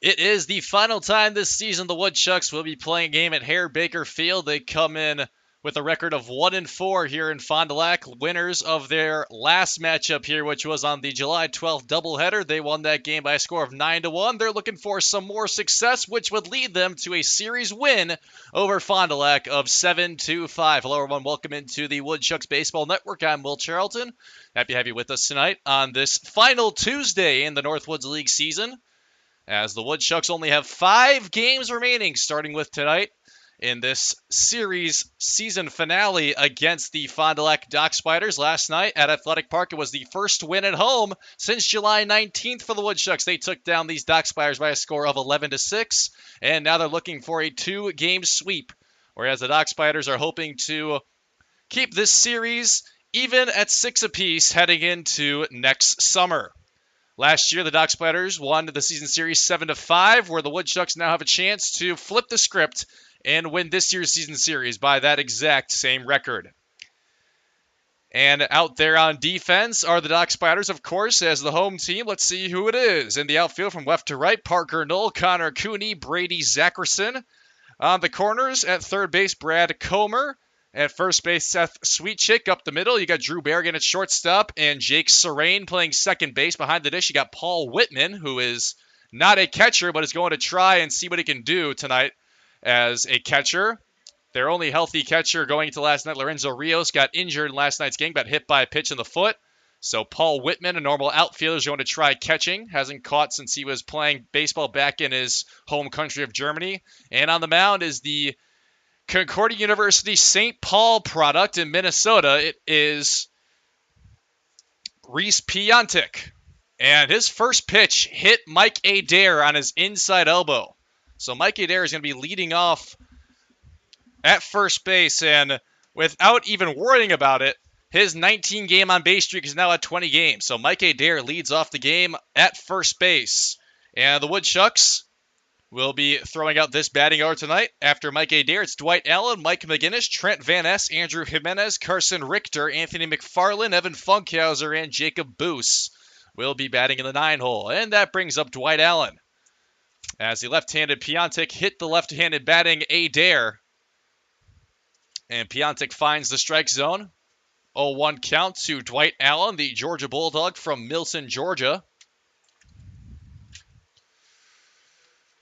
It is the final time this season the Woodchucks will be playing a game at Herr-Baker Field. They come in with a record of 1-4 here in Fond du Lac, winners of their last matchup here, which was on the July 12th doubleheader. They won that game by a score of 9-1. They're looking for some more success, which would lead them to a series win over Fond du Lac of 7-5. Hello, everyone. Welcome into the Woodchucks Baseball Network. I'm Will Charlton. Happy to have you with us tonight on this final Tuesday in the Northwoods League season, as the Woodchucks only have 5 games remaining, starting with tonight in this series season finale against the Fond du Lac Dock Spiders. Last night at Athletic Park, it was the first win at home since July 19th for the Woodchucks. They took down these Dock Spiders by a score of 11-6, and now they're looking for a 2-game sweep, whereas the Dock Spiders are hoping to keep this series even at 6 apiece heading into next summer. Last year, the Dock Spiders won the season series 7-5, where the Woodchucks now have a chance to flip the script and win this year's season series by that exact same record. And out there on defense are the Dock Spiders, of course, as the home team. Let's see who it is. In the outfield from left to right, Parker Knoll, Connor Cooney, Brady Zackerson. On the corners, at third base, Brad Comer. At first base, Seth Sweetchick. Up the middle, you got Drew Berrigan at shortstop and Jake Serrain playing second base. Behind the dish, you got Paul Whitman, who is not a catcher, but is going to try and see what he can do tonight as a catcher. Their only healthy catcher going into last night, Lorenzo Rios, got injured in last night's game, got hit by a pitch in the foot. So Paul Whitman, a normal outfielder, is going to try catching. Hasn't caught since he was playing baseball back in his home country of Germany. And on the mound is the Concordia University St. Paul product in Minnesota. It is Reese Piontek. And his first pitch hit Mike Adair on his inside elbow. So Mike Adair is going to be leading off at first base. And without even worrying about it, his 19-game on-base streak is now at 20 games. So Mike Adair leads off the game at first base. And the Woodchucks will be throwing out this batting order tonight. After Mike Adair, it's Dwight Allen, Mike McGinnis, Trent Van Ness, Andrew Jimenez, Carson Richter, Anthony McFarland, Evan Funkhauser, and Jacob Boos will be batting in the 9-hole. And that brings up Dwight Allen, as the left-handed Piontek hit the left-handed batting Adair. And Piontek finds the strike zone. 0-1 count to Dwight Allen, the Georgia Bulldog from Milton, Georgia,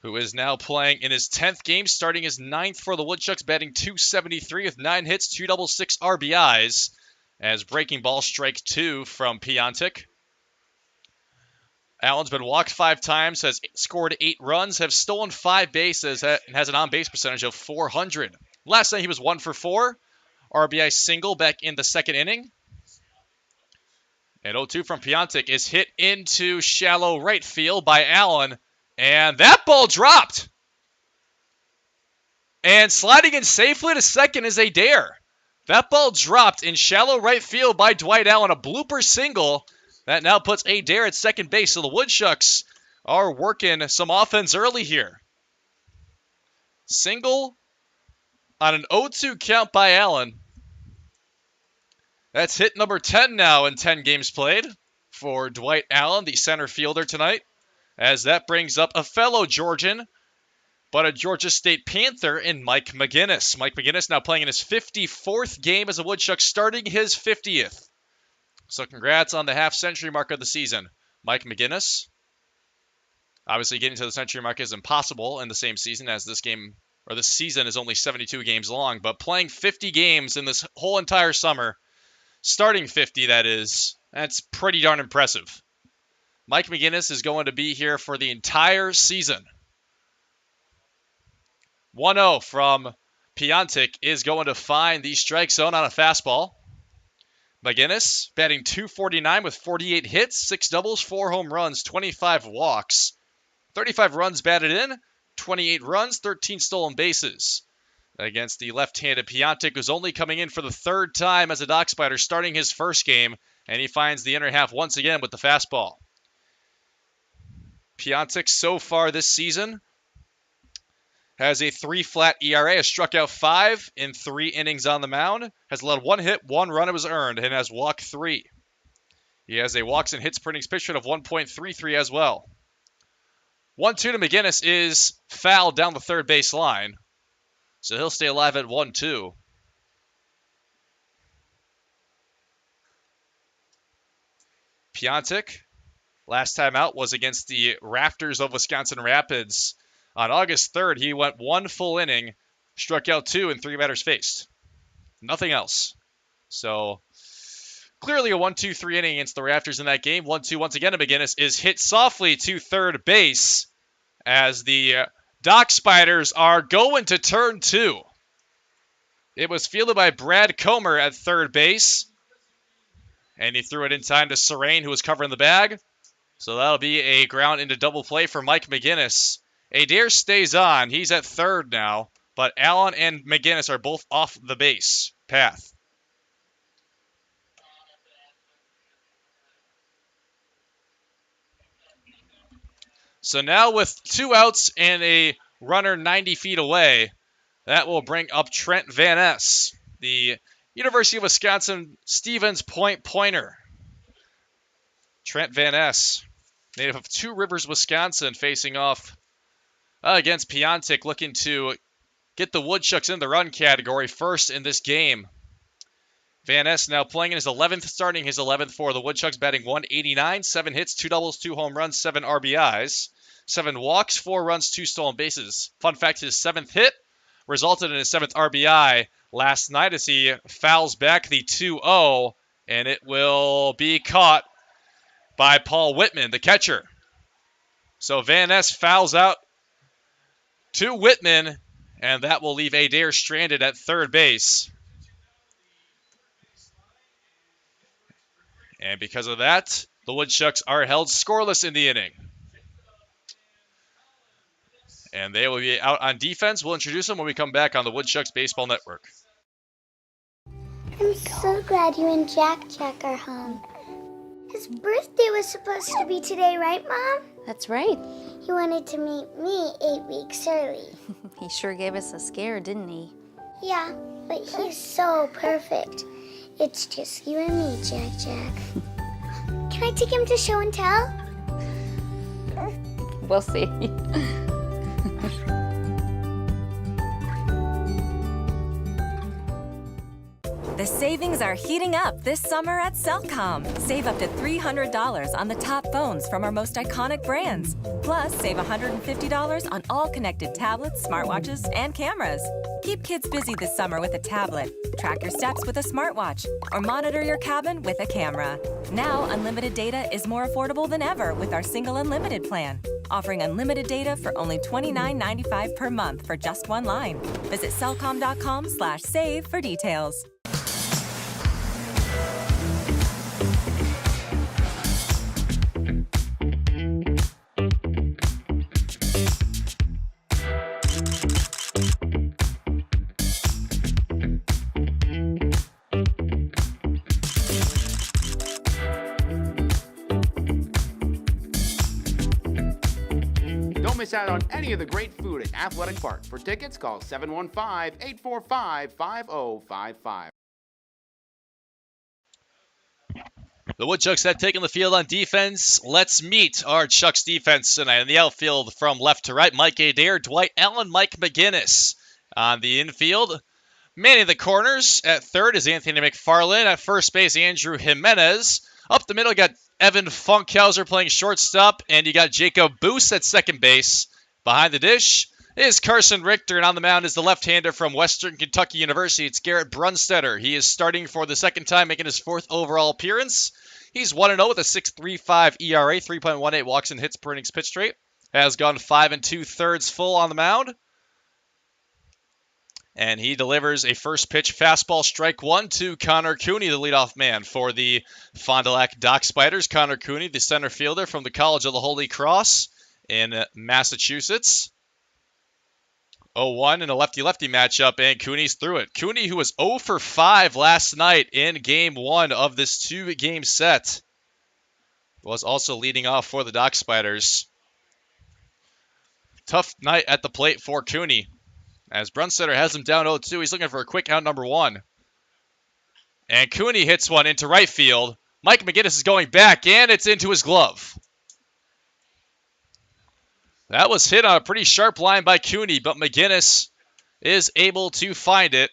who is now playing in his 10th game, starting his 9th for the Woodchucks, batting .273 with 9 hits, 266 RBIs, as breaking ball strike 2 from Piontek. Allen's been walked 5 times, has scored 8 runs, has stolen 5 bases, and has an on-base percentage of .400. Last night he was 1 for 4, RBI single back in the second inning. And 0-2 from Piontek is hit into shallow right field by Allen. And that ball dropped. And sliding in safely to second is Adair. That ball dropped in shallow right field by Dwight Allen. A blooper single that now puts Adair at second base. So the Woodchucks are working some offense early here. Single on an 0-2 count by Allen. That's hit number 10 now in 10 games played for Dwight Allen, the center fielder tonight, as that brings up a fellow Georgian, but a Georgia State Panther in Mike McGinnis. Mike McGinnis now playing in his 54th game as a Woodchuck, starting his 50th. So congrats on the half-century mark of the season, Mike McGinnis. Obviously, getting to the century mark is impossible in the same season, as this game, or this season, is only 72 games long. But playing 50 games in this whole entire summer, starting 50, that's pretty darn impressive. Mike McGinnis is going to be here for the entire season. 1-0 from Piontek is going to find the strike zone on a fastball. McGinnis batting .249 with 48 hits, 6 doubles, 4 home runs, 25 walks, 35 runs batted in, 28 runs, 13 stolen bases. Against the left-handed Piontek, who's only coming in for the 3rd time as a Dock Spider, starting his first game, and he finds the inner half once again with the fastball. Piontek so far this season has a 3-flat ERA, has struck out 5 in 3 innings on the mound, has allowed 1 hit, 1 run was earned, and has walked 3. He has a walks and hits per innings pitch rate of 1.33 as well. 1-2 to McGinnis is fouled down the third base line. So he'll stay alive at 1-2. Piontek, last time out was against the Rafters of Wisconsin Rapids. On August 3rd, he went 1 full inning, struck out 2 in 3 batters faced. Nothing else. So clearly a 1-2-3 inning against the Rafters in that game. 1-2 once again to McGinnis is hit softly to third base as the Dock Spiders are going to turn 2. It was fielded by Brad Comer at third base. And he threw it in time to Serrain, who was covering the bag. So that'll be a ground into double play for Mike McGinnis. Adair stays on. He's at third now. But Allen and McGinnis are both off the base path. So now with 2 outs and a runner 90 feet away, that will bring up Trent Van Ness, the University of Wisconsin Stevens Point pointer. Trent Van Ness, native of Two Rivers, Wisconsin, facing off against Piontek, looking to get the Woodchucks in the run category first in this game. Van Ness now playing in his 11th, starting his 11th for the Woodchucks, batting 189, 7 hits, 2 doubles, 2 home runs, 7 RBIs, 7 walks, 4 runs, 2 stolen bases. Fun fact, his 7th hit resulted in his 7th RBI last night as he fouls back the 2-0, and it will be caught by Paul Whitman, the catcher. So Van Ness fouls out to Whitman, and that will leave Adair stranded at third base. And because of that, the Woodchucks are held scoreless in the inning. And they will be out on defense. We'll introduce them when we come back on the Woodchucks Baseball Network. I'm so glad you and Jack are home. His birthday was supposed to be today, right, Mom? That's right. He wanted to meet me 8 weeks early. He sure gave us a scare, didn't he? Yeah, but he's so perfect. It's just you and me, Jack. Can I take him to show and tell? We'll see. The savings are heating up this summer at Cellcom. Save up to $300 on the top phones from our most iconic brands. Plus, save $150 on all connected tablets, smartwatches, and cameras. Keep kids busy this summer with a tablet, track your steps with a smartwatch, or monitor your cabin with a camera. Now, unlimited data is more affordable than ever with our single unlimited plan, offering unlimited data for only $29.95 per month for just one line. Visit cellcom.com/save for details. Don't miss out on any of the great food at Athletic Park. For tickets, call 715-845-5055. The Woodchucks have taken the field on defense. Let's meet our Chucks defense tonight. In the outfield from left to right, Mike Adair, Dwight Allen, Mike McGinnis. On the infield, manning the corners. At third is Anthony McFarland. At first base, Andrew Jimenez. Up the middle, you got Evan Funkhauser playing shortstop, and you got Jacob Boos at second base. Behind the dish is Carson Richter, and on the mound is the left-hander from Western Kentucky University. It's Garrett Brunstetter. He is starting for the second time, making his 4th overall appearance. He's 1-0 with a 6.35 ERA, 3.18 walks and hits per innings pitched rate. Has gone 5 2/3 full on the mound. And he delivers a first pitch fastball strike 1 to Connor Cooney, the leadoff man for the Fond du Lac Dock Spiders. Connor Cooney, the center fielder from the College of the Holy Cross in Massachusetts. 0-1 in a lefty-lefty matchup, and Cooney's through it. Cooney, who was 0 for 5 last night in Game 1 of this 2-game set, was also leading off for the Dock Spiders. Tough night at the plate for Cooney, as Brunstetter has him down 0-2. He's looking for a quick out number 1. And Cooney hits one into right field. Mike McGinnis is going back, and it's into his glove. That was hit on a pretty sharp line by Cooney, but McGinnis is able to find it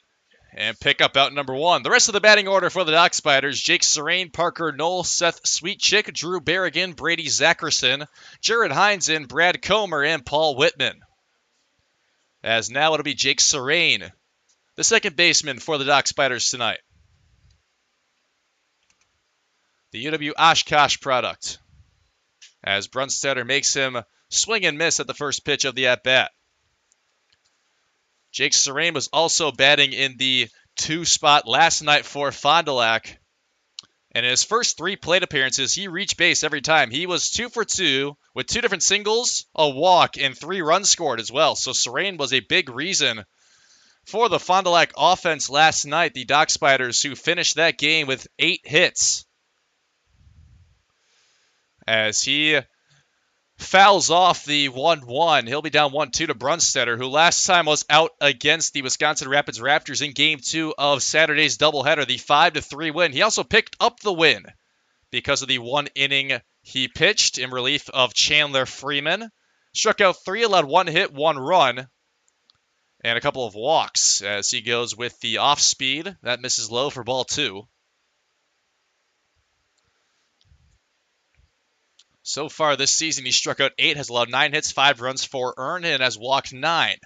and pick up out number 1. The rest of the batting order for the Dock Spiders: Jake Serene, Parker Knoll, Seth Sweetchick, Drew Berrigan, Brady Zackerson, Jared Heinzen, Brad Comer, and Paul Whitman. As now it'll be Jake Serene, the second baseman for the Dock Spiders tonight. The UW Oshkosh product, as Brunstetter makes him swing and miss at the first pitch of the at-bat. Jake Serene was also batting in the 2 spot last night for Fond du Lac. And in his first 3 plate appearances, he reached base every time. He was 2 for 2 with 2 different singles, a walk, and 3 runs scored as well. So Serene was a big reason for the Fond du Lac offense last night. The Dock Spiders, who finished that game with 8 hits, as he fouls off the 1-1. He'll be down 1-2 to Brunstetter, who last time was out against the Wisconsin Rapids Raptors in Game 2 of Saturday's doubleheader, the 5-3 win. He also picked up the win because of the 1 inning he pitched in relief of Chandler Freeman. Struck out 3, allowed 1 hit, 1 run, and a couple of walks as he goes with the off-speed. That misses low for ball 2. So far this season, he struck out 8, has allowed 9 hits, 5 runs, 4 earned, and has walked 9.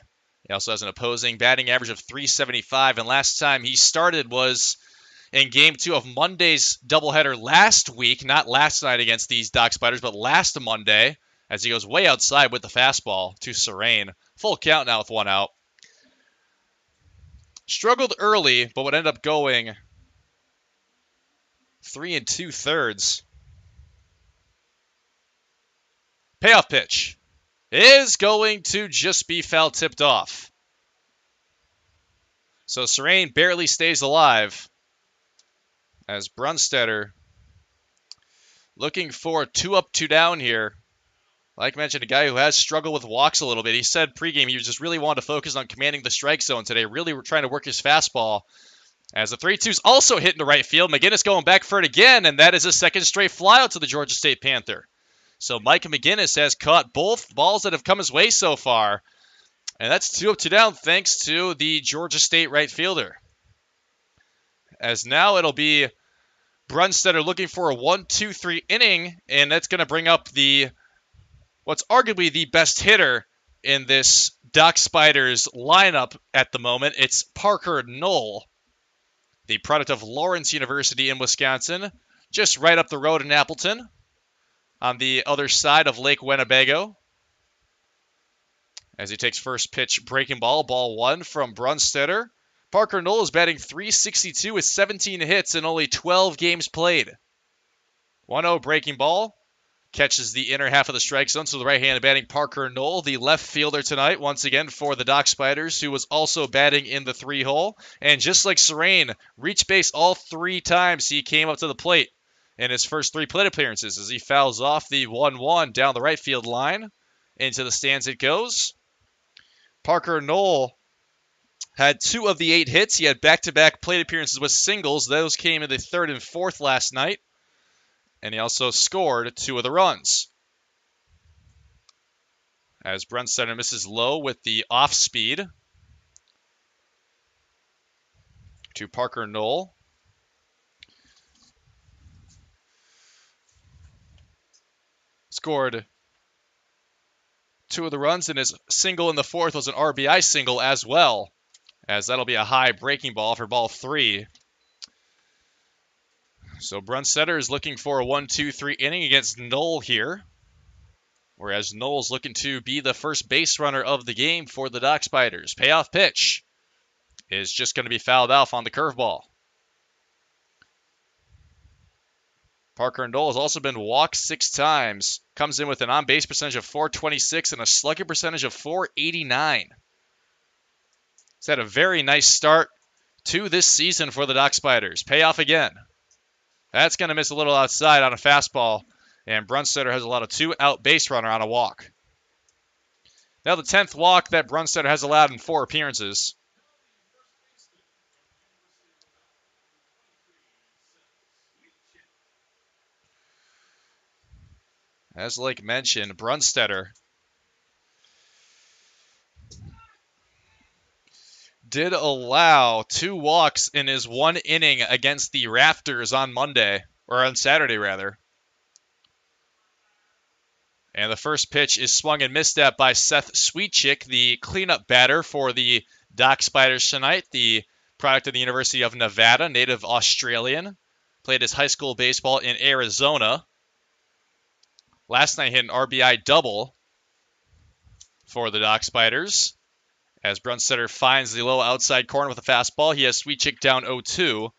He also has an opposing batting average of .375, and last time he started was in Game 2 of Monday's doubleheader last week, not last night against these Dock Spiders, but last Monday, as he goes way outside with the fastball to Serene. Full count now with 1 out. Struggled early, but would end up going 3 2/3. Payoff pitch is going to just be foul tipped off. So Serene barely stays alive, as Brunstetter looking for 2 up, 2 down here. Like mentioned, a guy who has struggled with walks a little bit. He said pregame he just really wanted to focus on commanding the strike zone today, really trying to work his fastball. As the 3-2's also hit into right field. McGinnis going back for it again, and that is a second straight flyout to the Georgia State Panther. So Mike McGinnis has caught both balls that have come his way so far. And that's 2 up, 2 down thanks to the Georgia State right fielder. As now it'll be Brunstetter looking for a 1-2-3 inning. And that's going to bring up what's arguably the best hitter in this Dock Spiders lineup at the moment. It's Parker Knoll, the product of Lawrence University in Wisconsin, just right up the road in Appleton, on the other side of Lake Winnebago. As he takes first pitch, breaking ball, ball 1 from Brunstetter. Parker Knoll is batting .362 with 17 hits in only 12 games played. 1-0 breaking ball. Catches the inner half of the strike zone, so the right-handed batting Parker Knoll, the left fielder tonight, once again for the Dock Spiders, who was also batting in the 3-hole. And just like Serene, reached base all 3 times he came up to the plate in his first 3 plate appearances, as he fouls off the 1-1 down the right field line. Into the stands it goes. Parker Knoll had 2 of the 8 hits. He had back-to-back plate appearances with singles. Those came in the 3rd and 4th last night. And he also scored 2 of the runs. As Brunstetter misses low with the off-speed to Parker Knoll. Scored 2 of the runs, and his single in the 4th was an RBI single as well, as that'll be a high breaking ball for ball 3. So Brunstetter is looking for a 1-2-3 inning against Knoll here, whereas Knoll's looking to be the first base runner of the game for the Dock Spiders. Payoff pitch is just going to be fouled off on the curveball. Parker Knoll has also been walked 6 times. Comes in with an on-base percentage of .426 and a slugging percentage of .489. He's had a very nice start to this season for the Dock Spiders. Payoff again. That's going to miss a little outside on a fastball. And Brunstetter has allowed a 2-out base runner on a walk. Now the 10th walk that Brunstetter has allowed in 4 appearances. As like mentioned, Brunstetter did allow 2 walks in his 1 inning against the Rafters on Monday, or on Saturday rather. And the first pitch is swung and missed at by Seth Sweetchick, the cleanup batter for the Dock Spiders tonight, the product of the University of Nevada, native Australian. Played his high school baseball in Arizona. Last night hit an RBI double for the Dock Spiders. As Brunstetter finds the low outside corner with a fastball, he has Sweetchick down 0-2.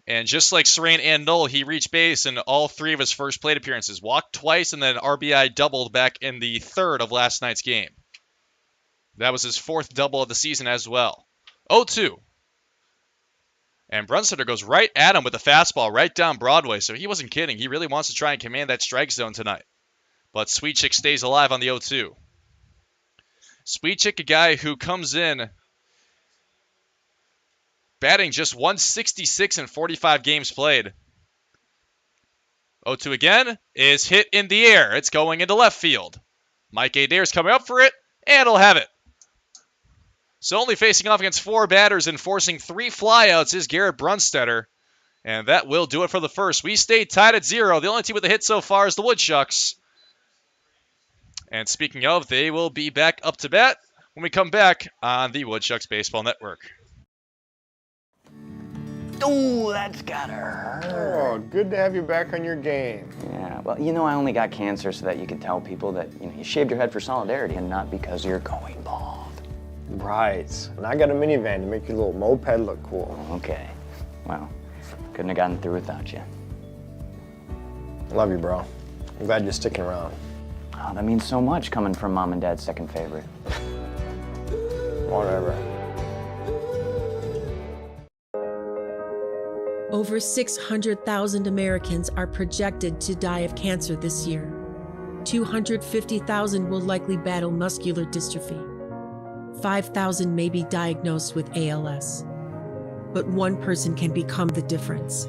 And just like Serene and Knoll, he reached base in all 3 of his first plate appearances. Walked twice and then RBI doubled back in the 3rd of last night's game. That was his 4th double of the season as well. 0-2. And Brunstetter goes right at him with a fastball right down Broadway, so he wasn't kidding. He really wants to try and command that strike zone tonight. But Sweetchick stays alive on the 0-2. Sweetchick, a guy who comes in batting just 166 in 45 games played. 0-2 again is hit in the air. It's going into left field. Mike Adair's coming up for it, and he'll have it. So only facing off against 4 batters and forcing 3 flyouts is Garrett Brunstetter. And that will do it for the first. We stay tied at 0. The only team with a hit so far is the Woodchucks. And speaking of, they will be back up to bat when we come back on the Woodchucks Baseball Network. Ooh, that's gotta hurt. Oh, good to have you back on your game. Yeah, well, I only got cancer so that you could tell people that, you shaved your head for solidarity and not because you're going bald. Right. And I got a minivan to make your little moped look cool. Okay. Well, couldn't have gotten through without you. Love you, bro. I'm glad you're sticking around. Oh, that means so much coming from Mom and Dad's second favorite. Whatever. Over 600,000 Americans are projected to die of cancer this year. 250,000 will likely battle muscular dystrophy. 5,000 may be diagnosed with ALS. But one person can become the difference.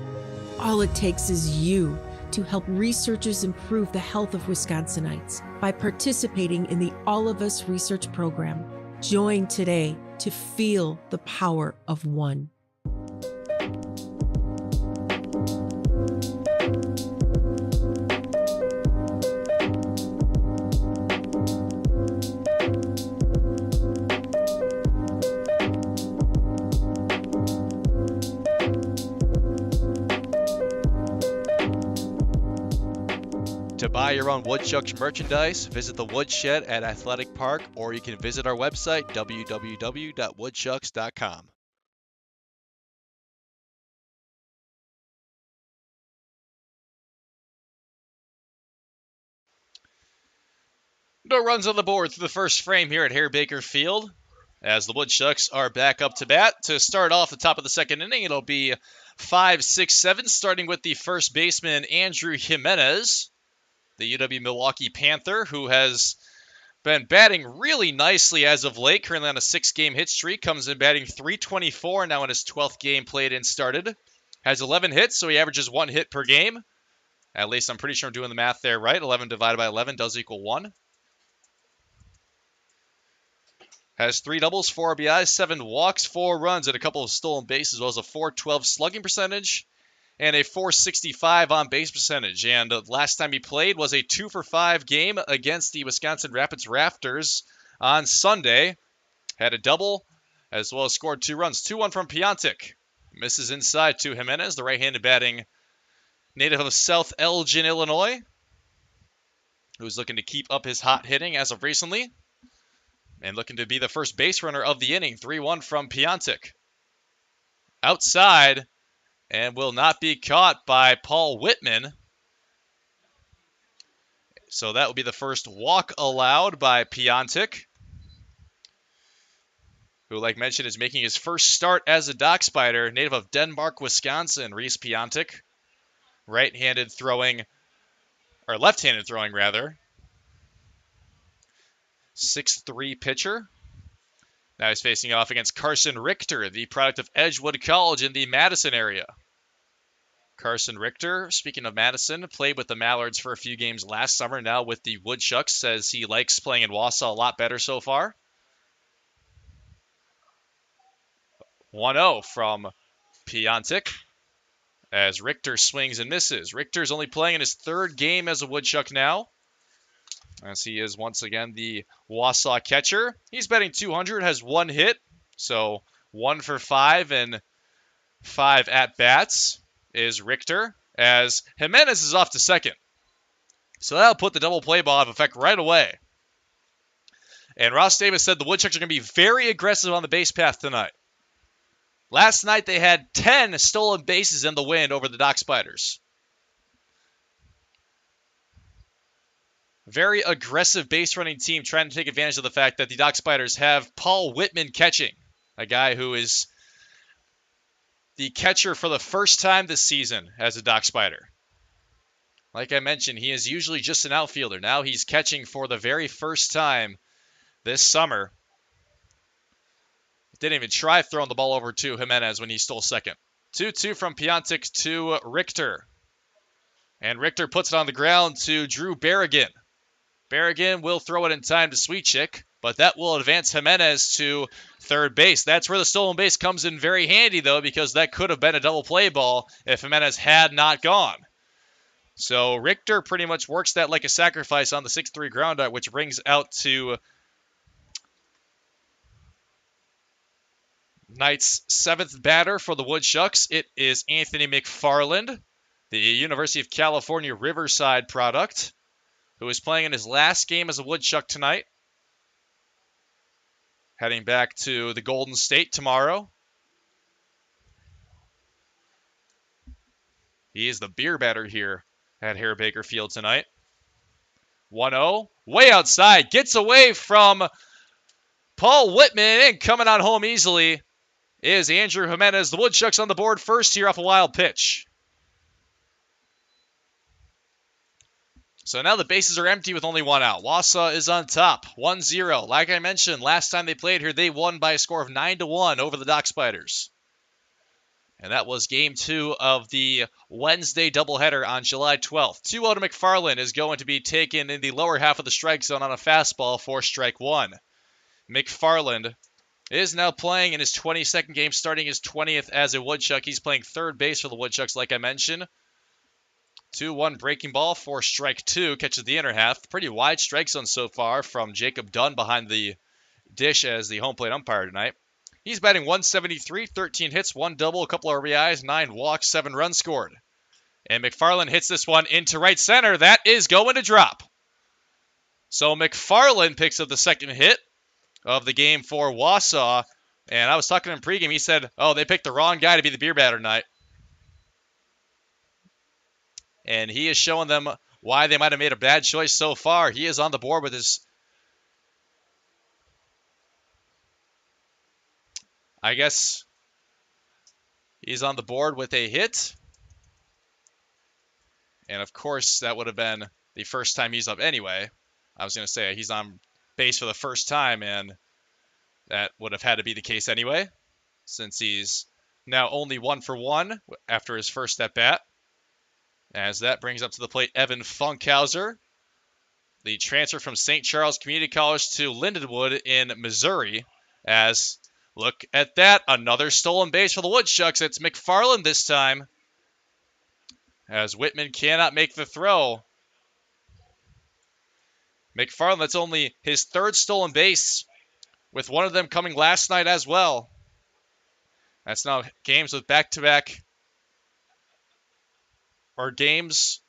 All it takes is you to help researchers improve the health of Wisconsinites by participating in the All of Us research program. Join today to feel the power of one. To buy your own Woodchucks merchandise, visit the Woodshed at Athletic Park, or you can visit our website, www.woodchucks.com. No runs on the board through the first frame here at Herr-Baker Field, as the Woodchucks are back up to bat. To start off the top of the second inning, it'll be 5, 6, 7, starting with the first baseman, Andrew Jimenez, the UW-Milwaukee Panther, who has been batting really nicely as of late, currently on a 6-game hit streak, comes in batting .324, now in his 12th game played and started. Has 11 hits, so he averages 1 hit per game. At least I'm pretty sure I'm doing the math there right. 11 divided by 11 does equal 1. Has 3 doubles, 4 RBIs, 7 walks, 4 runs, and a couple of stolen bases, as well as a .412 slugging percentage and a .465 on base percentage. And last time he played was a 2-for-5 game against the Wisconsin Rapids Rafters on Sunday. Had a double, as well as scored 2 runs. 2-1 from Piontek. Misses inside to Jimenez, the right-handed batting native of South Elgin, Illinois, who's looking to keep up his hot hitting as of recently, and looking to be the first base runner of the inning. 3-1 from Piontek. Outside, and will not be caught by Paul Whitman. So that will be the first walk allowed by Piontek, who, like mentioned, is making his first start as a Dock Spider, native of Denmark, Wisconsin. Reese Piontek, left-handed throwing rather. 6'3" pitcher. Now he's facing off against Carson Richter, the product of Edgewood College in the Madison area. Carson Richter, speaking of Madison, played with the Mallards for a few games last summer, now with the Woodchucks, says he likes playing in Wausau a lot better so far. 1-0 from Piontek as Richter swings and misses. Richter's only playing in his third game as a Woodchuck now, as he is once again the Wausau catcher. He's batting .200, has 1 hit, so 1 for 5 and 5 at-bats is Richter, as Jimenez is off to second. So that'll put the double play ball in effect right away. And Ross Davis said the Woodchucks are going to be very aggressive on the base path tonight. Last night they had 10 stolen bases in the win over the Dock Spiders. Very aggressive base running team trying to take advantage of the fact that the Dock Spiders have Paul Whitman catching, a guy who is the catcher for the first time this season as a Dock Spider. Like I mentioned, he is usually just an outfielder. Now he's catching for the very first time this summer. Didn't even try throwing the ball over to Jimenez when he stole second. 2-2 from Piontek to Richter. And Richter puts it on the ground to Drew Berrigan. Berrigan will throw it in time to Sweetchick, but that will advance Jimenez to third base. That's where the stolen base comes in very handy, though, because that could have been a double play ball if Jimenez had not gone. So Richter pretty much works that like a sacrifice on the 6-3 ground out, which brings out to Knight's 7th batter for the Woodchucks. It is Anthony McFarland, the University of California Riverside product, who is playing in his last game as a Woodchuck tonight. Heading back to the Golden State tomorrow. He is the beer batter here at Herr-Baker Field tonight. 1-0, way outside, gets away from Paul Whitman, and coming on home easily is Andrew Jimenez. The Woodchucks on the board first here off a wild pitch. So now the bases are empty with only 1 out. Wausau is on top, 1-0. Like I mentioned, last time they played here, they won by a score of 9-1 over the Dock Spiders. And that was game 2 of the Wednesday doubleheader on July 12th. 2-0 to McFarland is going to be taken in the lower half of the strike zone on a fastball for strike 1. McFarland is now playing in his 22nd game, starting his 20th as a Woodchuck. He's playing third base for the Woodchucks, like I mentioned. 2-1 breaking ball for strike 2, catches the inner half. Pretty wide strike zone so far from Jacob Dunn behind the dish as the home plate umpire tonight. He's batting .173, 13 hits, 1 double, a couple of RBIs, 9 walks, 7 runs scored. And McFarland hits this one into right center. That is going to drop. So McFarland picks up the second hit of the game for Wausau. And I was talking to him pregame. He said, oh, they picked the wrong guy to be the beer batter tonight. And he is showing them why they might have made a bad choice so far. He is on the board with his, I guess, he's on the board with a hit. And of course, that would have been the first time he's up anyway. I was going to say he's on base for the first time, and that would have had to be the case anyway, since he's now only 1 for 1 after his first at bat. As that brings up to the plate Evan Funkhauser, the transfer from St. Charles Community College to Lindenwood in Missouri. As, look at that, another stolen base for the Woodchucks. It's McFarland this time, as Whitman cannot make the throw. McFarland, that's only his 3rd stolen base, with one of them coming last night as well. That's now games with back-to-back, or games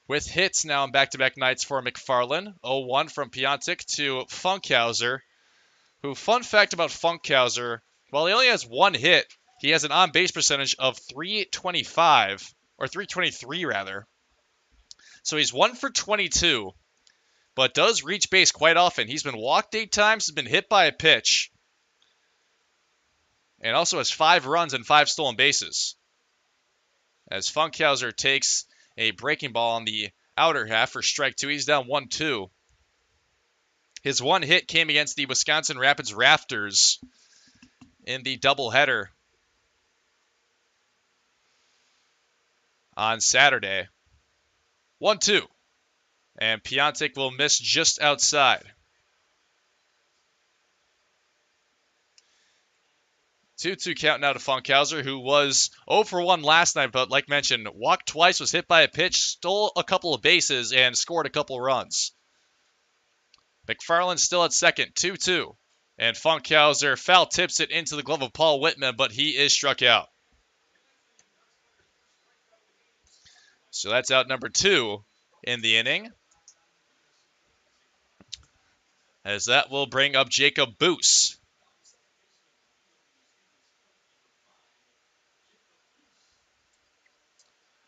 with hits now in back-to-back nights for McFarland. 0-1 from Piontek to Funkhauser, who, fun fact about Funkhauser, while he only has 1 hit, he has an on-base percentage of .325, or .323 rather. So he's 1 for 22, but does reach base quite often. He's been walked 8 times, has been hit by a pitch, and also has 5 runs and 5 stolen bases. As Funkhauser takes a breaking ball on the outer half for strike 2. He's down 1-2. His 1 hit came against the Wisconsin Rapids Raptors in the doubleheader on Saturday. 1-2. And Piontek will miss just outside. 2-2 count now to Funkhauser, who was 0 for 1 last night, but like mentioned, walked twice, was hit by a pitch, stole a couple of bases, and scored a couple runs. McFarland still at second, 2-2. And Funkhauser foul tips it into the glove of Paul Whitman, but he is struck out. So that's out number 2 in the inning. As that will bring up Jacob Boos.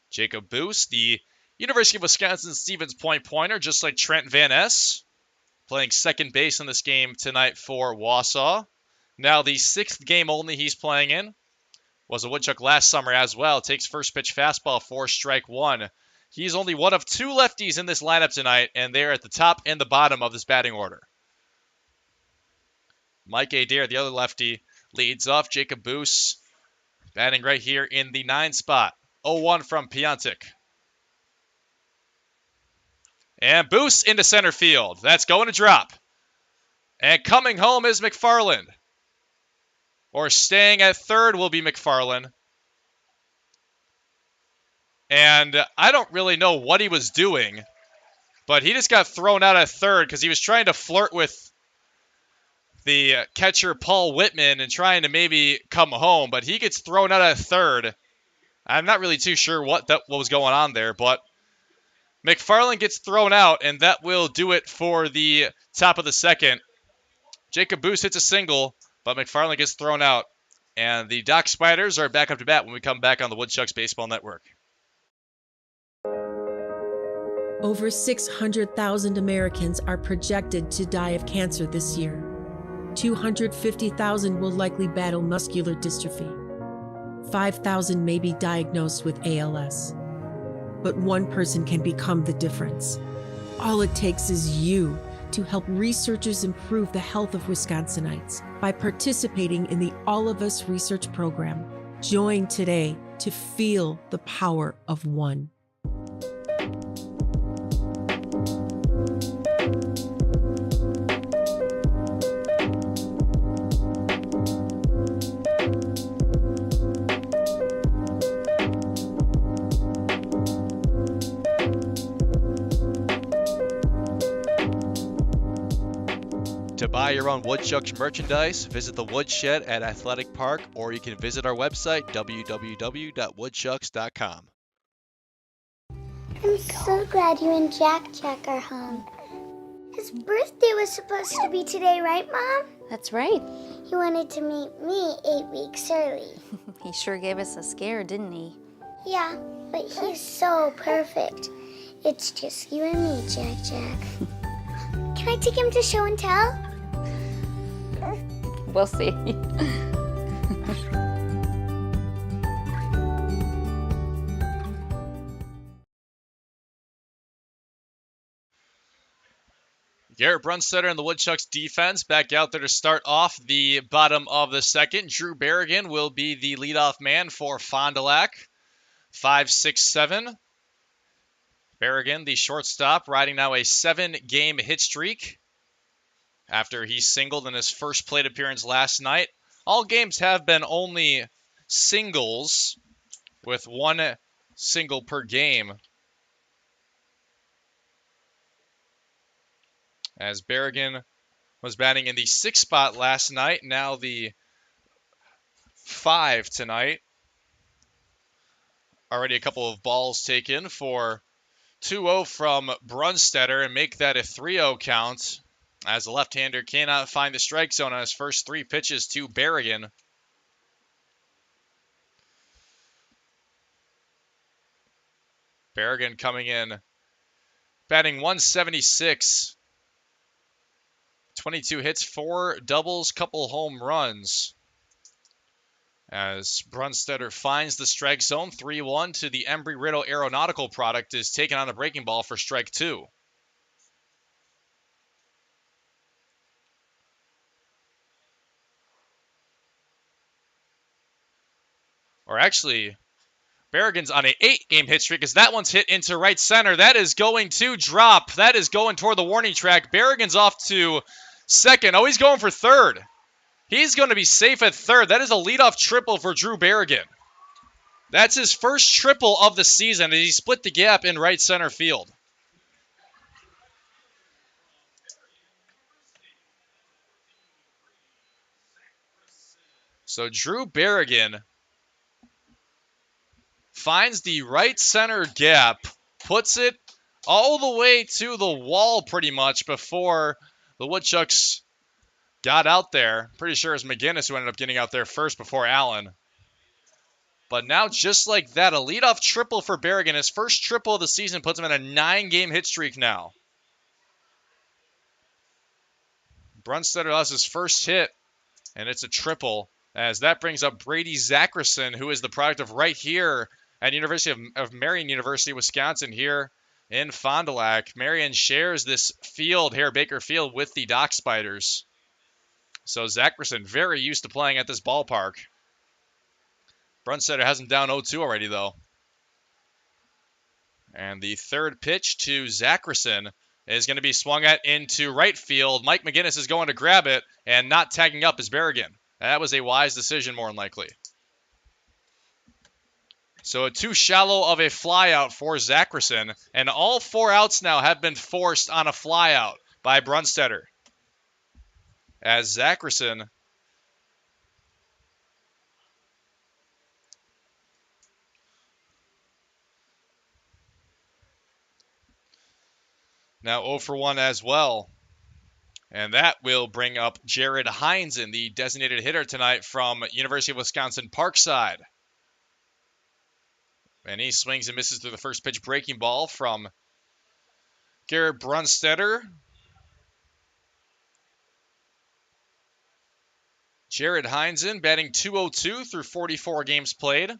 Jacob Boos, the University of Wisconsin Stevens Point pointer, just like Trent Van Ness, playing second base in this game tonight for Wausau. Now the 6th game only he's playing in. Was a Woodchuck last summer as well. Takes first pitch fastball for strike 1. He's only one of 2 lefties in this lineup tonight, and they're at the top and the bottom of this batting order. Mike Adair, the other lefty, leads off. Jacob Boos batting right here in the 9 spot. 0-1 from Piontek. And Boos into center field. That's going to drop. And coming home is McFarland. Or staying at third will be McFarland. And I don't really know what he was doing, but he just got thrown out at third because he was trying to flirt with the catcher Paul Whitman and trying to maybe come home, but he gets thrown out at third. I'm not really too sure what was going on there, but McFarland gets thrown out, and that will do it for the top of the second. Jacob Boos hits a single, but McFarland gets thrown out, and the Dock Spiders are back up to bat when we come back on the Woodchucks Baseball Network. Over 600,000 Americans are projected to die of cancer this year. 250,000 will likely battle muscular dystrophy. 5,000 may be diagnosed with ALS. But one person can become the difference. All it takes is you to help researchers improve the health of Wisconsinites by participating in the All of Us research program. Join today to feel the power of one. To buy your own Woodchucks merchandise, visit the Woodshed at Athletic Park, or you can visit our website, www.woodchucks.com. I'm so glad you and Jack are home. His birthday was supposed to be today, right, Mom? That's right. He wanted to meet me 8 weeks early. He sure gave us a scare, didn't he? Yeah, but he's so perfect. It's just you and me, Jack. Can I take him to show and tell? We'll see. Garrett Brunstetter and the Woodchucks defense back out there to start off the bottom of the second. Drew Berrigan will be the leadoff man for Fond du Lac. 5-6-7. Berrigan, the shortstop, riding now a 7-game hit streak after he singled in his first plate appearance last night. All games have been only singles, with 1 single per game. As Berrigan was batting in the 6th spot last night, now the 5 tonight. Already a couple of balls taken for 2-0 from Brunstetter, and make that a 3-0 count, as the left-hander cannot find the strike zone on his first 3 pitches to Berrigan. Berrigan coming in, batting 176. 22 hits, 4 doubles, couple home runs. As Brunstetter finds the strike zone, 3-1 to the Embry-Riddle Aeronautical product is taken on a breaking ball for strike 2. Or actually, Berrigan's on an 8-game hit streak, as that one's hit into right center. That is going to drop. That is going toward the warning track. Berrigan's off to second. Oh, he's going for third. He's going to be safe at third. That is a leadoff triple for Drew Berrigan. That's his first triple of the season, and he split the gap in right center field. So Drew Berrigan finds the right center gap, puts it all the way to the wall pretty much before the Woodchucks got out there. Pretty sure it's McGinnis who ended up getting out there first before Allen. But now, just like that, a leadoff triple for Berrigan. His first triple of the season puts him in a 9-game hit streak now. Brunstetter has his first hit, and it's a triple, as that brings up Brady Zackerson, who is the product of right here at University of Marion University, Wisconsin, here in Fond du Lac. Marion shares this field, Herr-Baker Field, with the Dock Spiders. So Zackerson very used to playing at this ballpark. Brunstetter has him down 0-2 already, though. And the third pitch to Zackerson is going to be swung at into right field. Mike McGinnis is going to grab it, and not tagging up is Berrigan. That was a wise decision, more than likely. So too shallow of a flyout for Zackerson, and all 4 outs now have been forced on a flyout by Brunstetter. As Zackerson now 0 for 1 as well. And that will bring up Jared Heinzen, the designated hitter tonight from University of Wisconsin Parkside. And he swings and misses through the first pitch breaking ball from Garrett Brunstetter. Jared Heinzen batting .202 through 44 games played.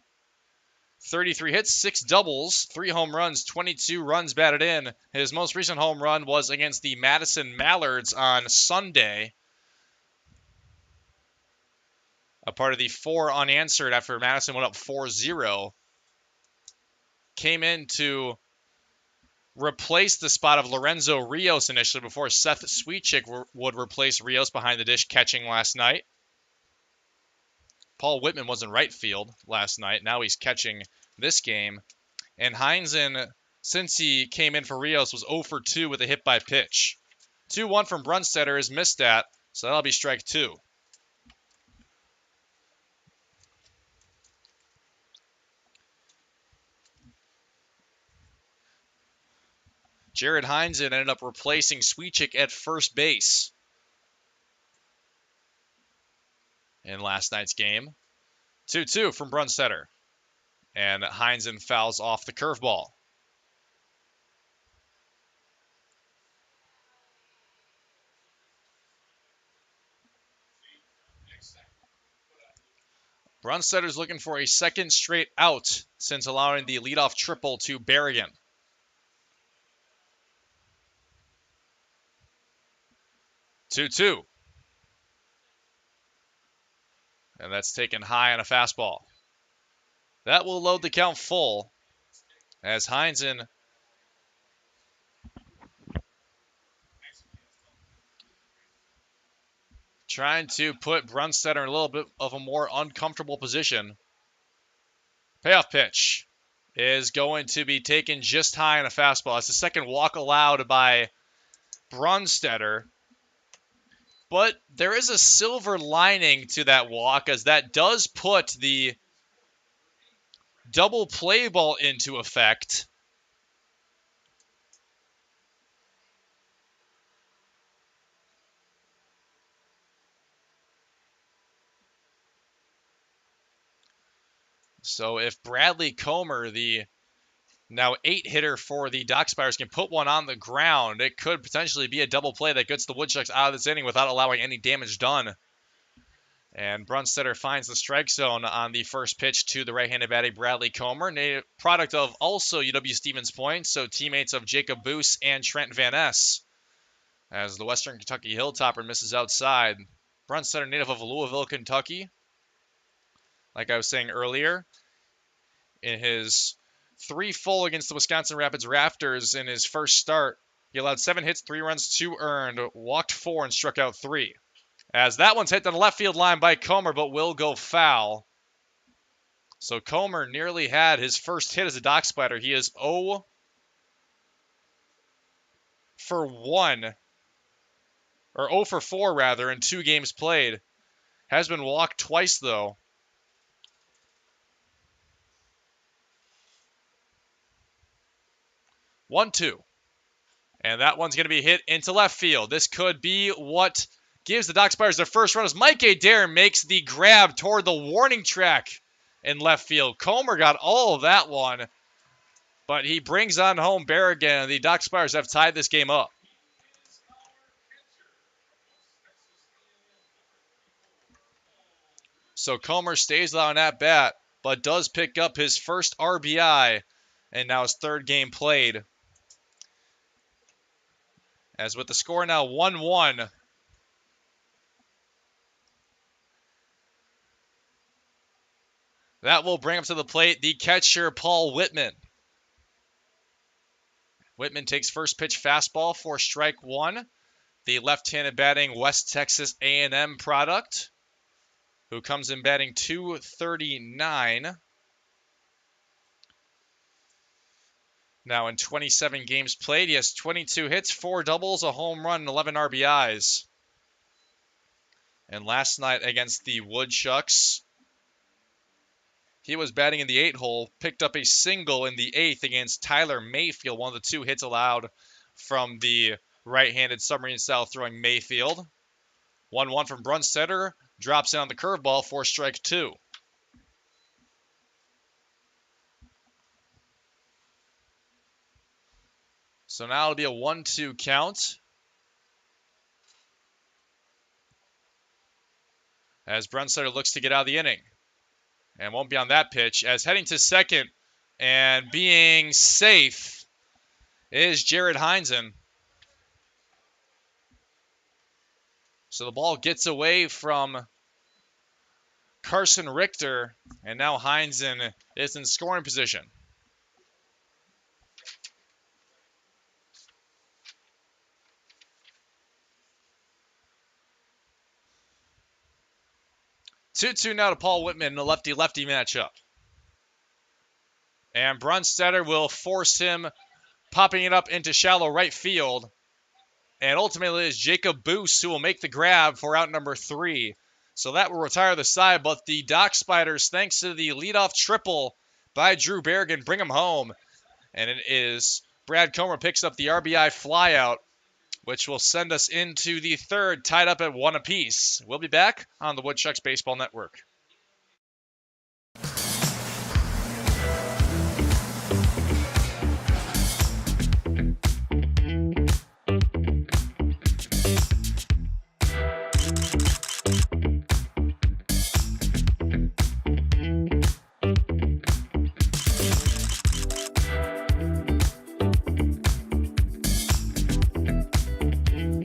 33 hits, 6 doubles, 3 home runs, 22 runs batted in. His most recent home run was against the Madison Mallards on Sunday. A part of the 4 unanswered after Madison went up 4-0. Came in to replace the spot of Lorenzo Rios initially before Seth Sweetchick would replace Rios behind the dish catching last night. Paul Whitman was in right field last night. Now he's catching this game. And Heinzen, since he came in for Rios, was 0 for 2 with a hit by pitch. 2-1 from Brunstetter is missed at, so that'll be strike 2. Jared Heinzen ended up replacing Sweetchick at first base in last night's game. 2-2 from Brunstetter. And Heinzen fouls off the curveball. Brunstetter's looking for a second straight out since allowing the leadoff triple to Berrigan. Two. And that's taken high on a fastball. That will load the count full as Heinzen trying to put Brunstetter in a little bit of a more uncomfortable position. Payoff pitch is going to be taken just high on a fastball. That's the second walk allowed by Brunstetter. But there is a silver lining to that walk, as that does put the double play ball into effect. So if Bradley Comer, the now 8-hitter for the Dock Spiders, can put one on the ground, it could potentially be a double play that gets the Woodchucks out of this inning without allowing any damage done. And Brunstetter finds the strike zone on the first pitch to the right-handed batting Bradley Comer, a product of also UW-Stevens Point, so teammates of Jacob Boos and Trent Van Ness. As the Western Kentucky Hilltopper misses outside. Brunstetter, native of Louisville, Kentucky. Like I was saying earlier, in his 3 full against the Wisconsin Rapids Raptors in his first start, he allowed 7 hits, 3 runs, 2 earned, walked 4, and struck out 3. As that one's hit to the left field line by Comer, but will go foul. So Comer nearly had his first hit as a dock spider. He is 0 for 1, or 0 for 4 rather, in 2 games played. Has been walked twice though. One, two. And that one's going to be hit into left field. This could be what gives the Dock Spiders their first run as Mike Adair makes the grab toward the warning track in left field. Comer got all of that one, but he brings on home Berrigan, and the Dock Spiders have tied this game up. So Comer stays on at bat, but does pick up his first RBI, and now his 3rd game played. As with the score now 1-1. That will bring up to the plate the catcher, Paul Whitman. Whitman takes first pitch fastball for strike 1. The left-handed batting West Texas A&M product, who comes in batting .239. Now in 27 games played, he has 22 hits, 4 doubles, a home run, and 11 RBIs. And last night against the Woodchucks, he was batting in the 8 hole, picked up a single in the 8th against Tyler Mayfield, one of the 2 hits allowed from the right-handed submarine-style throwing Mayfield. 1-1 from Brunstetter, drops in on the curveball for strike 2. So now it'll be a 1-2 count. As Brunstetter looks to get out of the inning. And won't be on that pitch, as heading to second and being safe is Jared Heinzen. So the ball gets away from Carson Richter, and now Heinzen is in scoring position. Two-two now to Paul Whitman in a lefty-lefty matchup. And Brunstetter will force him, popping it up into shallow right field. And ultimately it's Jacob Boos who will make the grab for out number 3. So that will retire the side, but the Dock Spiders, thanks to the leadoff triple by Drew Berrigan, bring him home. And it is Brad Comer picks up the RBI flyout, which will send us into the 3rd, tied up at 1 apiece. We'll be back on the Woodchucks Baseball Network.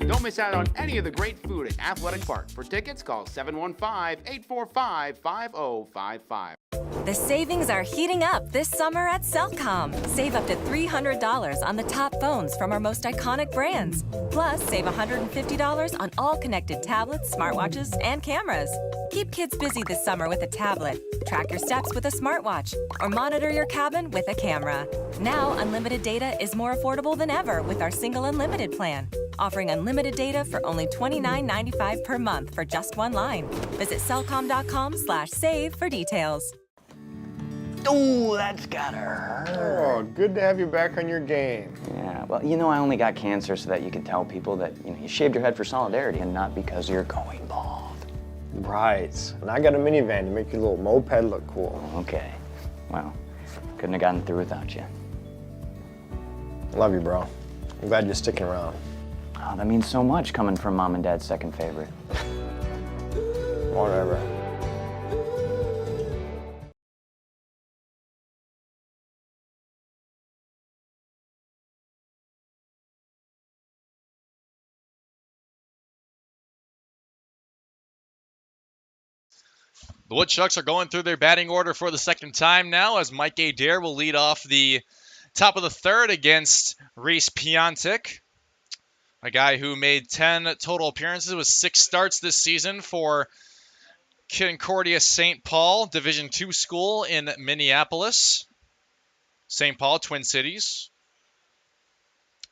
Don't miss out on any of the great food at Athletic Park. For tickets, call 715-845-5055. The savings are heating up this summer at Cellcom. Save up to $300 on the top phones from our most iconic brands. Plus, save $150 on all connected tablets, smartwatches, and cameras. Keep kids busy this summer with a tablet. Track your steps with a smartwatch, or monitor your cabin with a camera. Now, unlimited data is more affordable than ever with our single unlimited plan. Offering unlimited data for only $29.95 per month for just 1 line. Visit cellcom.com/save for details. Oh, that's gotta hurt. Oh, good to have you back on your game. Yeah, well, I only got cancer so that you could tell people that, you shaved your head for solidarity and not because you're going bald. Right. And I got a minivan to make your little moped look cool. Okay. Well, couldn't have gotten through without you. Love you, bro. I'm glad you're sticking around. Oh, that means so much coming from Mom and Dad's second favorite. Whatever. The Woodchucks are going through their batting order for the 2nd time now, as Mike Adair will lead off the top of the 3rd against Reese Piontek, a guy who made 10 total appearances with 6 starts this season for Concordia St. Paul, Division II school in Minneapolis. St. Paul, Twin Cities.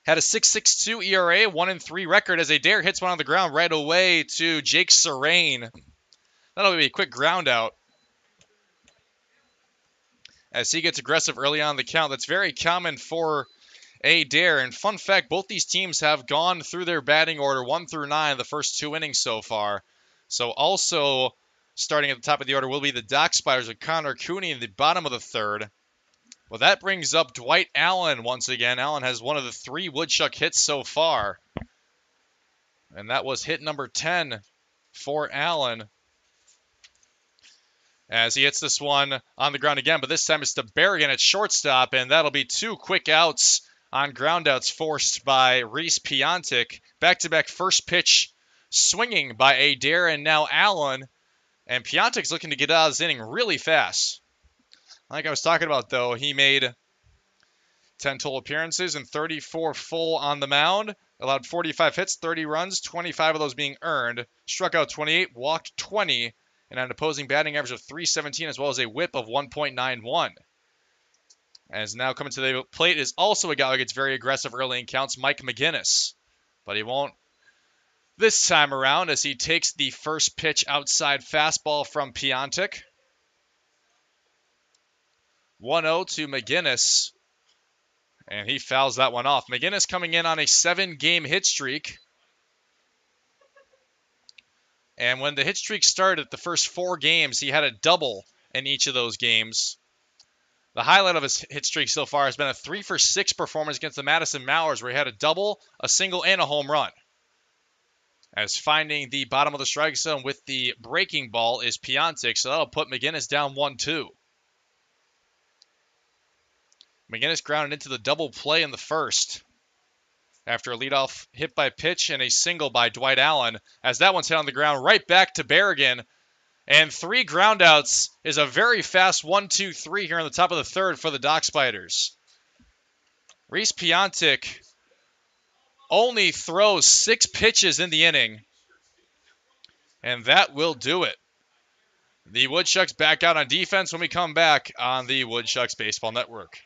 Had a 6.62 ERA, 1-3 record as Adair hits one on the ground right away to Jake Serrain. That'll be a quick ground out as he gets aggressive early on in the count. That's very common for Adair. And fun fact, both these teams have gone through their batting order 1 through 9 the first 2 innings so far. So also starting at the top of the order will be the Dock Spiders with Connor Cooney in the bottom of the 3rd. Well, that brings up Dwight Allen once again. Allen has one of the 3 Woodchuck hits so far. And that was hit number 10 for Allen. As he hits this one on the ground again, but this time it's to Berrigan at shortstop, and that'll be 2 quick outs on ground outs forced by Reese Piontek. Back-to-back first pitch swinging by Adair, and now Allen. And Piontek's looking to get out of this inning really fast. Like I was talking about, though, he made 10 total appearances and 34 full on the mound. Allowed 45 hits, 30 runs, 25 of those being earned. Struck out 28, walked 20, and an opposing batting average of .317 as well as a whip of 1.91. As now coming to the plate is also a guy who gets very aggressive early in counts, Mike McGinnis. But he won't this time around as he takes the first pitch outside fastball from Piontek. 1-0 to McGinnis, and he fouls that one off. McGinnis coming in on a 7-game hit streak. And when the hit streak started, the first 4 games, he had a double in each of those games. The highlight of his hit streak so far has been a 3-for-6 performance against the Madison Mowers, where he had a double, a single, and a home run. As finding the bottom of the strike zone with the breaking ball is Piontek, so that'll put McGinnis down 1-2. McGinnis grounded into the double play in the first after a leadoff hit by pitch and a single by Dwight Allen, as that one's hit on the ground right back to Berrigan. And 3 groundouts is a very fast 1-2-3 here on the top of the 3rd for the Dock Spiders. Reese Piontek only throws 6 pitches in the inning, and that will do it. The Woodchucks back out on defense when we come back on the Woodchucks Baseball Network.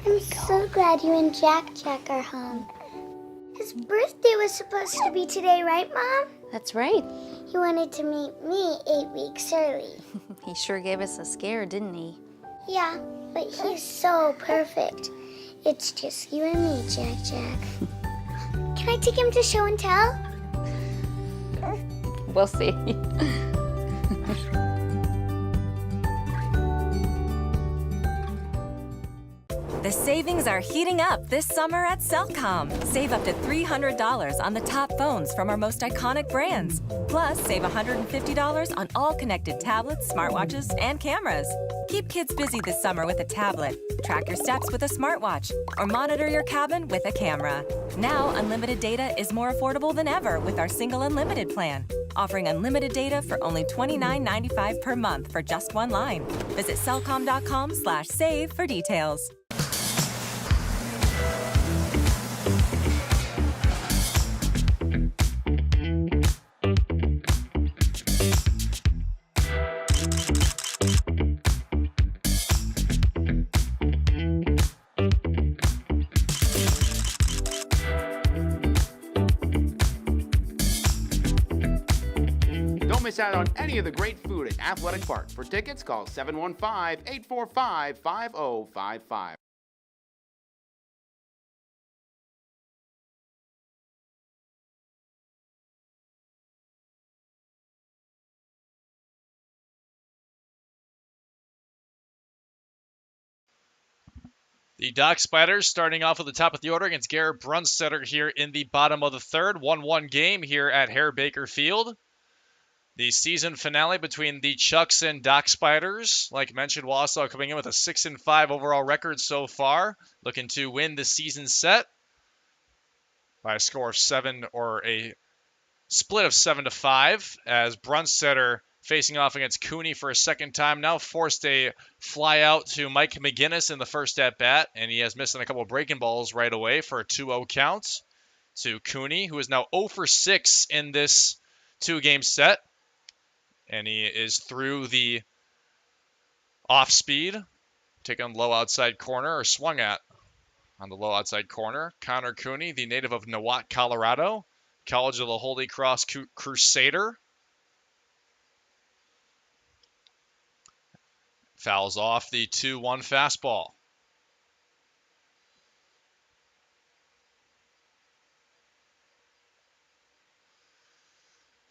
I'm so glad you and Jack are home. His birthday was supposed to be today, right, Mom? That's right. He wanted to meet me 8 weeks early. He sure gave us a scare, didn't he? Yeah, but he's so perfect. It's just you and me, Jack. Can I take him to show and tell? We'll see. The savings are heating up this summer at Cellcom. Save up to $300 on the top phones from our most iconic brands. Plus, save $150 on all connected tablets, smartwatches, and cameras. Keep kids busy this summer with a tablet, track your steps with a smartwatch, or monitor your cabin with a camera. Now, unlimited data is more affordable than ever with our single unlimited plan, offering unlimited data for only $29.95 per month for just 1 line. Visit cellcom.com/save for details. Don't miss out on any of the great food at Athletic Park. For tickets, call 715-845-5055. The Dock Spiders starting off at the top of the order against Garrett Brunstetter here in the bottom of the 3rd. 1-1 game here at Herr-Baker Field. The season finale between the Chucks and Dock Spiders. Like mentioned, Wausau coming in with a 6-5 overall record so far. Looking to win the season set by a score of 7 or a split of 7-5 as Brunstetter facing off against Cooney for a second time now. Forced a fly out to Mike McGinnis in the first at-bat, and he has missed on a couple of breaking balls right away for a 2-0 count to Cooney, who is now 0 for 6 in this 2-game set. And he is through the off-speed, taken low outside corner, or swung at on the low outside corner. Connor Cooney, the native of Nowat, Colorado, College of the Holy Cross Crusader. Fouls off the 2-1 fastball.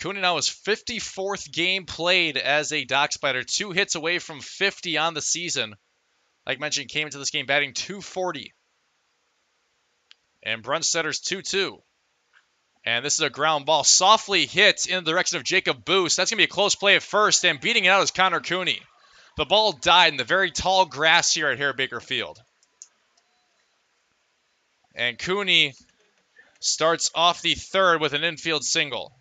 Cooney now his 54th game played as a Dock Spider. 2 hits away from 50 on the season. Like mentioned, came into this game batting .240. And Brunstedter's 2-2. And this is a ground ball. Softly hit in the direction of Jacob Boost. That's going to be a close play at first. And beating it out is Connor Cooney. The ball died in the very tall grass here at Herr-Baker Field. And Cooney starts off the third with an infield single.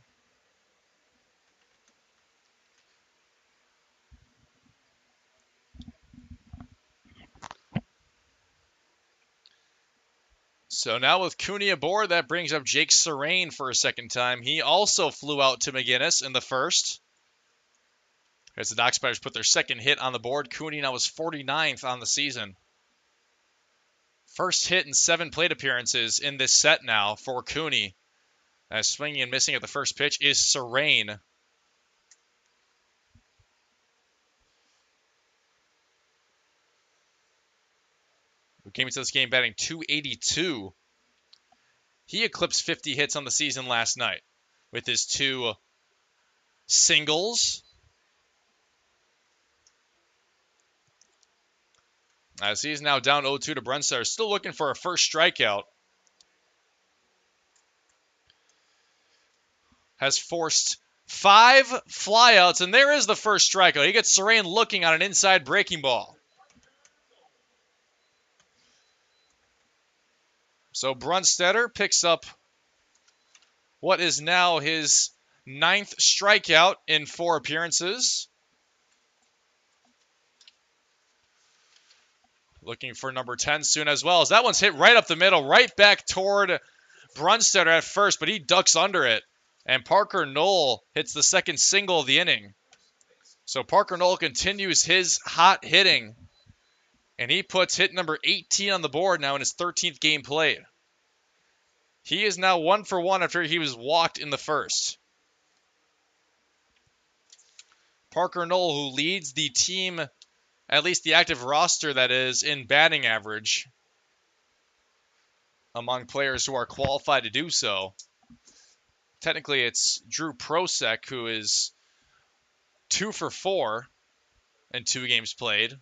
So now with Cooney aboard, that brings up Jake Serrain for a second time. He also flew out to McGinnis in the first. As the Dock Spiders put their second hit on the board, Cooney now is 49th on the season. First hit in 7 plate appearances in this set now for Cooney. As swinging and missing at the first pitch is Serrain. Who came into this game batting .282. He eclipsed 50 hits on the season last night with his 2 singles. As he's now down 0-2 to Brunstedter, still looking for a first strikeout. Has forced 5 flyouts, and there is the first strikeout. He gets Serrain looking on an inside breaking ball. So Brunstedter picks up what is now his 9th strikeout in 4 appearances. Looking for number 10 soon as well, as that one's hit right up the middle, right back toward Brunstedter at first, but he ducks under it. And Parker Knoll hits the second single of the inning. So Parker Knoll continues his hot hitting. And he puts hit number 18 on the board now in his 13th game played. He is now 1 for 1 after he was walked in the first. Parker Knoll, who leads the team, at least the active roster that is, in batting average among players who are qualified to do so. Technically, it's Drew Prosek, who is 2 for 4 in 2 games played.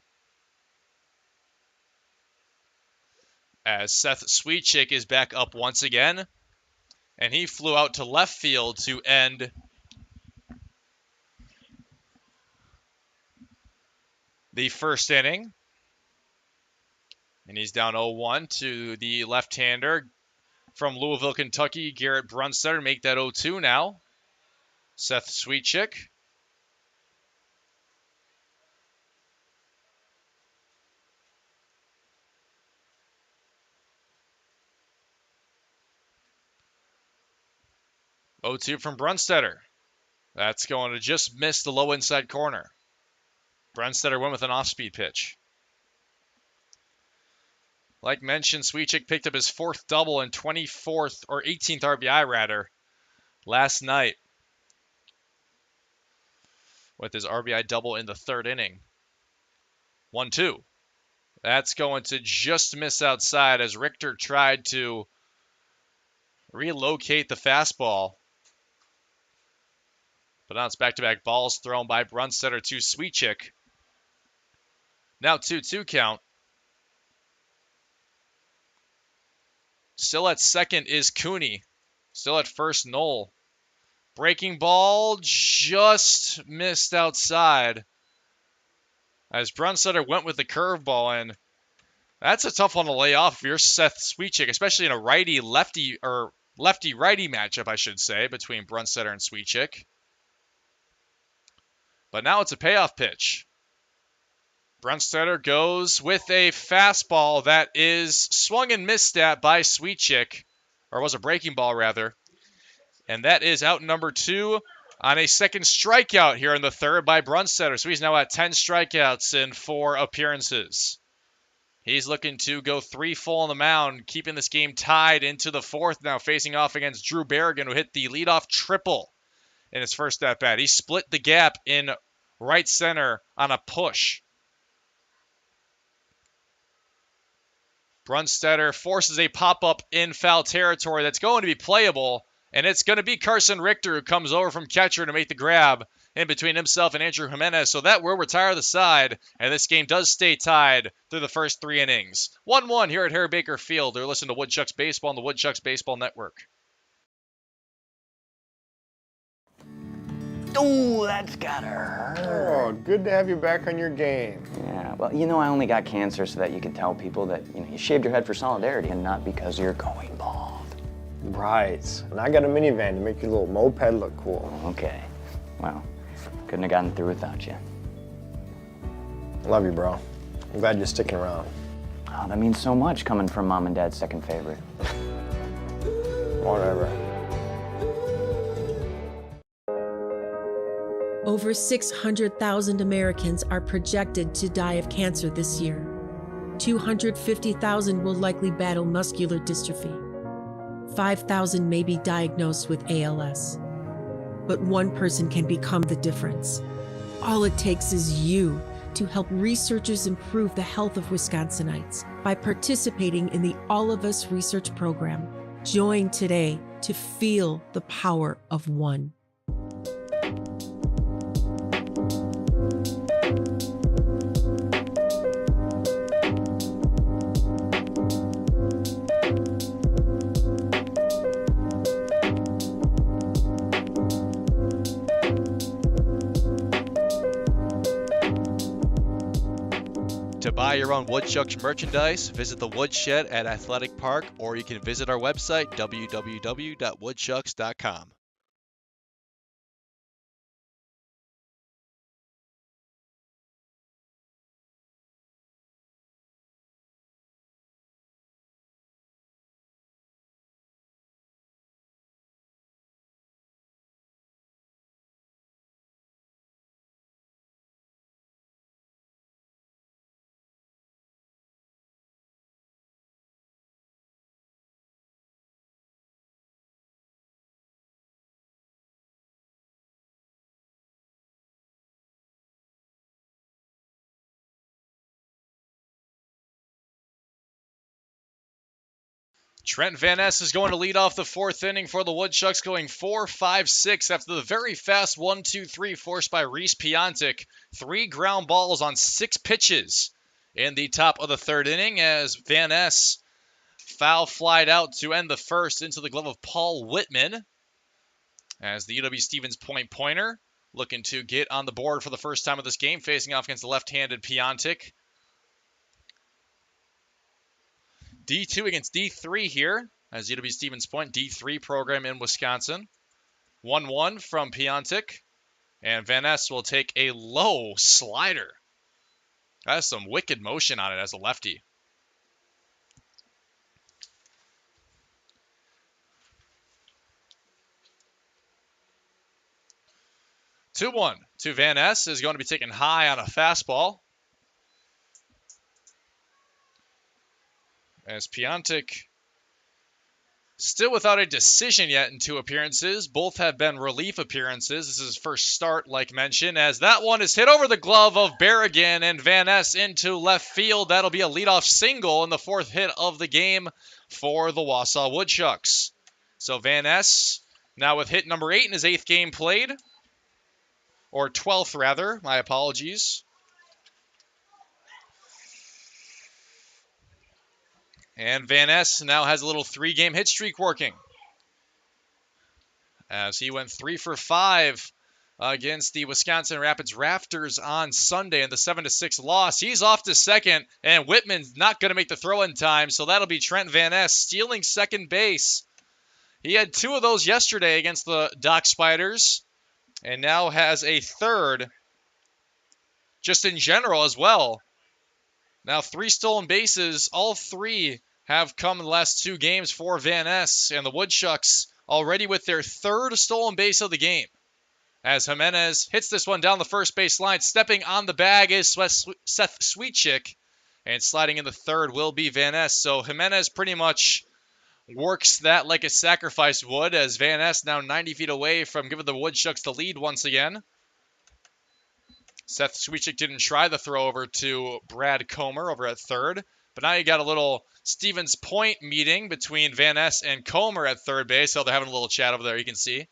As Seth Sweetchick is back up once again. And he flew out to left field to end the first inning. And he's down 0-1 to the left-hander from Louisville, Kentucky, Garrett Brunstedter. Make that 0-2 now. Seth Sweetchick. .02 from Brunstedter. That's going to just miss the low inside corner. Brunstedter went with an off-speed pitch. Like mentioned, Sweetchick picked up his 4th double and 24th, or 18th RBI rather, last night. With his RBI double in the 3rd inning. 1-2. That's going to just miss outside as Richter tried to relocate the fastball. But now it's back-to-back balls thrown by Brunstedter to Sweetchick. Now 2-2 count. Still at second is Cooney. Still at first, Knoll. Breaking ball just missed outside. As Brunstedter went with the curveball, and that's a tough one to lay off if you're Seth Sweetchick, especially in a righty-lefty, or lefty-righty matchup, I should say, between Brunstedter and Sweetchick. But now it's a payoff pitch. Brunstetter goes with a fastball that is swung and missed at by Sweet Chick, or was a breaking ball rather. And that is out number 2 on a second strikeout here in the third by Brunstetter. So he's now at 10 strikeouts in 4 appearances. He's looking to go 3 full on the mound, keeping this game tied into the 4th now, facing off against Drew Berrigan, who hit the leadoff triple in his first at-bat. He split the gap in right center on a push. Brunstetter forces a pop-up in foul territory that's going to be playable, and it's going to be Carson Richter who comes over from catcher to make the grab in between himself and Andrew Jimenez. So that will retire the side, and this game does stay tied through the first 3 innings. 1-1 here at Herr-Baker Field. They're listening to Woodchucks Baseball on the Woodchucks Baseball Network. Ooh, that's gotta hurt. Oh, good to have you back on your game. Yeah, well, you know, I only got cancer so that you could tell people that, you shaved your head for solidarity and not because you're going bald. Right. And I got a minivan to make your little moped look cool. Okay. Well, couldn't have gotten through without you. Love you, bro. I'm glad you're sticking around. Oh, that means so much coming from Mom and Dad's second favorite. Whatever. Over 600,000 Americans are projected to die of cancer this year. 250,000 will likely battle muscular dystrophy. 5,000 may be diagnosed with ALS. But one person can become the difference. All it takes is you to help researchers improve the health of Wisconsinites by participating in the All of Us research program. Join today to feel the power of one. To buy your own Woodchucks merchandise, visit the Woodshed at Athletic Park, or you can visit our website, www.woodchucks.com. Trent Van Ness is going to lead off the 4th inning for the Woodchucks, going 4-5-6 after the very fast 1-2-3 forced by Reese Piontek. 3 ground balls on 6 pitches in the top of the 3rd inning as Van Ness foul flied out to end the first into the glove of Paul Whitman as the UW-Stevens pointer looking to get on the board for the first time of this game, facing off against the left-handed Piontek. D2 against D3 here, as UW-Stevens Point, D3 program in Wisconsin. 1-1 from Piontek, and Van Ness will take a low slider. That has some wicked motion on it as a lefty. Two one to Van Ness is going to be taken high on a fastball. As Piontek still without a decision yet in 2 appearances. Both have been relief appearances. This is his first start, like mentioned, as that one is hit over the glove of Berrigan and Van Ness into left field. That'll be a leadoff single in the 4th hit of the game for the Wausau Woodchucks. So Van Ness now with hit number 8 in his 8th game played, or 12th rather, my apologies. And Van Ness now has a little 3-game hit streak working, as he went 3 for 5 against the Wisconsin Rapids Rafters on Sunday in the 7-6 loss. He's off to second, and Whitman's not going to make the throw in time, so that'll be Trent Van Ness stealing second base. He had 2 of those yesterday against the Dock Spiders, and now has a 3rd just in general as well. Now 3 stolen bases, all 3 have come in the last 2 games for Van Ness, and the Woodchucks already with their 3rd stolen base of the game. As Jimenez hits this one down the first base line, stepping on the bag is Seth Sweetchick, and sliding in the 3rd will be Van Ness. So Jimenez pretty much works that like a sacrifice would, as Van Ness now 90 feet away from giving the Woodchucks the lead once again. Seth Sweetchick didn't try the throw over to Brad Comer over at 3rd, but now you got a little Stevens Point meeting between Van Ness and Comer at 3rd base, so they're having a little chat over there, you can see.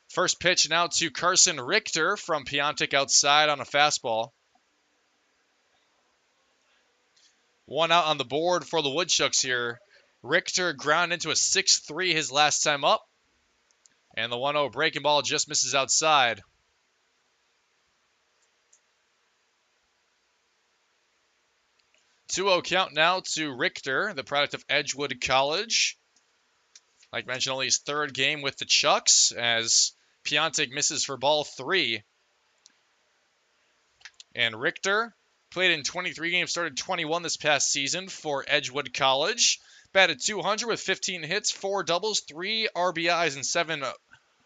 First pitch now to Carson Richter from Piontek outside on a fastball. 1 out on the board for the Woodchucks here. Richter ground into a 6-3 his last time up. And the 1-0 breaking ball just misses outside. 2-0 count now to Richter, the product of Edgewood College. Like mentioned, only his 3rd game with the Chucks, as Piontek misses for ball 3. And Richter played in 23 games, started 21 this past season for Edgewood College. Batted 200 with 15 hits, 4 doubles, 3 RBIs, and 7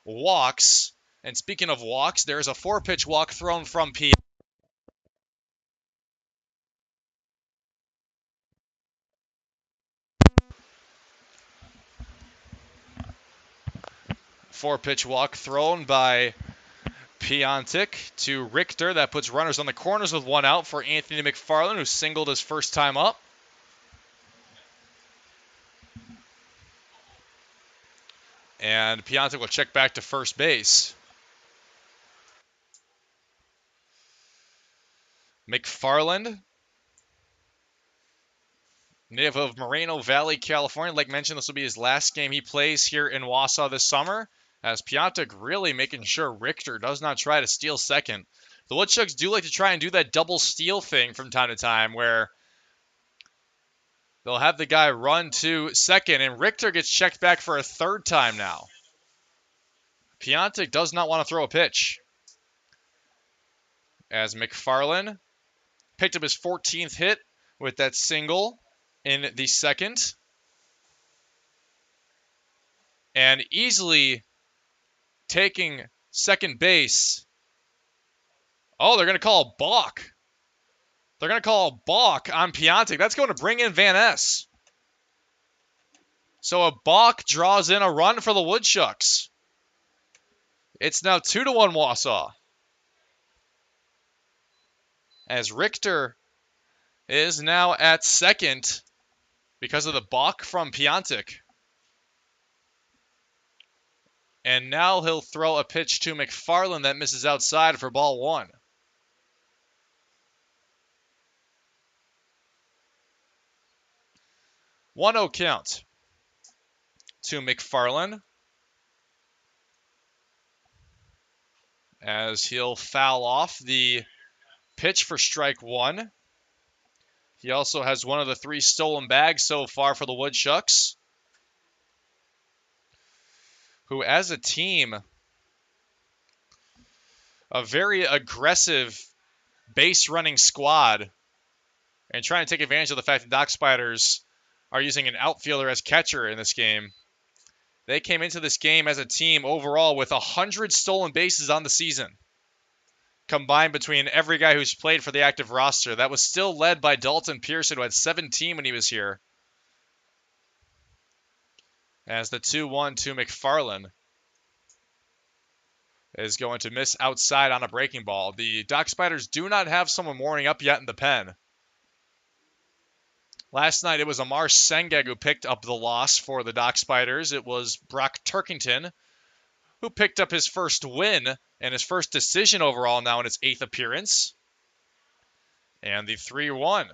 walks. And speaking of walks, there's a 4-pitch walk thrown from P. 4-pitch walk thrown by Piontek to Richter. That puts runners on the corners with 1 out for Anthony McFarland, who singled his first time up. And Piontek will check back to first base. McFarland, native of Moreno Valley, California. Like mentioned, this will be his last game he plays here in Wausau this summer, as Piontek really making sure Richter does not try to steal second. The Woodchucks do like to try and do that double steal thing from time to time, where they'll have the guy run to second, and Richter gets checked back for a 3rd time now. Piontek does not want to throw a pitch, as McFarland picked up his 14th hit with that single in the 2nd. And easily taking second base. Oh, they're going to call a balk. They're going to call a balk on Piontek. That's going to bring in Van Ness. So a balk draws in a run for the Woodchucks. It's now 2-1 Wausau, as Richter is now at second because of the balk from Piontek. And now he'll throw a pitch to McFarland that misses outside for ball 1. One-0 count to McFarland, as he'll foul off the pitch for strike 1. He also has one of the 3 stolen bags so far for the Woodchucks, who as a team, a very aggressive base running squad, and trying to take advantage of the fact that Doc Spiders are using an outfielder as catcher in this game. They came into this game as a team overall with 100 stolen bases on the season, combined between every guy who's played for the active roster. That was still led by Dalton Pearson, who had 17 when he was here. As the 2-1 to McFarland is going to miss outside on a breaking ball. The Doc Spiders do not have someone warming up yet in the pen. Last night, it was Amar Sengeg who picked up the loss for the Doc Spiders. It was Brock Turkington who picked up his first win and his first decision overall now in his 8th appearance. And the 3-1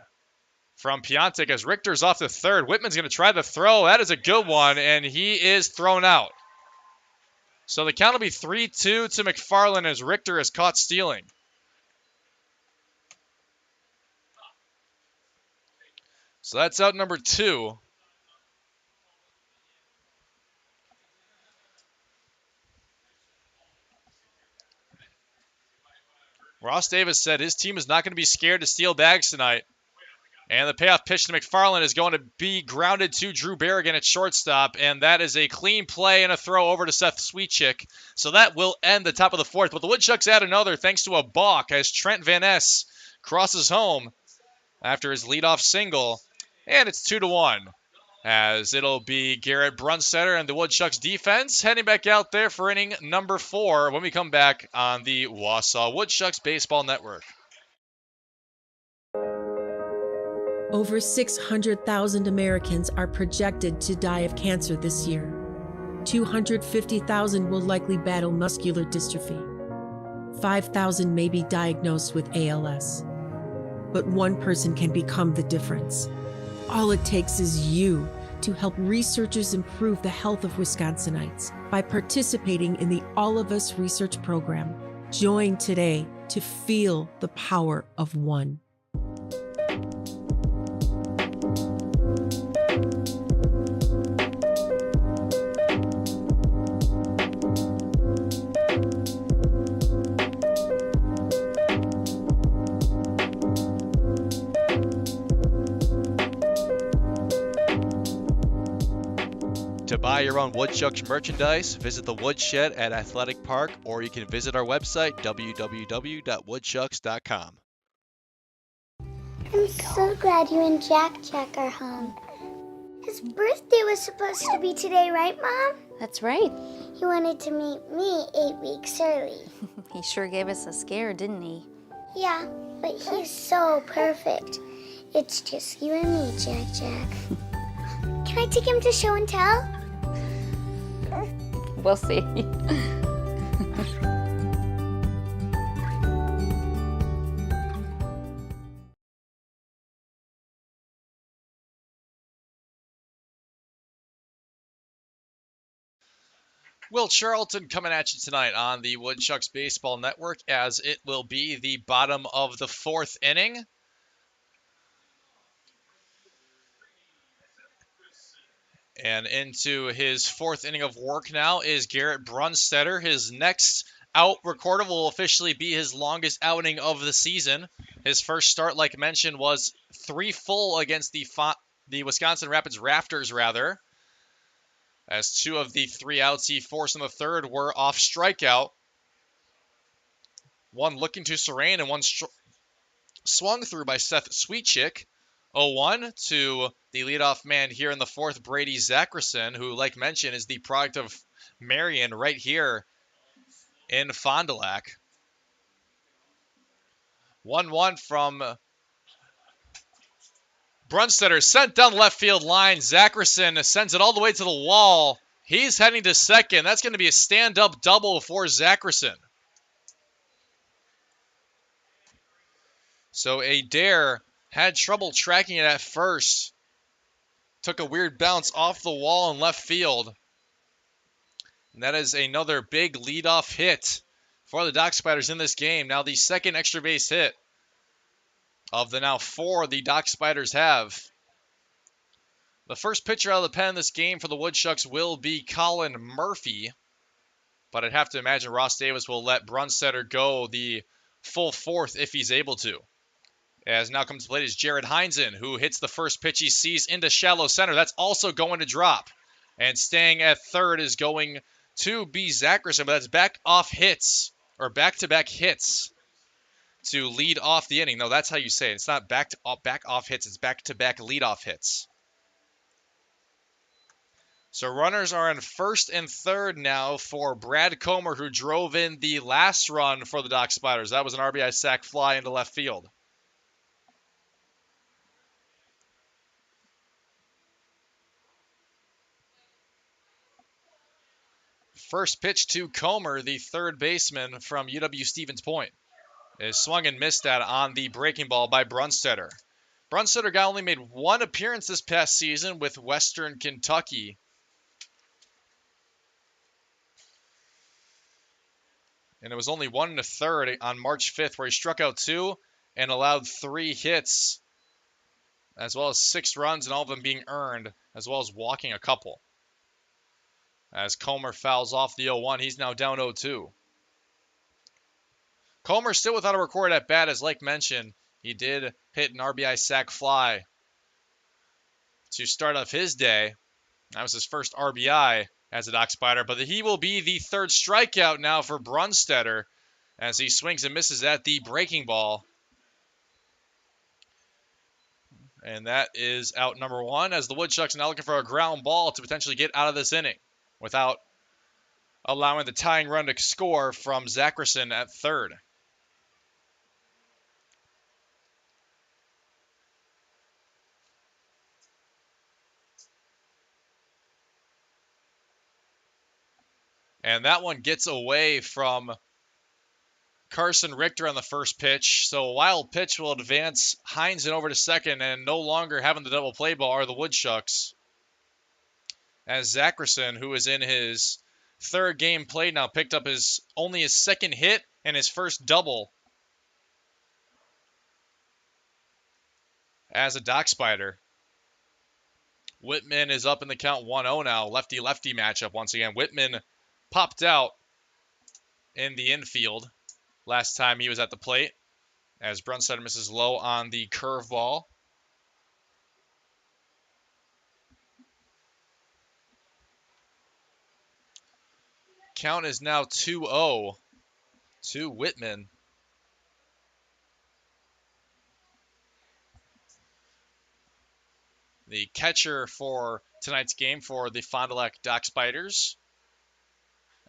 from Piontek as Richter's off the 3rd. Whitman's going to try the throw. That is a good one, and he is thrown out. So the count will be 3-2 to McFarland as Richter is caught stealing. So that's out number 2. Ross Davis said his team is not going to be scared to steal bags tonight. And the payoff pitch to McFarland is going to be grounded to Drew Berrigan at shortstop, and that is a clean play and a throw over to Seth Sweetchick. So that will end the top of the fourth, but the Woodchucks add another thanks to a balk as Trent Van Ness crosses home after his leadoff single, and it's 2-1. As it'll be Garrett Brunstetter and the Woodchucks defense heading back out there for inning number 4 when we come back on the Wausau Woodchucks Baseball Network. Over 600,000 Americans are projected to die of cancer this year. 250,000 will likely battle muscular dystrophy. 5,000 may be diagnosed with ALS. But one person can become the difference. All it takes is you to help researchers improve the health of Wisconsinites by participating in the All of Us research program. Join today to feel the power of one. To buy your own Woodchucks merchandise, visit the Woodshed at Athletic Park, or you can visit our website, www.woodchucks.com. I'm so glad you and Jack are home. His birthday was supposed to be today, right, Mom? That's right. He wanted to meet me 8 weeks early. He sure gave us a scare, didn't he? Yeah, but he's so perfect. It's just you and me, Jack. Can I take him to show and tell? We'll see. Will Charlton coming at you tonight on the Woodchucks Baseball Network, as it will be the bottom of the 4th inning. And into his 4th inning of work now is Garrett Brunstetter. His next out recorded will officially be his longest outing of the season. His first start, like mentioned, was 3 full against the Wisconsin Rapids Rafters, as 2 of the 3 outs he forced in the 3rd were off strikeout. One looking to Serene and one swung through by Seth Sweetchick. 0-1 to the leadoff man here in the 4th, Brady Zackerson, who, like mentioned, is the product of Marion right here in Fond du Lac. 1-1 from Brunstetter, sent down the left field line. Zackerson sends it all the way to the wall. He's heading to second. That's going to be a stand-up double for Zackerson. So Adair had trouble tracking it at first. Took a weird bounce off the wall in left field. And that is another big leadoff hit for the Dock Spiders in this game. Now the second extra base hit of the now 4 the Dock Spiders have. The first pitcher out of the pen in this game for the Woodchucks will be Colin Murphy. But I'd have to imagine Ross Davis will let Brunstetter go the full 4th if he's able to. As now comes to plate is Jared Heinzen, who hits the first pitch he sees into shallow center. That's also going to drop. And staying at 3rd is going to be Zackerson, but that's back-to-back hits to lead off the inning. No, that's how you say it. It's not back off hits, it's back-to-back leadoff hits. So runners are in 1st and 3rd now for Brad Comer, who drove in the last run for the Dock Spiders. That was an RBI sac fly into left field. First pitch to Comer, the 3rd baseman from UW-Stevens Point, is swung and missed at on the breaking ball by Brunstetter. Brunstetter guy only made 1 appearance this past season with Western Kentucky. And it was only 1 1/3 on March 5th, where he struck out 2 and allowed 3 hits, as well as 6 runs, and all of them being earned, as well as walking a couple. As Comer fouls off the 0-1, he's now down 0-2. Comer still without a record at bat, as like mentioned, he did hit an RBI sac fly to start off his day. That was his first RBI as a Doc Spider, but he will be the third strikeout now for Brunstetter as he swings and misses at the breaking ball. And that is out number one, as the Woodchucks are now looking for a ground ball to potentially get out of this inning without allowing the tying run to score from Zackerson at third. And that one gets away from Carson Richter on the first pitch. So a wild pitch will advance Heinzen over to second, and no longer having the double play ball are the Woodchucks. As Zackerson, who is in his third game played now, picked up only his second hit and his first double as a Doc Spider. Whitman is up in the count 1-0 now. Lefty-lefty matchup once again. Whitman popped out in the infield last time he was at the plate, as Brunstetter misses low on the curveball. Count is now 2-0 to Whitman. The catcher for tonight's game for the Fond du Lac Doc Spiders.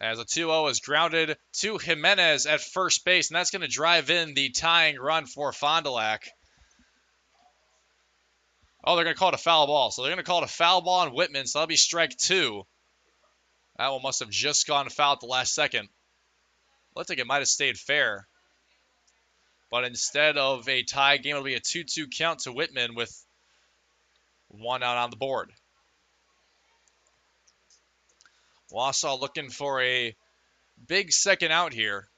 As a 2-0 is grounded to Jimenez at first base, and that's going to drive in the tying run for Fond du Lac. Oh, they're going to call it a foul ball. So they're going to call it a foul ball on Whitman, so that'll be strike two. That one must have just gone foul at the last second. Looks like it might have stayed fair. But instead of a tie game, it'll be a 2-2 count to Whitman with one out on the board. Wausau looking for a big second out here.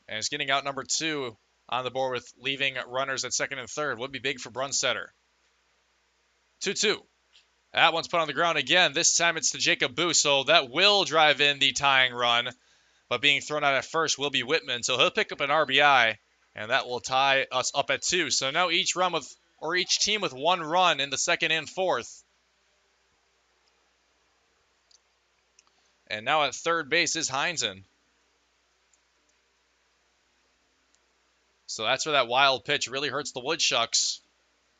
And it's getting out number two on the board with leaving runners at second and third. Would be big for Brunstetter. 2-2. That one's put on the ground again. This time it's to Jacob Booth, so that will drive in the tying run. But being thrown out at first will be Whitman, so he'll pick up an RBI, and that will tie us up at 2. So now each team with one run in the second and fourth. And now at third base is Heinzen. So that's where that wild pitch really hurts the Woodchucks,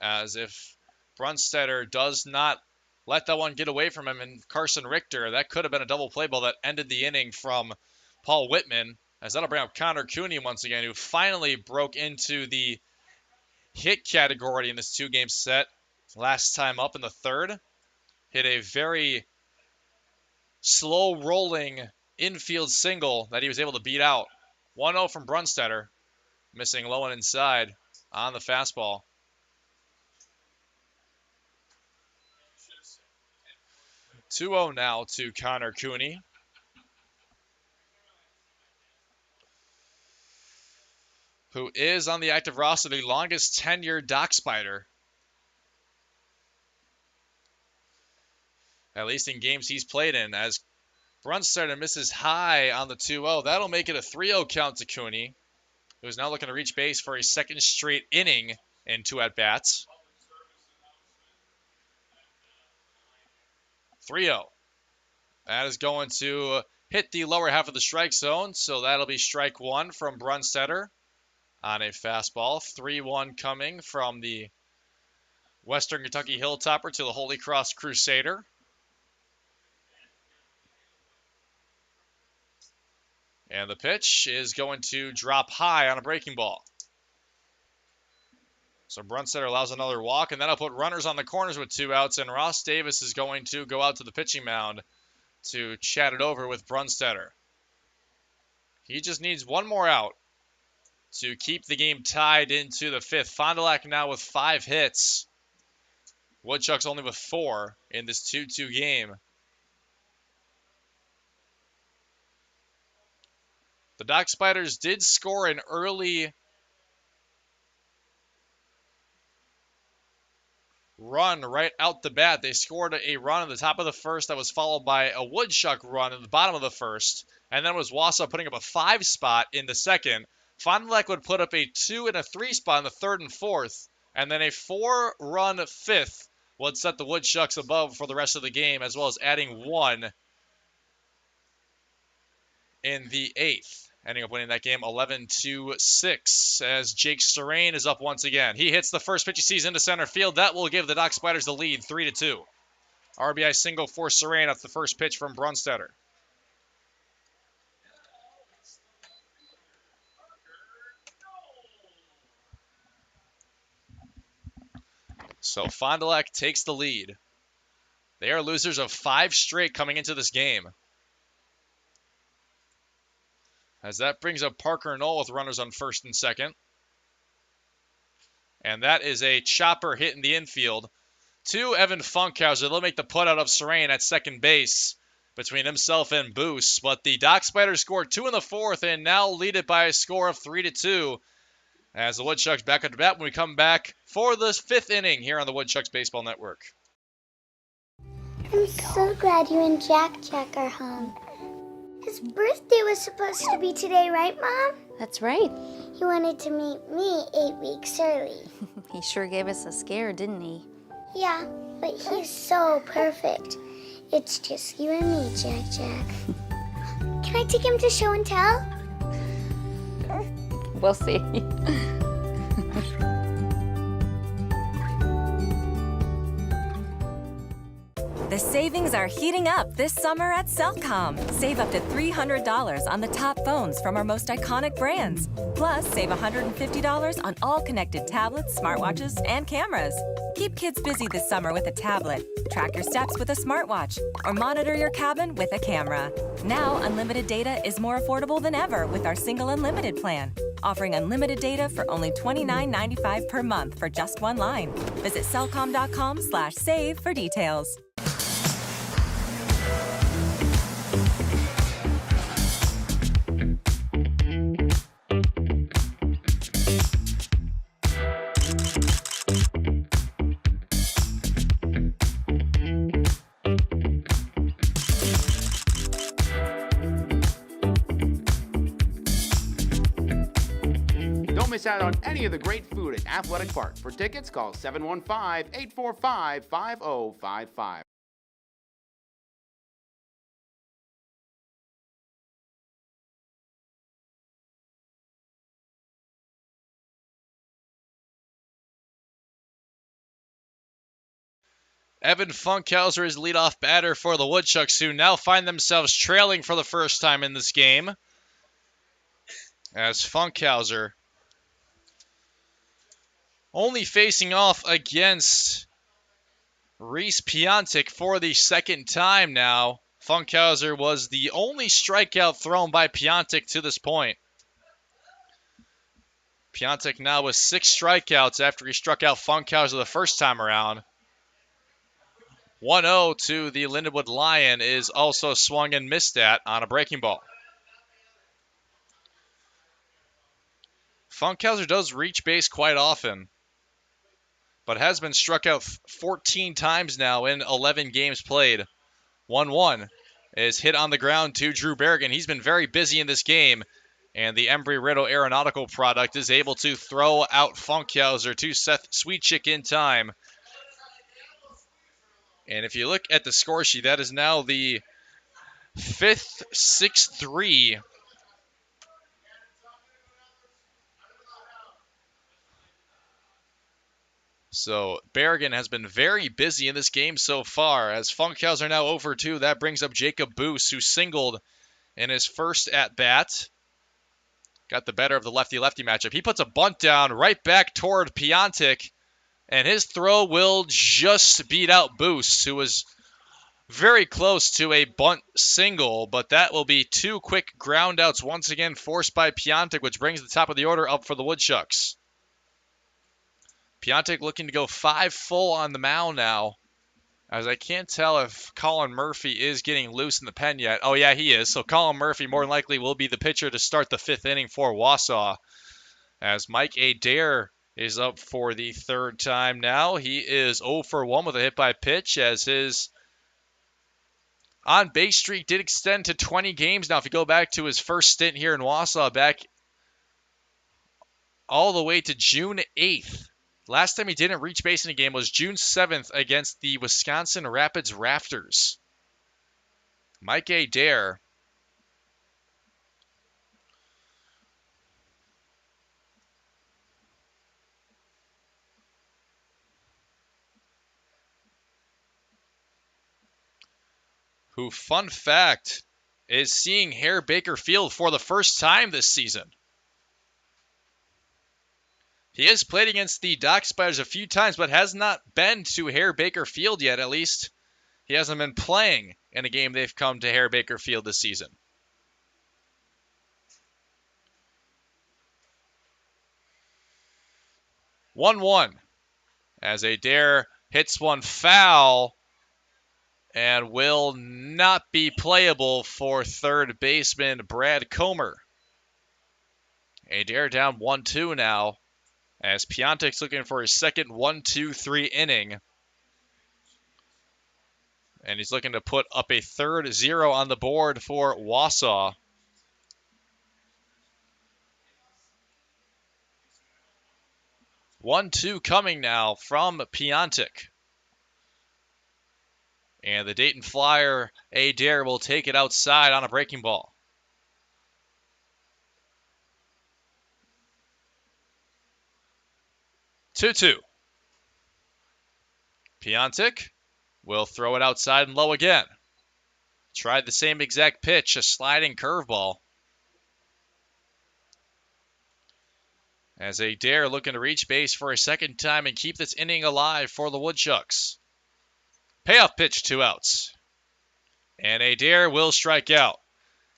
as if Brunstetter does not let that one get away from him and Carson Richter, that could have been a double play ball that ended the inning from Paul Whitman, as that'll bring up Connor Cooney once again, who finally broke into the hit category in this two-game set. Last time up in the third, hit a very slow-rolling infield single that he was able to beat out. 1-0 from Brunstetter, missing low and inside on the fastball. (2-0) now to Connor Cooney. Who is on the active roster, the longest tenured Doc Spider. At least in games he's played in, as Brunstetter misses high on the 2-0. That'll make it a 3-0 count to Cooney, who's now looking to reach base for a second straight inning in 2 at-bats. 3-0. That is going to hit the lower half of the strike zone, so that'll be strike one from Brunstetter on a fastball. 3-1 coming from the Western Kentucky Hilltopper to the Holy Cross Crusader. And the pitch is going to drop high on a breaking ball. So Brunstetter allows another walk, and that'll put runners on the corners with 2 outs, and Ross Davis is going to go out to the pitching mound to chat it over with Brunstetter. He just needs one more out to keep the game tied into the 5th. Fond du Lac now with 5 hits. Woodchucks only with 4 in this 2-2 game. The Doc Spiders did score an early run right out the bat. They scored a run at the top of the first that was followed by a Woodchuck run in the bottom of the first. And then was Wausau putting up a 5 spot in the second. Fond du Lac would put up a 2 and a 3 spot in the third and fourth. And then a 4-run fifth would set the Woodchucks above for the rest of the game, as well as adding 1 in the eighth. Ending up winning that game 11-6 as Jake Serrain is up once again. He hits the first pitch he sees into center field. That will give the Dock Spiders the lead 3-2. RBI single for Serrain. That's the first pitch from Brunstetter. So Fond du Lac takes the lead. They are losers of 5 straight coming into this game. As that brings up Parker Knoll with runners on first and second. And that is a chopper hit in the infield to Evan Funkhauser. They'll make the putout of Serrain at second base between himself and Boos. But the Dock Spiders scored 2 in the fourth and now lead it by a score of 3-2. As the Woodchucks back up to bat when we come back for the 5th inning here on the Woodchucks Baseball Network. I'm so glad you and Jack are home. His birthday was supposed to be today, right, Mom? That's right. He wanted to meet me 8 weeks early. He sure gave us a scare, didn't he? Yeah, but he's so perfect. It's just you and me, Jack. Can I take him to show and tell? We'll see. The savings are heating up this summer at Cellcom. Save up to $300 on the top phones from our most iconic brands. Plus, save $150 on all connected tablets, smartwatches, and cameras. Keep kids busy this summer with a tablet, track your steps with a smartwatch, or monitor your cabin with a camera. Now, unlimited data is more affordable than ever with our single unlimited plan. Offering unlimited data for only $29.95 per month for just one line. Visit cellcom.com/save for details. Don't miss out on any of the great food at Athletic Park. For tickets, call 715-845-5055. Evan Funkhauser is leadoff batter for the Woodchucks, who now find themselves trailing for the first time in this game. As Funkhauser only facing off against Reese Piontek for the second time now. Funkhauser was the only strikeout thrown by Piontek to this point. Piontek now with 6 strikeouts after he struck out Funkhauser the first time around. 1-0 to the Lindenwood Lion is also swung and missed at on a breaking ball. Funkhauser does reach base quite often, but has been struck out 14 times now in 11 games played. 1-1 is hit on the ground to Drew Berrigan. He's been very busy in this game, and the Embry-Riddle Aeronautical product is able to throw out Funkhauser to Seth Sweetchick in time. And if you look at the score sheet, that is now the 5th 6-3. So Berrigan has been very busy in this game so far. As Funkhauser now over 2, that brings up Jacob Boos, who singled in his first at-bat. Got the better of the lefty-lefty matchup. He puts a bunt down right back toward Piontek, and his throw will just beat out Boos, who was very close to a bunt single, but that will be 2 quick groundouts once again forced by Piontek, which brings the top of the order up for the Woodchucks. Piontek looking to go 5 full on the mound now, as I can't tell if Colin Murphy is getting loose in the pen yet. Oh, yeah, he is. So Colin Murphy more than likely will be the pitcher to start the 5th inning for Wausau, as Mike Adair is up for the third time now. He is 0 for 1 with a hit by pitch, as his on-base streak did extend to 20 games. Now, if you go back to his first stint here in Wausau, back all the way to June 8th. Last time he didn't reach base in a game was June 7th against the Wisconsin Rapids Rafters. Mike Adair, who, fun fact, is seeing Herr-Baker Field for the first time this season. He has played against the Dock Spiders a few times, but has not been to Herr-Baker Field yet. At least he hasn't been playing in a game they've come to Herr-Baker Field this season. One as Adair hits one foul and will not be playable for third baseman Brad Comer. Adair down 1-2 now, as Piontek's looking for his second 1-2-3 inning. And he's looking to put up a third 0 on the board for Wausau. One-two coming now from Piontek. And the Dayton Flyer, Adair, will take it outside on a breaking ball. 2-2. Piontek will throw it outside and low again. Tried the same exact pitch, a sliding curveball. As Adair looking to reach base for a second time and keep this inning alive for the Woodchucks. Payoff pitch, 2 outs. And Adair will strike out.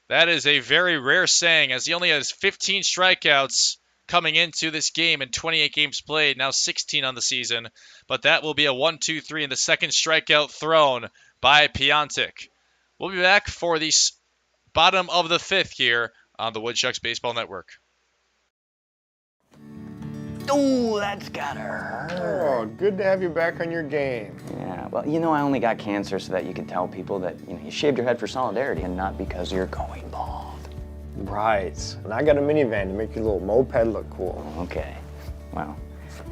That is a very rare saying, as he only has 15 strikeouts coming into this game in 28 games played, now 16 on the season. But that will be a 1-2-3 in the second strikeout thrown by Piontek. We'll be back for the bottom of the fifth here on the Woodchucks Baseball Network. Oh, that's gotta hurt. Oh, good to have you back on your game. Yeah, well, you know, I only got cancer so that you could tell people that, you shaved your head for solidarity and not because you're going bald. Right. And I got a minivan to make your little moped look cool. Okay. Well,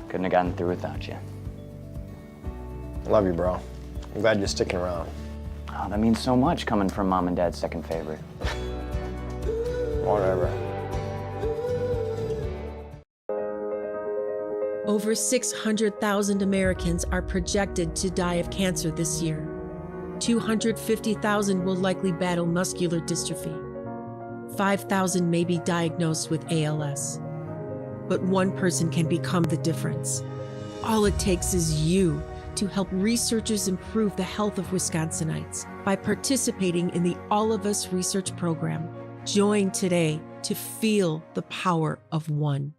couldn't have gotten through without you. Love you, bro. I'm glad you're sticking around. Oh, that means so much coming from Mom and Dad's second favorite. Whatever. Over 600,000 Americans are projected to die of cancer this year. 250,000 will likely battle muscular dystrophy. 5,000 may be diagnosed with ALS. But one person can become the difference. All it takes is you to help researchers improve the health of Wisconsinites by participating in the All of Us research program. Join today to feel the power of one.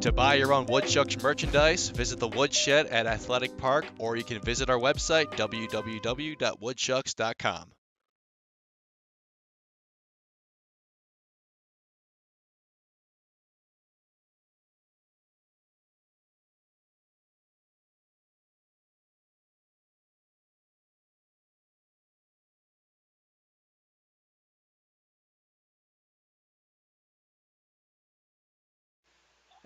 To buy your own Woodchucks merchandise, visit the Woodshed at Athletic Park, or you can visit our website, www.woodchucks.com.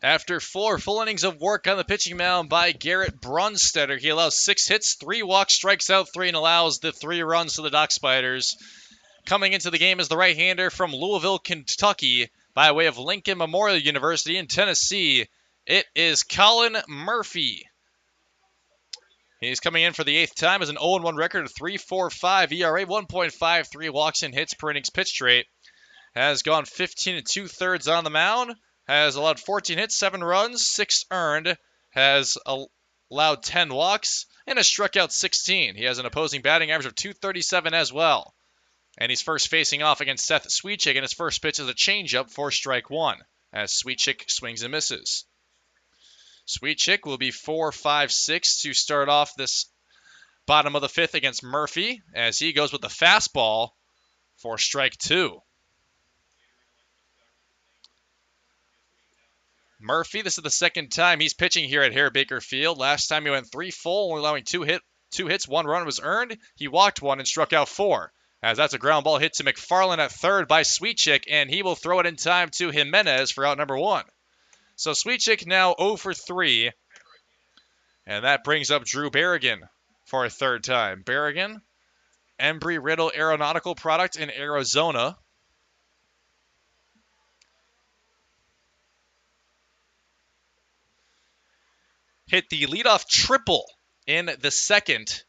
After 4 full innings of work on the pitching mound by Garrett Brunstetter, he allows 6 hits, 3 walks, strikes out 3, and allows the 3 runs to the Dock Spiders. Coming into the game is the right-hander from Louisville, Kentucky, by way of Lincoln Memorial University in Tennessee. It is Colin Murphy. He's coming in for the 8th time as an 0-1 record of 3.45 ERA, 1.53 walks and hits per innings pitched rate. Has gone 15 2/3 on the mound. Has allowed 14 hits, 7 runs, 6 earned, has allowed 10 walks, and has struck out 16. He has an opposing batting average of .237 as well. And he's first facing off against Seth Sweetchick, and his first pitch is a changeup for strike one, as Sweetchick swings and misses. Sweetchick will be 4-5-6 to start off this bottom of the fifth against Murphy, as he goes with the fastball for strike two. Murphy, this is the second time he's pitching here at Herr-Baker Field. Last time he went 3 full, only allowing two hits, 1 run was earned. He walked 1 and struck out 4. As that's a ground ball hit to McFarland at third by Sweetchick, and he will throw it in time to Jimenez for out number 1. So Sweetchick now 0 for 3, and that brings up Drew Berrigan for a third time. Berrigan, Embry-Riddle Aeronautical product in Arizona. Hit the leadoff triple in the second.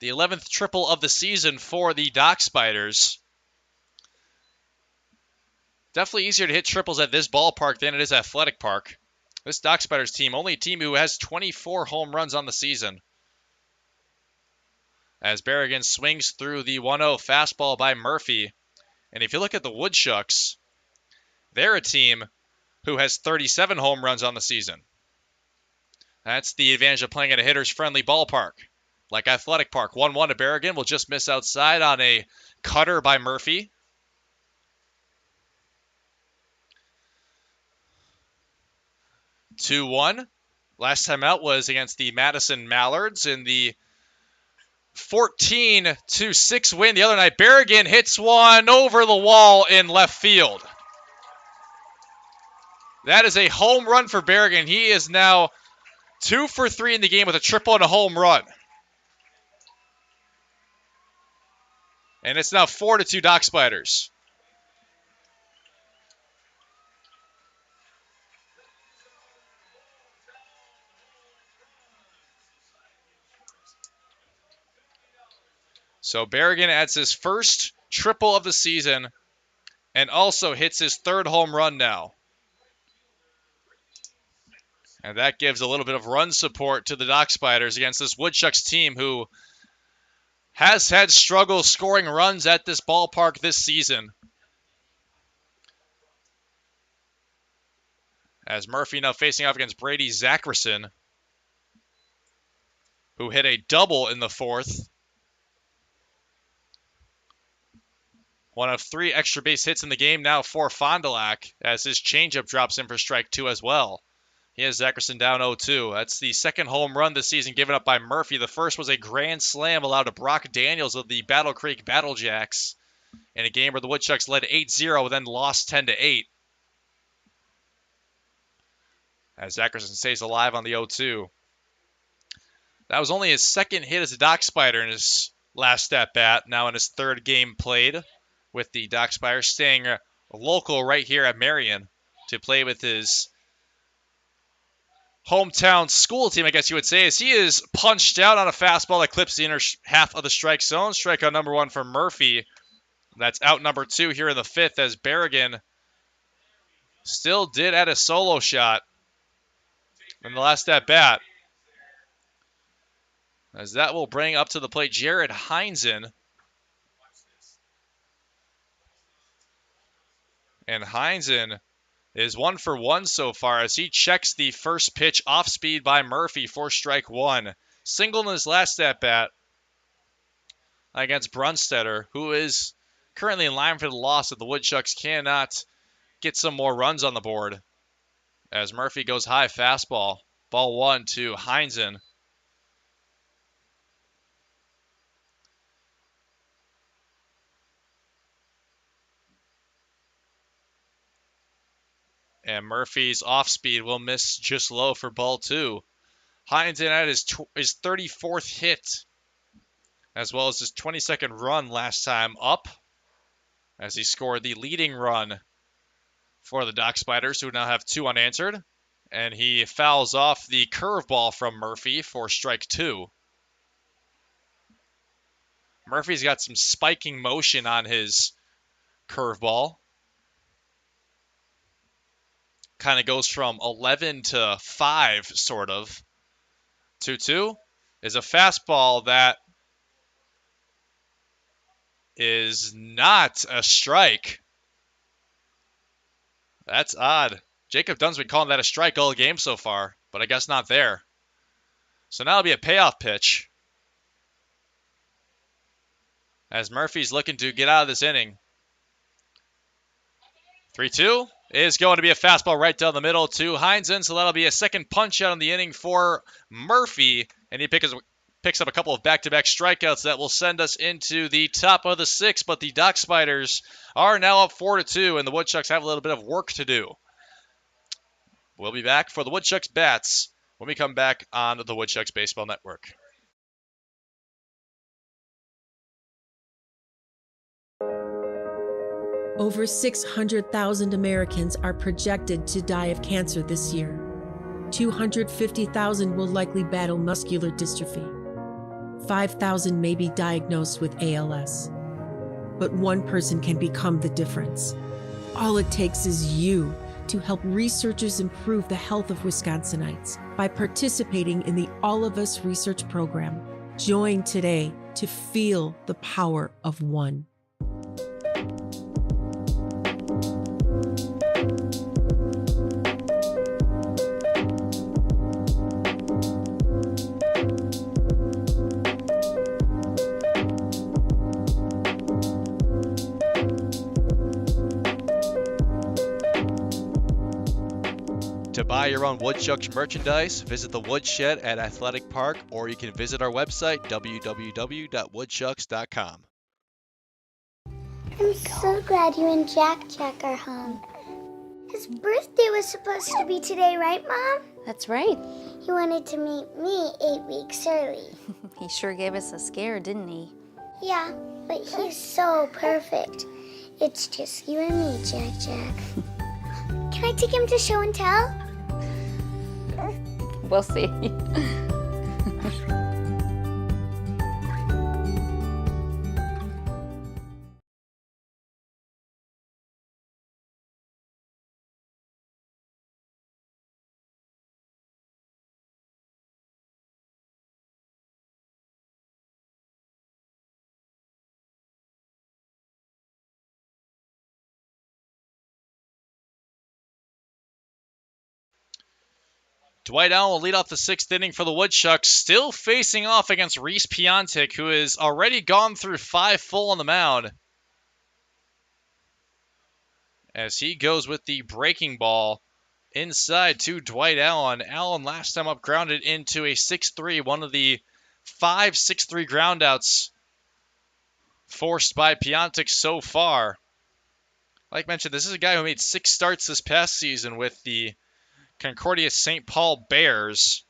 The 11th triple of the season for the Dock Spiders. Definitely easier to hit triples at this ballpark than it is Athletic Park. This Dock Spiders team, only a team who has 24 home runs on the season. As Berrigan swings through the 1-0 fastball by Murphy. And if you look at the Woodchucks, they're a team who has 37 home runs on the season. That's the advantage of playing at a hitters-friendly ballpark. Like Athletic Park, 1-1 to Berrigan will just miss outside on a cutter by Murphy. (2-1). Last time out was against the Madison Mallards in the 14-6 win the other night. Berrigan hits one over the wall in left field. That is a home run for Berrigan. He is now 2 for 3 in the game with a triple and a home run. And it's now 4-2 Dock Spiders. So Berrigan adds his first triple of the season and also hits his third home run now. And that gives a little bit of run support to the Dock Spiders against this Woodchucks team who has had struggles scoring runs at this ballpark this season. As Murphy now facing off against Brady Zackerson, who hit a double in the fourth. One of 3 extra base hits in the game now for Fond du Lac, as his changeup drops in for strike 2 as well. He has Zackerson down 0-2. That's the second home run this season given up by Murphy. The first was a grand slam allowed to Brock Daniels of the Battle Creek Battlejacks in a game where the Woodchucks led 8-0 and then lost 10-8. As Zackerson stays alive on the 0-2. That was only his second hit as a Dock Spider in his last at-bat, now in his third game played with the Dock Spiders, staying local right here at Marion to play with his hometown school team, I guess you would say, as he is punched out on a fastball that clips the inner half of the strike zone. Strikeout number 1 for Murphy. That's out number 2 here in the fifth, as Berrigan still did add a solo shot in the last at-bat. As that will bring up to the plate Jared Heinzen. And Heinzen is 1 for 1 so far as he checks the first pitch off speed by Murphy for strike 1. Single in his last at-bat against Brunstetter, who is currently in line for the loss if the Woodchucks cannot get some more runs on the board. As Murphy goes high fastball. Ball 1 to Heinzen. And Murphy's off-speed will miss just low for ball 2. Heinzen at his 34th hit, as well as his 22nd run last time up, as he scored the leading run for the Dock Spiders, who now have 2 unanswered. And he fouls off the curveball from Murphy for strike 2. Murphy's got some spiking motion on his curveball. Kind of goes from 11 to 5, sort of. 2-2. is a fastball that is not a strike. That's odd. Jacob Dunn's been calling that a strike all game so far, but I guess not there. So now it'll be a payoff pitch, as Murphy's looking to get out of this inning. 3-2 is going to be a fastball right down the middle to Heinzen, so that'll be a second punch out in the inning for Murphy, and he picks up a couple of back-to-back strikeouts that will send us into the top of the sixth, but the Dock Spiders are now up 4-2, and the Woodchucks have a little bit of work to do. We'll be back for the Woodchucks Bats when we come back on the Woodchucks Baseball Network. Over 600,000 Americans are projected to die of cancer this year. 250,000 will likely battle muscular dystrophy. 5,000 may be diagnosed with ALS. But one person can become the difference. All it takes is you to help researchers improve the health of Wisconsinites by participating in the All of Us research program. Join today to feel the power of one. To buy your own Woodchucks merchandise, visit the Woodshed at Athletic Park, or you can visit our website, www.woodchucks.com. I'm so glad you and Jack are home. His birthday was supposed to be today, right, Mom? That's right. He wanted to meet me 8 weeks early. He sure gave us a scare, didn't he? Yeah, but he's so perfect. It's just you and me, Jack. Can I take him to show and tell? We'll see. Dwight Allen will lead off the sixth inning for the Woodchucks, still facing off against Reese Piontek, who has already gone through 5 full on the mound. As he goes with the breaking ball inside to Dwight Allen. Allen last time up grounded into a 6-3, one of the 5 6-3 groundouts forced by Piontek so far. Like mentioned, this is a guy who made 6 starts this past season with the Concordia St. Paul Bears.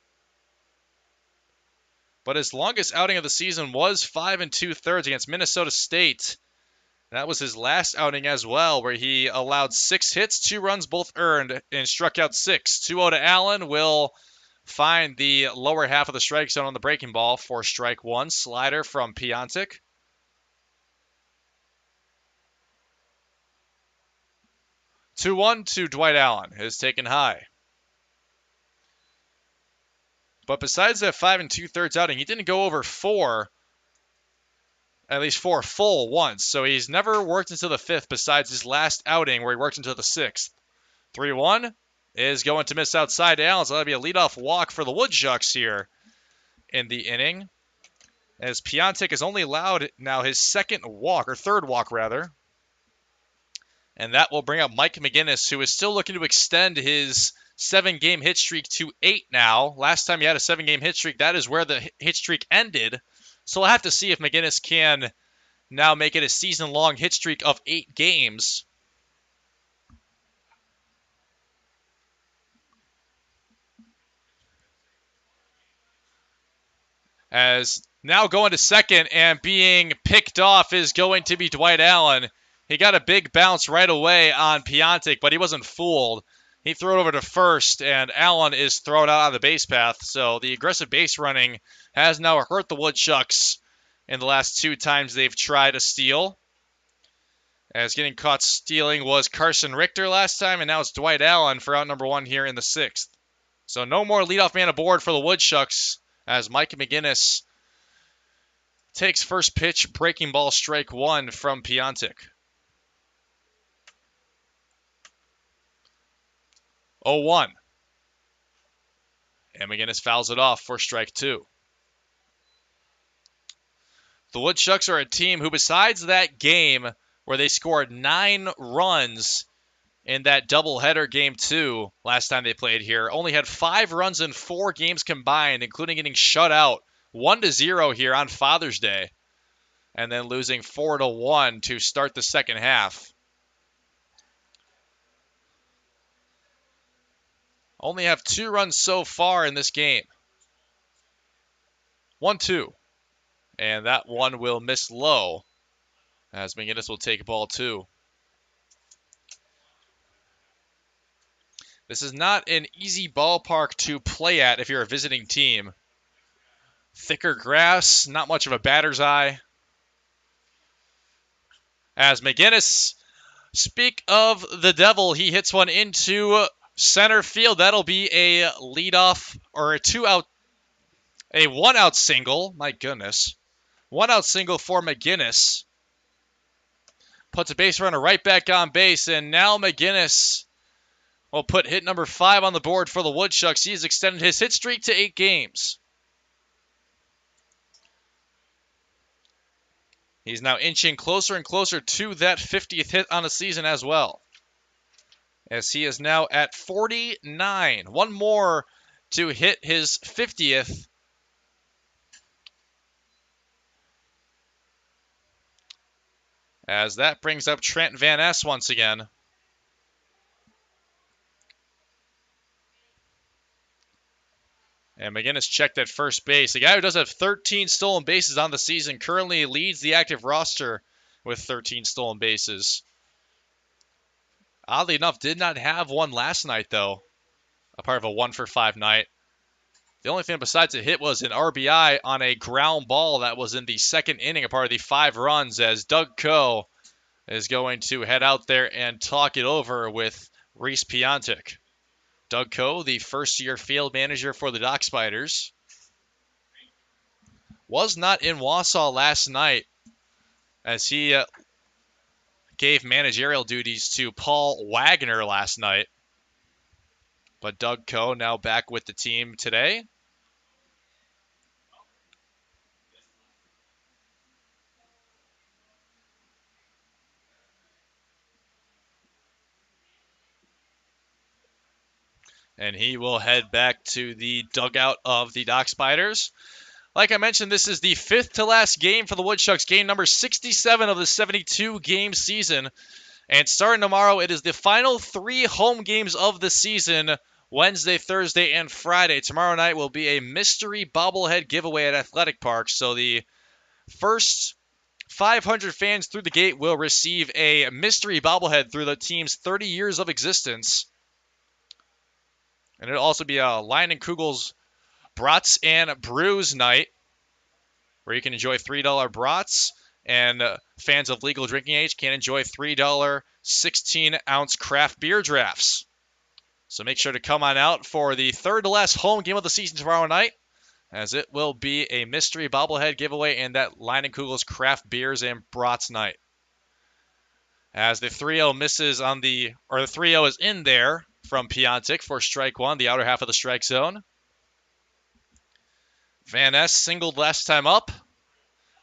But his longest outing of the season was 5 2/3 against Minnesota State. That was his last outing as well, where he allowed 6 hits, 2 runs, both earned, and struck out 6. 2-0 to Allen will find the lower half of the strike zone on the breaking ball for strike 1. Slider from Piontek. 2-1 to Dwight Allen is taken high. But besides that 5 2/3 outing, he didn't go over 4, at least 4 full once. So he's never worked into the 5th besides his last outing where he worked into the 6th. 3-1 is going to miss outside to Allen. So that'll be a leadoff walk for the Woodchucks here in the inning. As Piontek has only allowed now his 3rd walk rather. And that will bring up Mike McGinnis, who is still looking to extend his 7-game hit streak to 8 now. Last time he had a 7-game hit streak, that is where the hit streak ended. So we'll have to see if McGinnis can now make it a season-long hit streak of 8 games. As now going to second and being picked off is going to be Dwight Allen. He got a big bounce right away on Piontek, but he wasn't fooled. He threw it over to first, and Allen is thrown out on the base path. So the aggressive base running has now hurt the Woodchucks in the last 2 times they've tried a steal. As getting caught stealing was Carson Richter last time, and now it's Dwight Allen for out number 1 here in the 6th. So no more leadoff man aboard for the Woodchucks as Mike McGinnis takes first pitch, breaking ball, strike one from Piontek. 0-1. And McGinnis fouls it off for strike two. The Woodchucks are a team who, besides that game where they scored 9 runs in that doubleheader game 2 last time they played here, only had 5 runs in 4 games combined, including getting shut out 1-0 here on Father's Day, and then losing 4-1 to start the second half. Only have 2 runs so far in this game. 1-2. And that one will miss low, as McGinnis will take ball 2. This is not an easy ballpark to play at if you're a visiting team. Thicker grass, not much of a batter's eye. As McGinnis, speak of the devil, he hits one into center field. That'll be a leadoff, or a one-out single. My goodness. One-out single for McGinnis. Puts a base runner right back on base, and now McGinnis will put hit number 5 on the board for the Woodchucks. He has extended his hit streak to 8 games. He's now inching closer and closer to that 50th hit on the season as well, as he is now at 49. One more to hit his 50th. As that brings up Trent Van Ness once again. And McGinnis checked at first base. The guy who does have 13 stolen bases on the season currently leads the active roster with 13 stolen bases. Oddly enough, did not have one last night, though. A part of a 1-for-5 night. The only thing besides a hit was an RBI on a ground ball that was in the second inning, a part of the 5 runs, as Doug Coe is going to head out there and talk it over with Reese Piontek. Doug Coe, the first-year field manager for the Dock Spiders, was not in Wausau last night as he gave managerial duties to Paul Wagner last night. But Doug Coe now back with the team today. And he will head back to the dugout of the Dock Spiders. Like I mentioned, this is the 5th to last game for the Woodchucks, game number 67 of the 72-game season. And starting tomorrow, it is the final 3 home games of the season, Wednesday, Thursday, and Friday. Tomorrow night will be a mystery bobblehead giveaway at Athletic Park. So the first 500 fans through the gate will receive a mystery bobblehead through the team's 30 years of existence. And it'll also be a Lion and Kugel's Brats and Brews night, where you can enjoy $3 brats, and fans of legal drinking age can enjoy $3 16-ounce craft beer drafts. So make sure to come on out for the 3rd to last home game of the season tomorrow night, as it will be a mystery bobblehead giveaway and that Lion and Kugel's craft beers and brats night. As the 3-0 misses on the 3-0 is in there from Piontek for strike 1, the outer half of the strike zone. Van Ness singled last time up.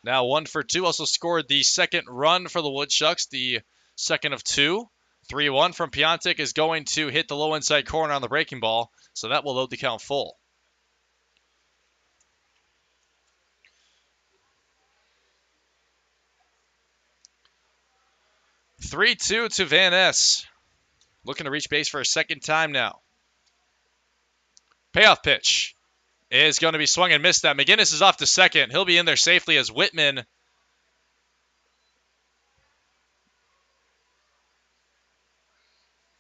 Now 1 for 2. Also scored the second run for the Woodchucks, the second of 2. 3-1 from Piontek is going to hit the low inside corner on the breaking ball, so that will load the count full. (3-2) to Van Ness. Looking to reach base for a second time now. Payoff pitch is going to be swung and missed. That McGinnis is off to second. He'll be in there safely as Whitman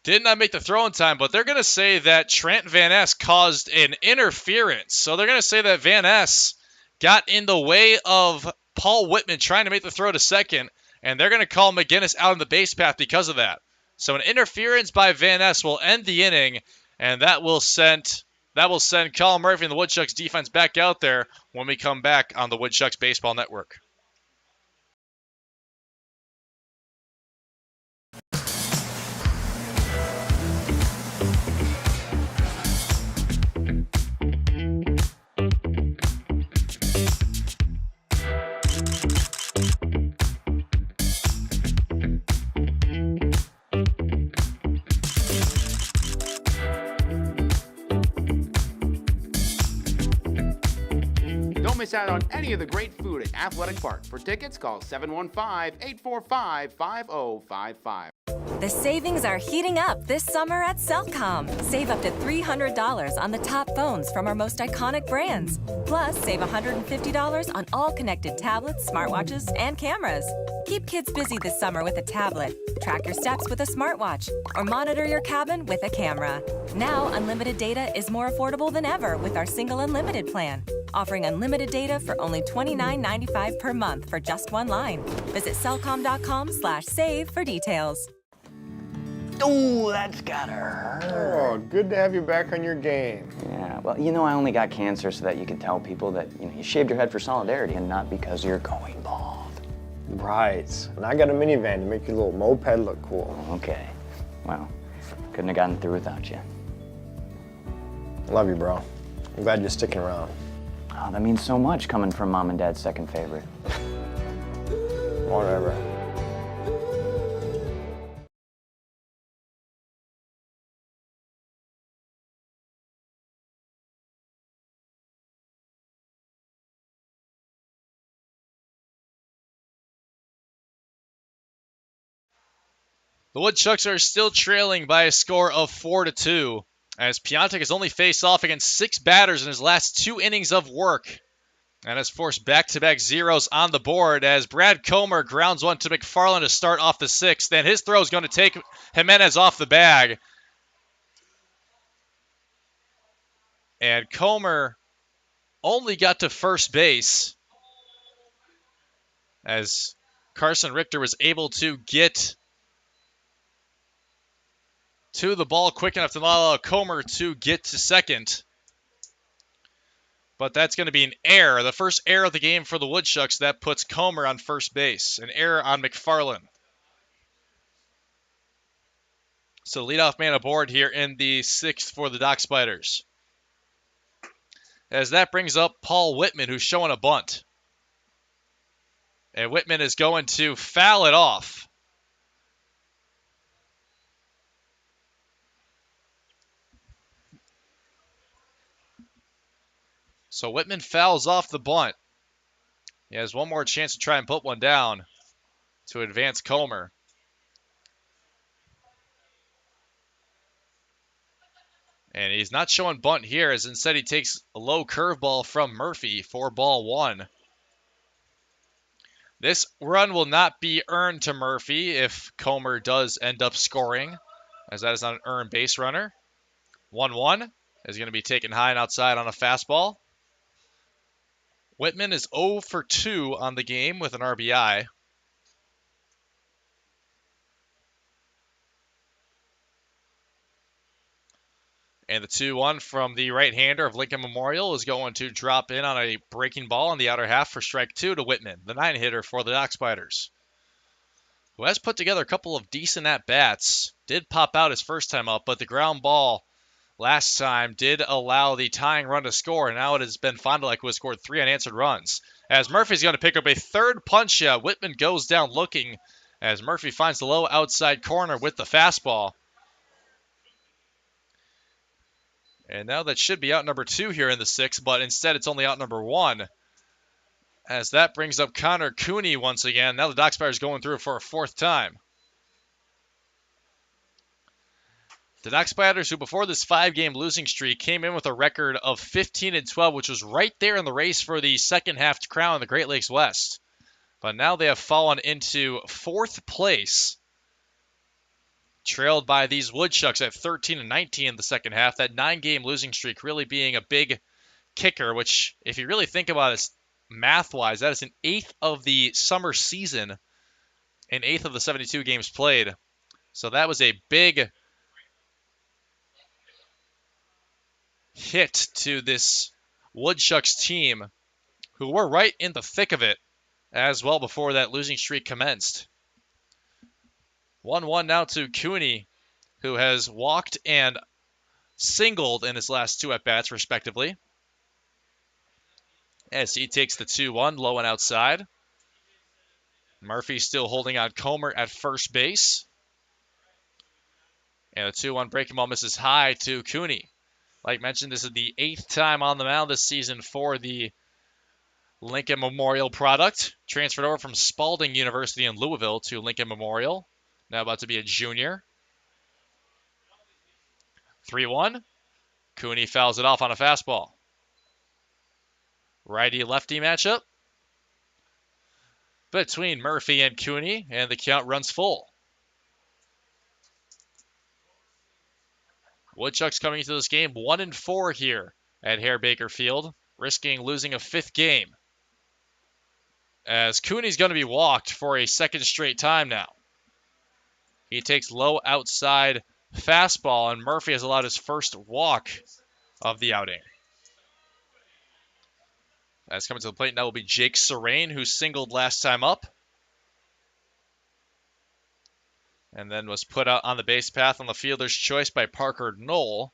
did not make the throw in time, but they're going to say that Trent Van Ness caused an interference. So they're going to say that Van Ness got in the way of Paul Whitman trying to make the throw to second, and they're going to call McGinnis out on the base path because of that. So an interference by Van Ness will end the inning, and that will send that will send Colin Murphy and the Woodchucks defense back out there when we come back on the Woodchucks Baseball Network. Don't miss out on any of the great food at Athletic Park. For tickets, call 715-845-5055. The savings are heating up this summer at Cellcom. Save up to $300 on the top phones from our most iconic brands. Plus, save $150 on all connected tablets, smartwatches, and cameras. Keep kids busy this summer with a tablet, track your steps with a smartwatch, or monitor your cabin with a camera. Now, unlimited data is more affordable than ever with our single unlimited plan, offering unlimited data for only $29.95 per month for just one line. Visit cellcom.com/save for details. Ooh, that's gotta hurt. Oh, good to have you back on your game. Yeah, well, you know, I only got cancer so that you could tell people that, you shaved your head for solidarity and not because you're going bald. Right. And I got a minivan to make your little moped look cool. Okay. Well, couldn't have gotten through without you. Love you, bro. I'm glad you're sticking around. Oh, that means so much coming from Mom and Dad's second favorite. Whatever. The Woodchucks are still trailing by a score of 4-2, as Piontek has only faced off against 6 batters in his last 2 innings of work, and has forced back-to-back zeros on the board as Brad Comer grounds one to McFarland to start off the 6th, and his throw is going to take Jimenez off the bag. And Comer only got to first base as Carson Richter was able to get to the ball quick enough to allow Comer to get to second. But that's going to be an error. The first error of the game for the Woodchucks. That puts Comer on first base. An error on McFarland. So leadoff man aboard here in the 6th for the Dock Spiders. As that brings up Paul Whitman, who's showing a bunt. And Whitman is going to foul it off. So Whitman fouls off the bunt. He has one more chance to try and put one down to advance Comer. And he's not showing bunt here, as instead he takes a low curveball from Murphy for ball 1. This run will not be earned to Murphy if Comer does end up scoring, as that is not an earned base runner. 1-1 is going to be taken high and outside on a fastball. Whitman is 0 for 2 on the game with an RBI. And the 2-1 from the right-hander of Lincoln Memorial is going to drop in on a breaking ball on the outer half for strike 2 to Whitman, the 9-hitter for the Dock Spiders, who has put together a couple of decent at-bats. Did pop out his first time up, but the ground ball last time did allow the tying run to score, and now it has been Fond du Lac who has scored 3 unanswered runs. As Murphy's going to pick up a third punch-out, Whitman goes down looking as Murphy finds the low outside corner with the fastball. And now that should be out number 2 here in the 6th, but instead it's only out number 1. As that brings up Connor Cooney once again. Now the Dock Spiders going through it for a 4th time. The Dock Spiders, who before this 5-game losing streak came in with a record of 15-12, which was right there in the race for the second half crown in the Great Lakes West. But now they have fallen into 4th place, trailed by these Woodchucks at 13-19 in the second half. That 9-game losing streak really being a big kicker, which, if you really think about it math-wise, that is an 8th of the summer season, an 8th of the 72 games played. So that was a big hit to this Woodchucks team, who were right in the thick of it as well before that losing streak commenced. 1-1 now to Cooney, who has walked and singled in his last 2 at-bats, respectively. As he takes the 2-1, low and outside. Murphy still holding on Comer at first base. And a 2-1 breaking ball misses high to Cooney. Like mentioned, this is the 8th time on the mound this season for the Lincoln Memorial product. Transferred over from Spalding University in Louisville to Lincoln Memorial. Now about to be a junior. 3-1. Cooney fouls it off on a fastball. Righty-lefty matchup between Murphy and Cooney, and the count runs full. Woodchucks coming into this game 1-4 here at Herr-Baker Field, risking losing a 5th game. As Cooney's going to be walked for a 2nd straight time now. He takes low outside fastball, and Murphy has allowed his first walk of the outing. As coming to the plate now will be Jake Serrain, who singled last time up. And then was put out on the base path on the fielder's choice by Parker Knoll.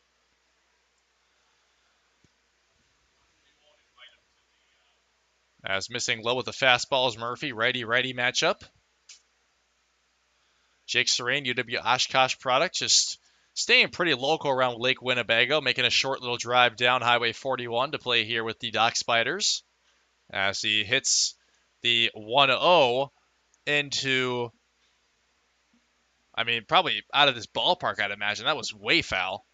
As missing low with the fastball is Murphy, righty-righty matchup. Jake Serrain, UW Oshkosh product, just staying pretty local around Lake Winnebago, making a short little drive down Highway 41 to play here with the Dock Spiders. As he hits the 1-0 into, probably out of this ballpark, I'd imagine. That was way foul.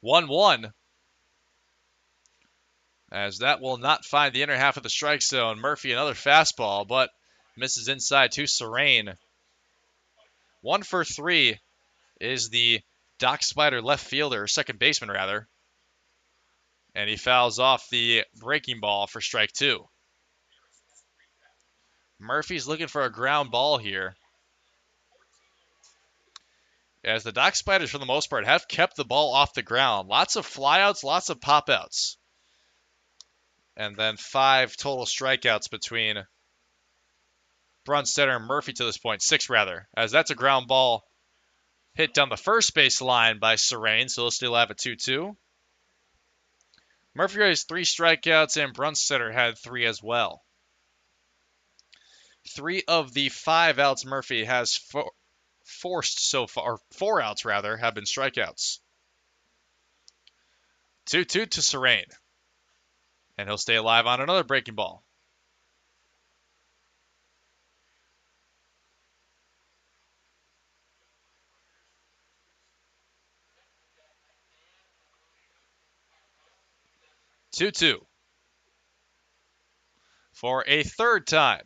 One-one. As that will not find the inner half of the strike zone. Murphy, another fastball, but misses inside to Serrain. 1 for 3 is the Dock Spider left fielder, second baseman rather. And he fouls off the breaking ball for strike 2. Murphy's looking for a ground ball here. As the Dock Spiders, for the most part, have kept the ball off the ground. Lots of flyouts, lots of pop-outs. And then 5 total strikeouts between Brunstetter and Murphy to this point. 6 rather, as that's a ground ball hit down the first base line by Serrain, so they'll still have a 2-2. Murphy has 3 strikeouts, and Brunstetter had 3 as well. 3 of the 5 outs Murphy has forced so far, 4 outs rather, have been strikeouts. 2-2 to Serrain. And he'll stay alive on another breaking ball. Two for a third time.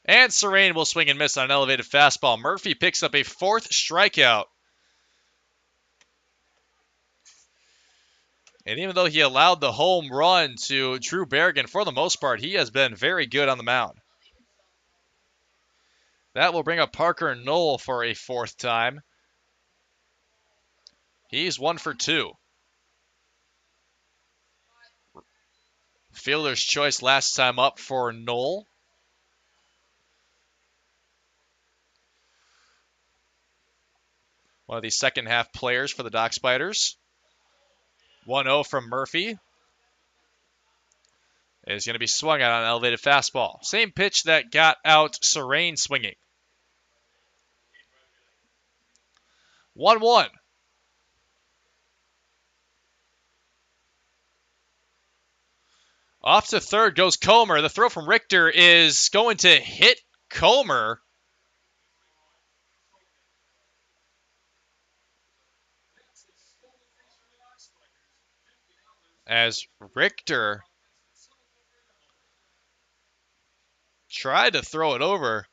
And Serrain will swing and miss on an elevated fastball. Murphy picks up a 4th strikeout. And even though he allowed the home run to Drew Berrigan, for the most part, he has been very good on the mound. That will bring up Parker Knoll for a 4th time. He's 1 for 2. Fielder's choice last time up for Knoll. One of the second half players for the Dock Spiders. 1-0 from Murphy. Is going to be swung at on an elevated fastball. Same pitch that got out Serrain swinging. 1-1. Off to third goes Comer. The throw from Richter is going to hit Comer. As Richter tried to throw it over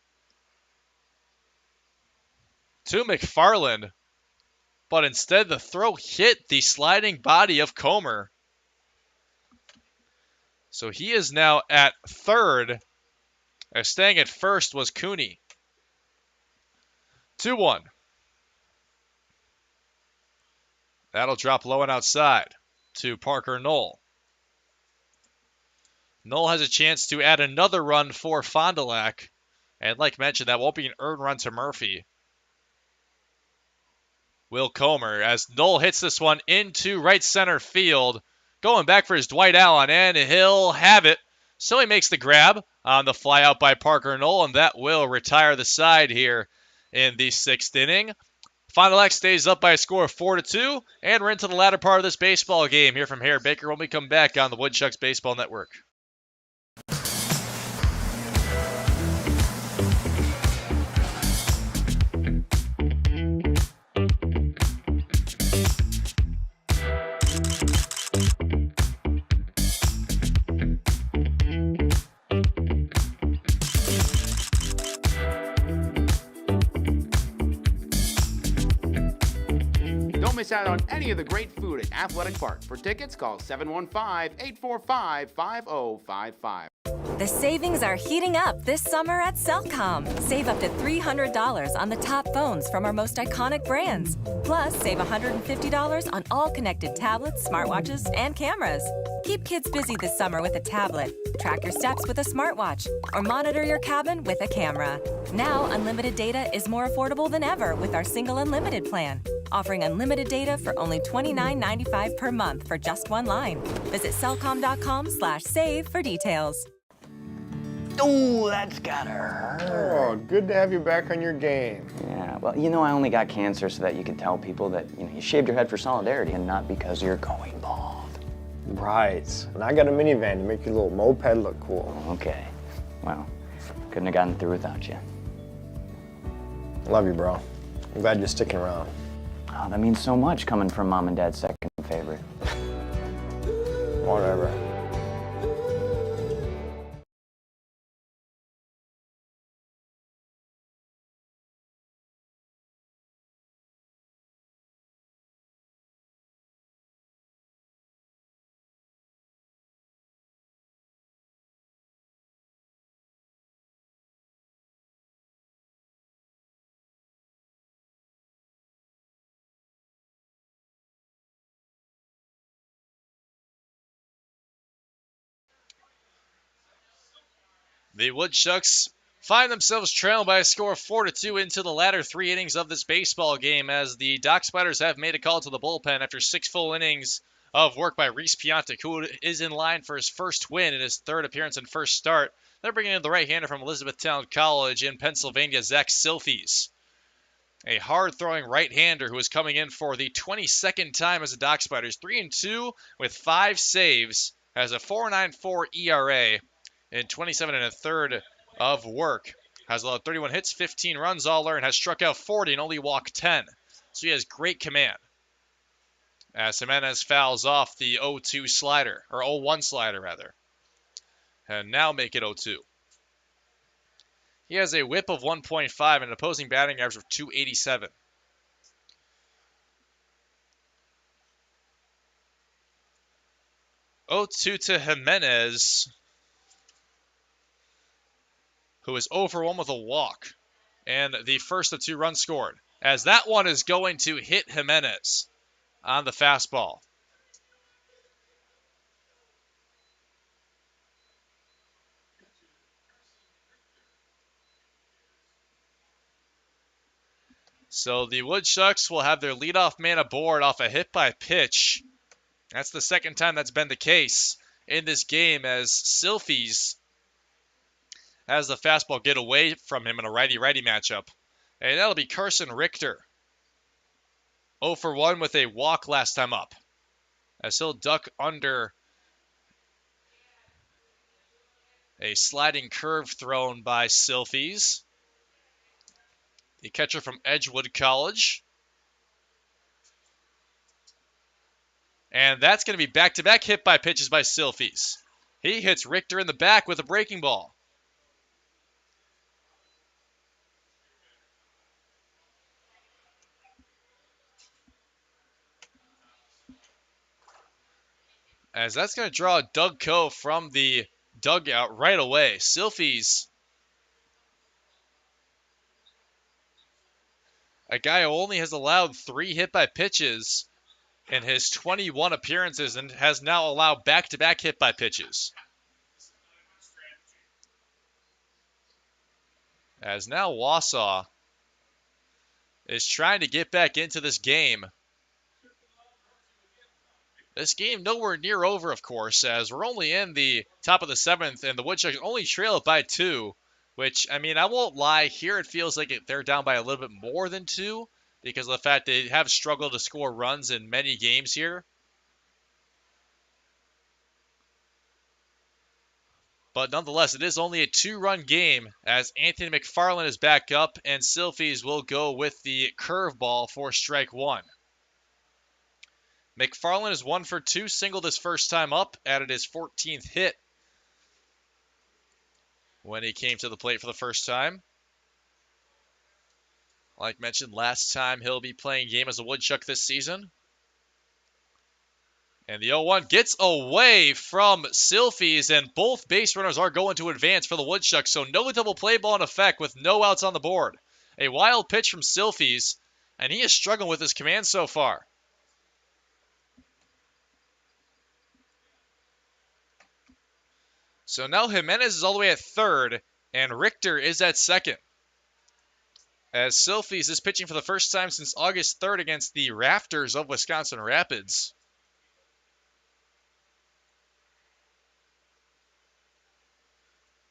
to McFarland, but instead the throw hit the sliding body of Comer. So he is now at third, as staying at first was Cooney. 2-1 That'll drop low and outside to Parker Knoll. Knoll has a chance to add another run for Fond du Lac. And like mentioned, that won't be an earned run to Murphy. Will Comer as Knoll hits this one into right center field. Going back for his Dwight Allen, and he'll have it. So he makes the grab on the fly out by Parker Knoll, and that will retire the side here in the 6th inning. Fond du Lac stays up by a score of 4-2, and we're into the latter part of this baseball game here from Herr-Baker when we come back on the Woodchucks Baseball Network. Don't miss out on any of the great food at Athletic Park. For tickets, call 715-845-5055. The savings are heating up this summer at Cellcom. Save up to $300 on the top phones from our most iconic brands. Plus, save $150 on all connected tablets, smartwatches, and cameras. Keep kids busy this summer with a tablet, track your steps with a smartwatch, or monitor your cabin with a camera. Now, unlimited data is more affordable than ever with our single unlimited plan, offering unlimited data for only $29.95 per month for just one line. Visit cellcom.com/save for details. Ooh, that's gotta hurt. Oh, good to have you back on your game. Yeah, well, you know, I only got cancer so that you could tell people that, you shaved your head for solidarity and not because you're going bald. Right. And I got a minivan to make your little moped look cool. Okay. Well, couldn't have gotten through without you. Love you, bro. I'm glad you're sticking around. Oh, that means so much coming from Mom and Dad's second favorite. Whatever. The Woodchucks find themselves trailing by a score of 4-2 into the latter 3 innings of this baseball game as the Dock Spiders have made a call to the bullpen after 6 full innings of work by Reese Piontek, who is in line for his first win in his 3rd appearance and first start. They're bringing in the right-hander from Elizabethtown College in Pennsylvania, Zach Silfies. A hard-throwing right-hander who is coming in for the 22nd time as a Dock Spiders. 3-2 with 5 saves, has a 4.94 ERA. In 27 1/3 of work. Has allowed 31 hits, 15 runs all earned, has struck out 40 and only walked 10. So he has great command. As Jimenez fouls off the 0-2 slider, or 0-1 slider rather. And now make it 0-2. He has a whip of 1.5 and an opposing batting average of 287. Oh-2 to Jimenez, who is 0-for-1 with a walk, and the first of 2 runs scored, as that one is going to hit Jimenez on the fastball. So the Woodchucks will have their leadoff man aboard off a hit by pitch. That's the second time that's been the case in this game, as Silfies has the fastball get away from him in a righty-righty matchup. And that'll be Carson Richter. 0-for-1 with a walk last time up, as he'll duck under a sliding curve thrown by Silfies, the catcher from Edgewood College. And that's going to be back-to-back hit by pitches by Silfies. He hits Richter in the back with a breaking ball. As that's going to draw Doug Coe from the dugout right away. Silfies, a guy who only has allowed 3 hit by pitches in his 21 appearances and has now allowed back-to-back hit by pitches. As now Wausau is trying to get back into this game. This game nowhere near over, of course, as we're only in the top of the 7th, and the Woodchucks only trail it by 2, which, I mean, I won't lie, here it feels like they're down by a little bit more than 2 because of the fact they have struggled to score runs in many games here. But nonetheless, it is only a 2-run game as Anthony McFarland is back up, and Silfies will go with the curveball for strike 1. McFarland is 1 for 2, singled his first time up, added his 14th hit when he came to the plate for the first time. Like mentioned last time, he'll be playing a game as a Woodchuck this season. And the 0-1 gets away from Silfies, and both base runners are going to advance for the Woodchucks, so no double play ball in effect with no outs on the board. A wild pitch from Silfies, and he is struggling with his command so far. So now Jimenez is all the way at third, and Richter is at second. As Silfies is pitching for the first time since August 3rd against the Rafters of Wisconsin Rapids.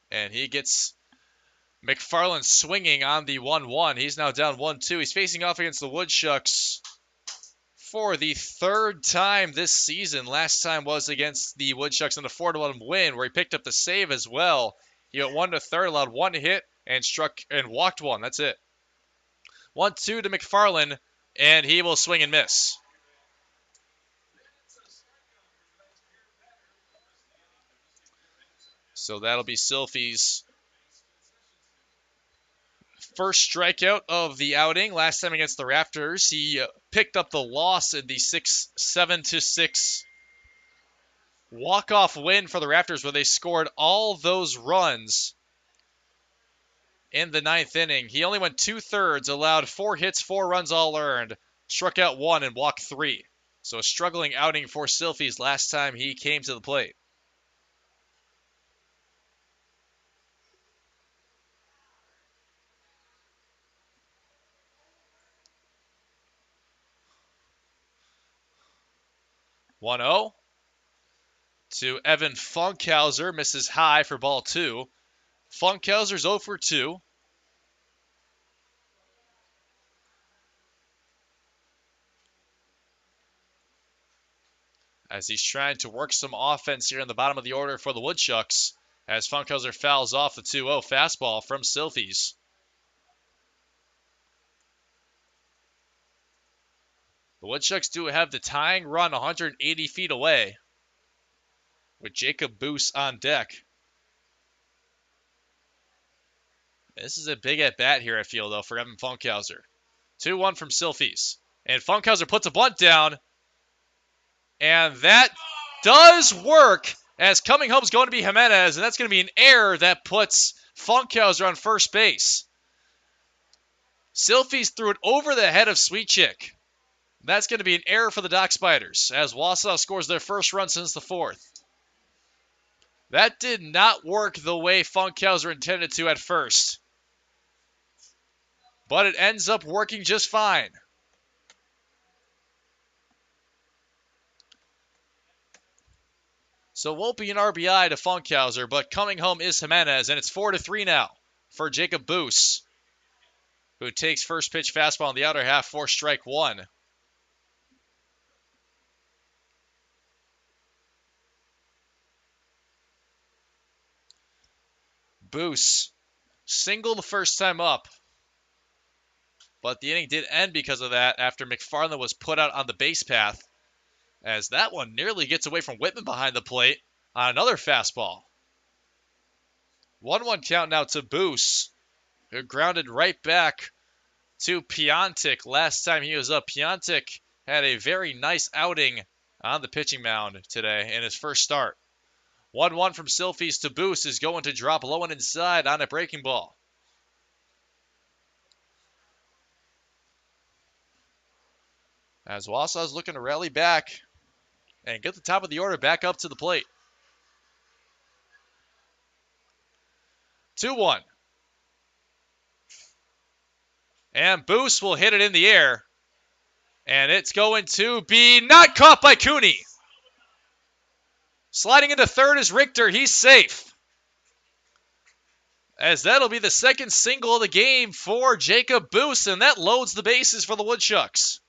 And he gets McFarland swinging on the 1-1. He's now down 1-2. He's facing off against the Woodchucks for the 3rd time this season. Last time was against the Woodchucks in a 4-1 win where he picked up the save as well. He went 1 to third, allowed 1 hit, and walked 1. That's it. 1-2 to McFarland, and he will swing and miss. So that'll be Silfies' first strikeout of the outing. Last time against the Rafters, he picked up the loss in the 7-6 walk-off win for the Rafters where they scored all those runs in the 9th inning. He only went 2/3, allowed 4 hits, 4 runs all earned, struck out 1 and walked 3. So a struggling outing for Silfies last time he came to the plate. (1-0) to Evan Funkhauser, misses high for ball 2. Funkhauser's 0 for 2. As he's trying to work some offense here in the bottom of the order for the Woodchucks, as Funkhauser fouls off the 2-0 fastball from Silfies. The Woodchucks do have the tying run 180 feet away, with Jacob Boos on deck. This is a big at-bat here, I feel, though, for Evan Funkhauser. 2-1 from Silfies. And Funkhauser puts a bunt down. And that does work, as coming home is going to be Jimenez, and that's going to be an error that puts Funkhauser on first base. Silfies threw it over the head of Sweet Chick. That's going to be an error for the Dock Spiders, as Wausau scores their first run since the 4th. That did not work the way Funkhauser intended to at first. But it ends up working just fine. So it won't be an RBI to Funkhauser, but coming home is Jimenez, and it's 4-3 now for Jacob Boos, who takes first pitch fastball in the outer half for strike 1. Boos singled the first time up, but the inning did end because of that after McFarland was put out on the base path, as that one nearly gets away from Whitman behind the plate on another fastball. 1-1 count now to Boos, who grounded right back to Piontek last time he was up. Piontek had a very nice outing on the pitching mound today in his first start. 1-1 from Silfies to Boos is going to drop low and inside on a breaking ball. As Wausau's looking to rally back and get the top of the order back up to the plate. 2-1. And Boost will hit it in the air. And it's going to be not caught by Cooney. Sliding into third is Richter. He's safe. As that'll be the second single of the game for Jacob Boost, and that loads the bases for the Woodchucks.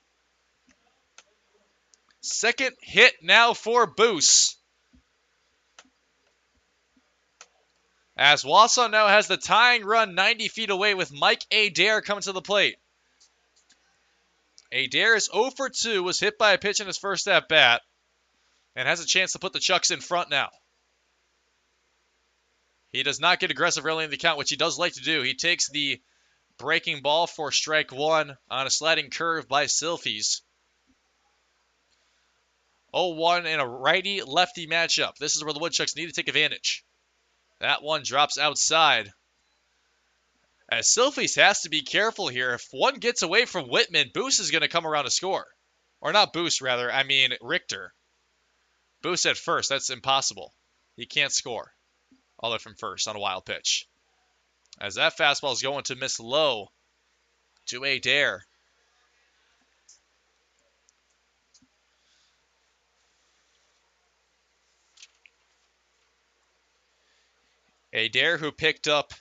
Second hit now for Boost. As Wausau now has the tying run 90 feet away with Mike Adair coming to the plate. Adair is 0 for 2, was hit by a pitch in his first at-bat, and has a chance to put the Chucks in front now. He does not get aggressive early in the count, which he does like to do. He takes the breaking ball for strike one on a sliding curve by Silfies. 0-1 in a righty-lefty matchup. This is where the Woodchucks need to take advantage. That one drops outside. As Silfies has to be careful here. If one gets away from Whitman, Boost is going to come around to score. Or not Boost, rather. I mean Richter. Boost at first. That's impossible. He can't score. All the way from first on a wild pitch. As that fastball is going to miss low to Adair. Adair, who picked up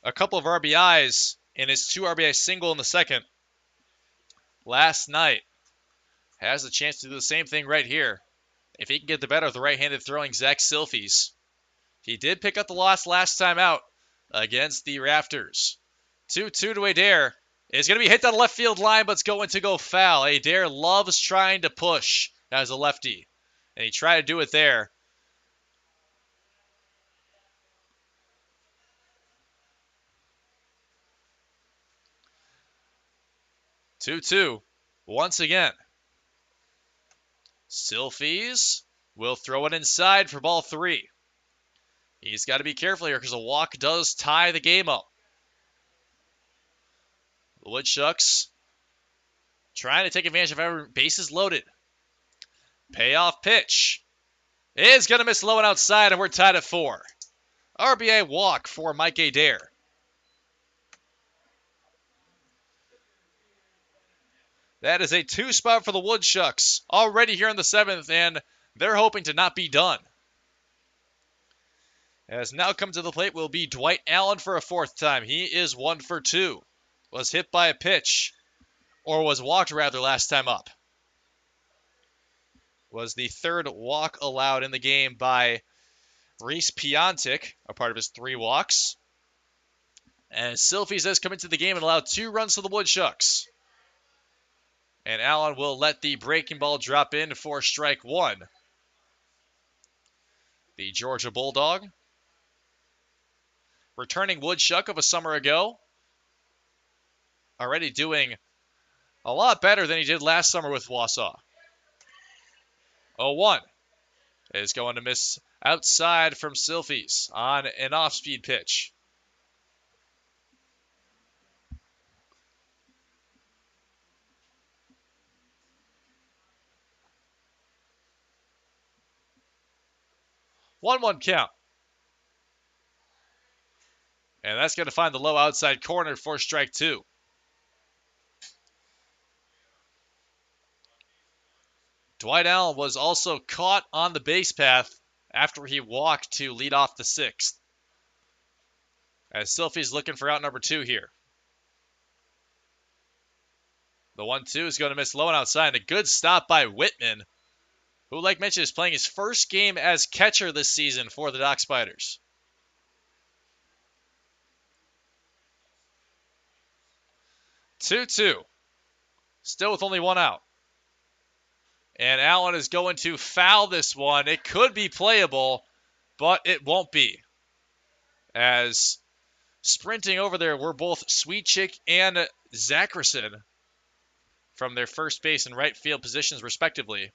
a couple of RBIs in his 2 RBI single in the second last night, has a chance to do the same thing right here. If he can get the better of the right-handed throwing Zach Silfies. He did pick up the loss last time out against the Rafters. 2-2 to Adair. It's going to be hit down the left field line, but it's going to go foul. Adair loves trying to push as a lefty, and he tried to do it there. Two-two once again. Silfies will throw it inside for ball 3. He's got to be careful here because a walk does tie the game up. The Woodchucks trying to take advantage of every bases loaded. Payoff pitch is going to miss low and outside, and we're tied at 4. RBI walk for Mike Adair. That is a 2 spot for the Woodchucks already here in the 7th, and they're hoping to not be done. As now come to the plate will be Dwight Allen for a 4th time. He is 1 for 2. Was hit by a pitch, or was walked rather last time up. Was the 3rd walk allowed in the game by Reese Piontek, a part of his 3 walks. And Silfies has come into the game and allowed 2 runs to the Woodchucks. And Allen will let the breaking ball drop in for strike 1. The Georgia Bulldog, returning Woodchuck of a summer ago, already doing a lot better than he did last summer with Wausau. 0-1 is going to miss outside from Silfies on an off-speed pitch. One count. And that's going to find the low outside corner for strike 2. Dwight Allen was also caught on the base path after he walked to lead off the 6th. As Silfies looking for out number 2 here. The 1-2 is going to miss low and outside. A good stop by Whitman, who, like mentioned, is playing his first game as catcher this season for the Dock Spiders. 2-2. Still with only 1 out. And Allen is going to foul this one. It could be playable, but it won't be. As sprinting over there were both Sweetchick and Zackerson from their first base and right field positions, respectively.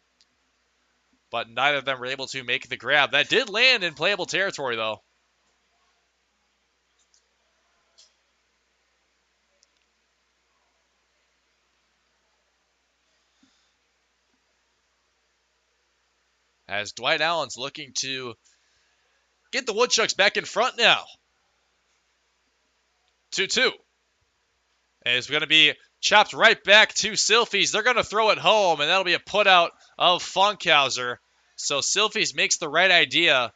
But neither of them were able to make the grab. That did land in playable territory, though. as Dwight Allen's looking to get the Woodchucks back in front now. 2-2. And it's going to be chopped right back to Silfies. They're going to throw it home, and that'll be a putout of Funkhauser. So Silfies makes the right idea.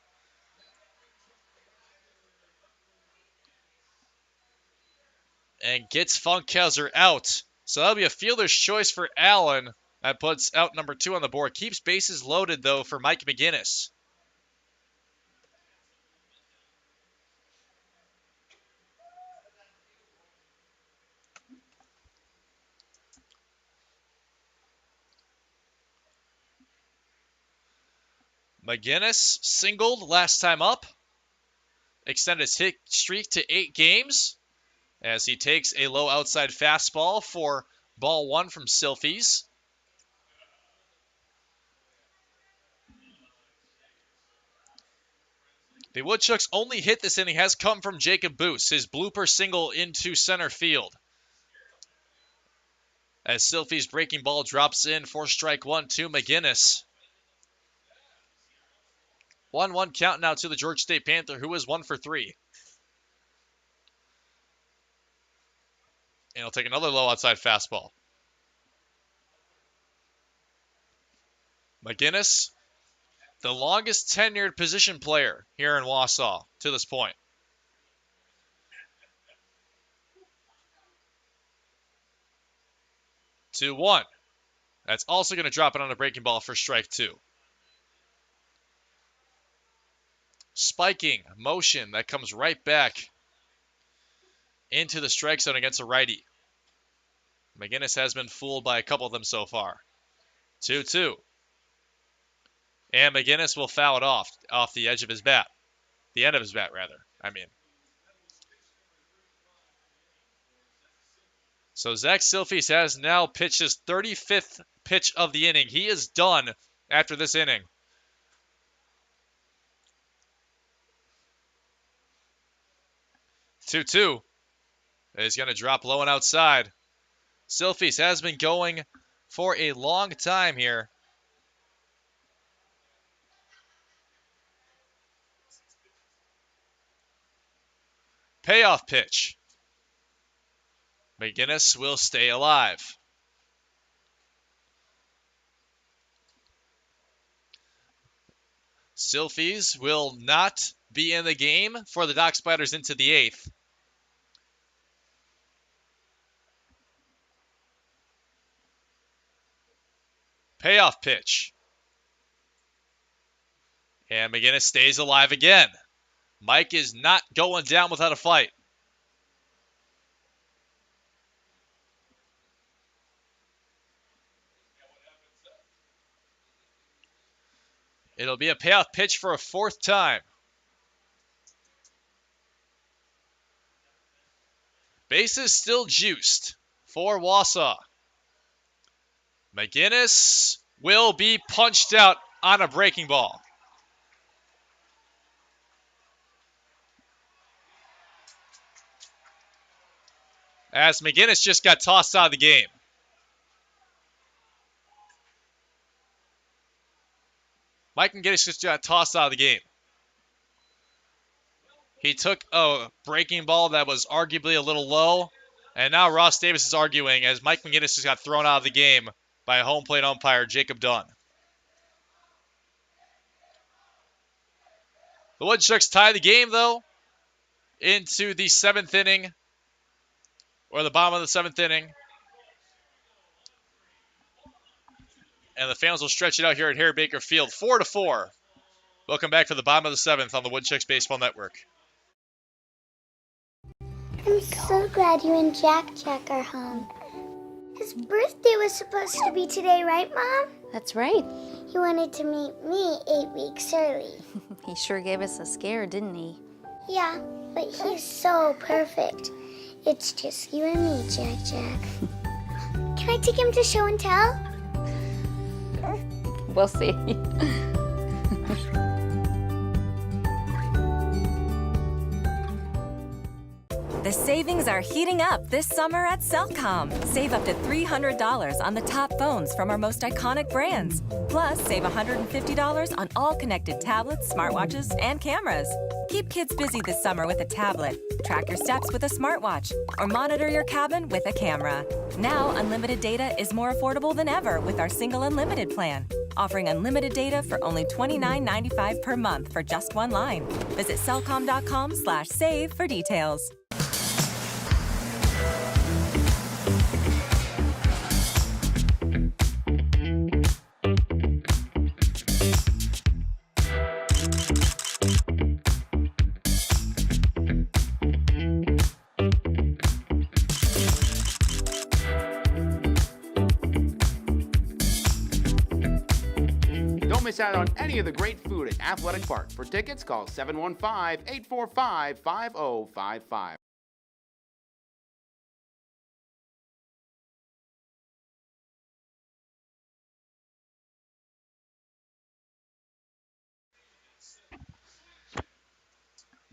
And gets Funkhauser out. So that'll be a fielder's choice for Allen. That puts out number 2 on the board. Keeps bases loaded, though, for Mike McGinnis. McGinnis singled last time up. Extended his hit streak to 8 games as he takes a low outside fastball for ball 1 from Silfies. The Woodchucks' only hit this inning has come from Jacob Boos, his blooper single into center field. As Silfies' breaking ball drops in for strike 1 to McGinnis. 1-1 count now to the Georgia State Panther, who is 1 for 3. And he'll take another low outside fastball. McGinnis, the longest tenured position player here in Wausau to this point. 2-1. That's also going to drop it on a breaking ball for strike 2. Spiking motion that comes right back into the strike zone against a righty. McGinnis has been fooled by a couple of them so far. 2-2. And McGinnis will foul it off the edge of his bat. The end of his bat, rather. So Zach Silfies has now pitched his 35th pitch of the inning. He is done after this inning. 2-2 is going to drop low and outside. Silfies has been going for a long time here. Payoff pitch. McGinnis will stay alive. Silfies will not be in the game for the Dock Spiders into the 8th. Payoff pitch. And McGinnis stays alive again. Mike is not going down without a fight. It'll be a payoff pitch for a 4th time. Bases still juiced for Wausau. McGinnis will be punched out on a breaking ball. As McGinnis just got tossed out of the game. Mike McGinnis just got tossed out of the game. He took a breaking ball that was arguably a little low, and now Ross Davis is arguing as Mike McGinnis just got thrown out of the game by a home plate umpire, Jacob Dunn. The Woodchucks tie the game, though, into the 7th inning, or the bottom of the 7th inning. And the fans will stretch it out here at Herr-Baker Field, 4-4. Welcome back for the bottom of the 7th on the Woodchucks Baseball Network. I'm so glad you and Jack are home. His birthday was supposed to be today, right, Mom? That's right. He wanted to meet me 8 weeks early. He sure gave us a scare, didn't he? Yeah, but he's so perfect. It's just you and me, Jack. Can I take him to show and tell? We'll see. The savings are heating up this summer at Cellcom. Save up to $300 on the top phones from our most iconic brands. Plus, save $150 on all connected tablets, smartwatches, and cameras. Keep kids busy this summer with a tablet. Track your steps with a smartwatch, or monitor your cabin with a camera. Now, unlimited data is more affordable than ever with our single unlimited plan. Offering unlimited data for only $29.95 per month for just one line. Visit cellcom.com/save for details. Don't miss out on any of the great food at Athletic Park. For tickets, call 715-845-5055.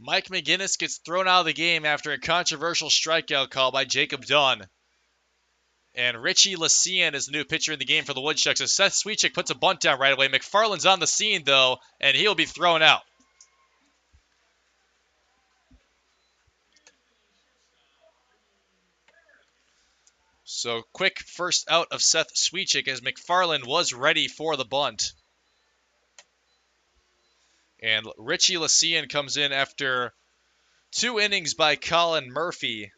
Mike McGinnis gets thrown out of the game after a controversial strikeout call by Jacob Dunn. And Richie Lycian is the new pitcher in the game for the Woodchucks. As Seth Sweetchick puts a bunt down right away. McFarland's on the scene, though, and he'll be thrown out. So quick first out of Seth Sweetchick as McFarland was ready for the bunt. And Richie Lycian comes in after 2 innings by Colin Murphy.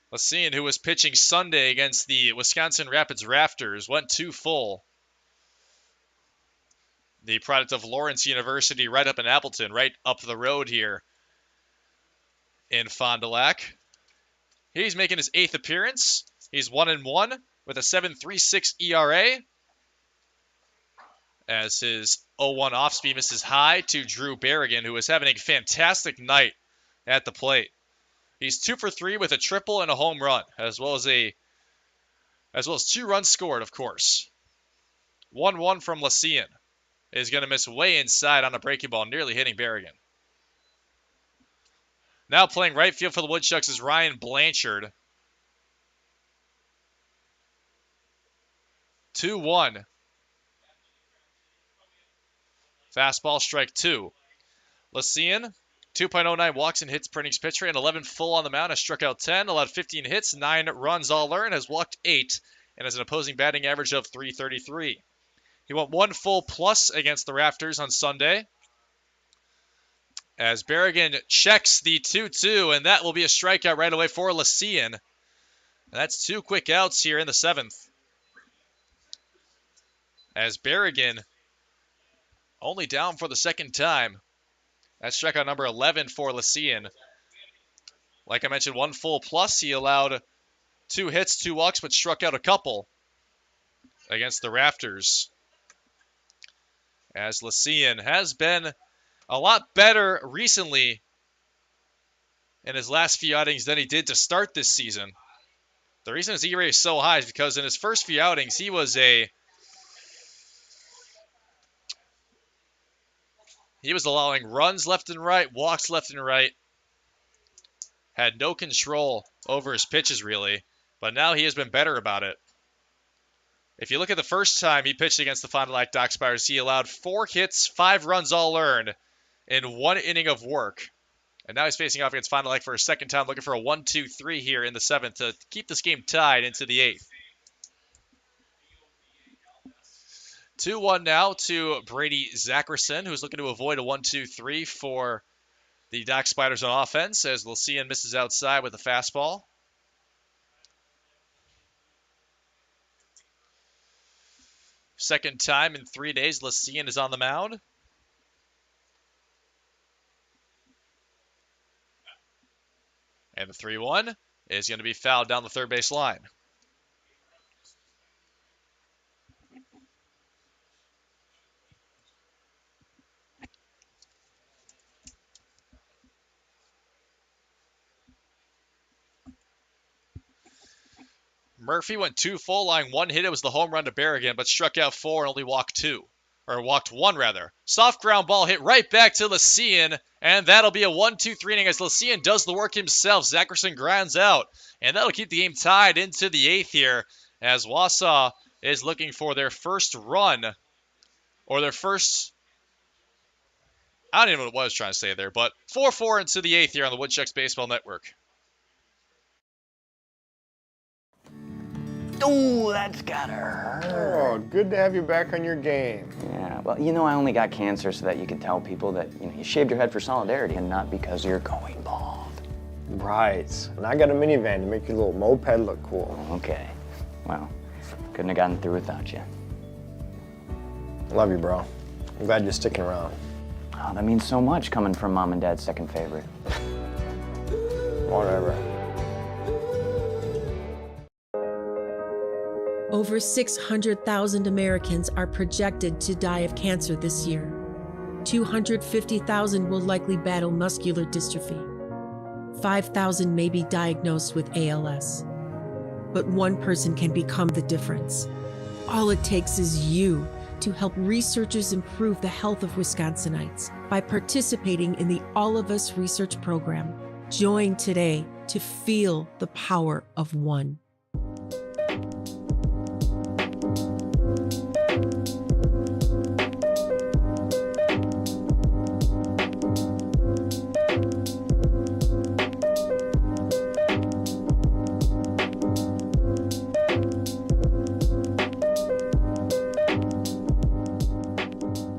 Lycian, who was pitching Sunday against the Wisconsin Rapids Rafters, went 2 full. The product of Lawrence University right up in Appleton, right up the road here in Fond du Lac. He's making his 8th appearance. He's 1-1 with a 7.36 ERA. As his 0-1 off-speed misses high to Drew Berrigan, who is having a fantastic night at the plate. He's 2 for 3 with a triple and a home run, as well as 2 runs scored, of course. 1-1 from Lycian. Is going to miss way inside on a breaking ball, nearly hitting Berrigan. Now playing right field for the Woodchucks is Ryan Blanchard. 2-1. Fastball, strike 2. Lycian, 2.09 walks and hits per innings pitcher, and 11 full on the mound, has struck out 10, allowed 15 hits, 9 runs all earned, has walked 8, and has an opposing batting average of .333. He went 1 full plus against the Rafters on Sunday. As Berrigan checks the 2-2, and that will be a strikeout right away for Lycian. And that's 2 quick outs here in the 7th. As Berrigan only down for the 2nd time. That's strikeout number 11 for Lycian. Like I mentioned, 1 full plus. He allowed 2 hits, 2 walks, but struck out a couple against the Rafters. As Lycian has been a lot better recently in his last few outings than he did to start this season. The reason his ERA is so high is because in his first few outings, he was allowing runs left and right, walks left and right. Had no control over his pitches, really. But now he has been better about it. If you look at the first time he pitched against the Fond du Lac Dock Spiders, he allowed 4 hits, 5 runs all earned in 1 inning of work. And now he's facing off against Fond du Lac for a 2nd time, looking for a 1-2-3 here in the 7th to keep this game tied into the 8th. 2-1 now to Brady Zackerson, who's looking to avoid a 1-2-3 for the Dock Spiders on offense, as Lycian misses outside with a fastball. Second time in 3 days, Lycian is on the mound. And the 3-1 is going to be fouled down the third base line. Murphy went 2 full, allowing 1 hit. It was the home run to Berrigan, but struck out 4 and only walked 2. or walked one rather. Soft ground ball hit right back to Lycian, and that'll be a 1-2-3 inning as Lycian does the work himself. Zackerson grounds out, and that'll keep the game tied into the 8th here as Wausau is looking for their first run, or their first, I don't even know what I was trying to say there, but 4-4 into the 8th here on the Woodchucks Baseball Network. Oh, that's gotta hurt. Oh, good to have you back on your game. Yeah, well, I only got cancer so that you could tell people that, you shaved your head for solidarity and not because you're going bald. Right. And I got a minivan to make your little moped look cool. Okay. Well, couldn't have gotten through without you. Love you, bro. I'm glad you're sticking around. Oh, that means so much coming from Mom and Dad's second favorite. Whatever. Over 600,000 Americans are projected to die of cancer this year. 250,000 will likely battle muscular dystrophy. 5,000 may be diagnosed with ALS. But one person can become the difference. All it takes is you to help researchers improve the health of Wisconsinites by participating in the All of Us research program. Join today to feel the power of one.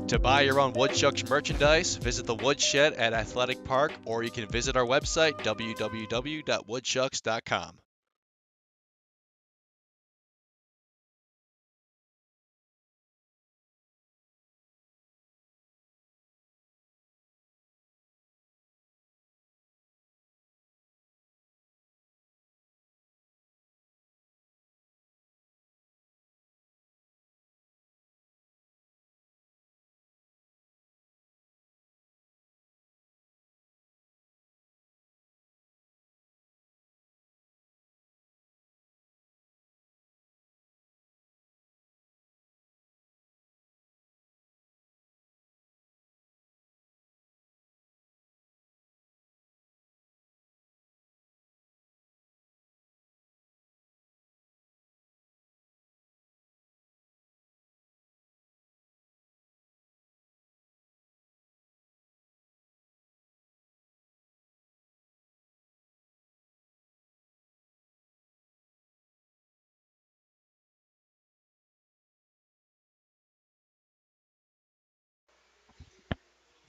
To buy your own Woodchucks merchandise, visit the Woodshed at Athletic Park, or you can visit our website, www.woodchucks.com.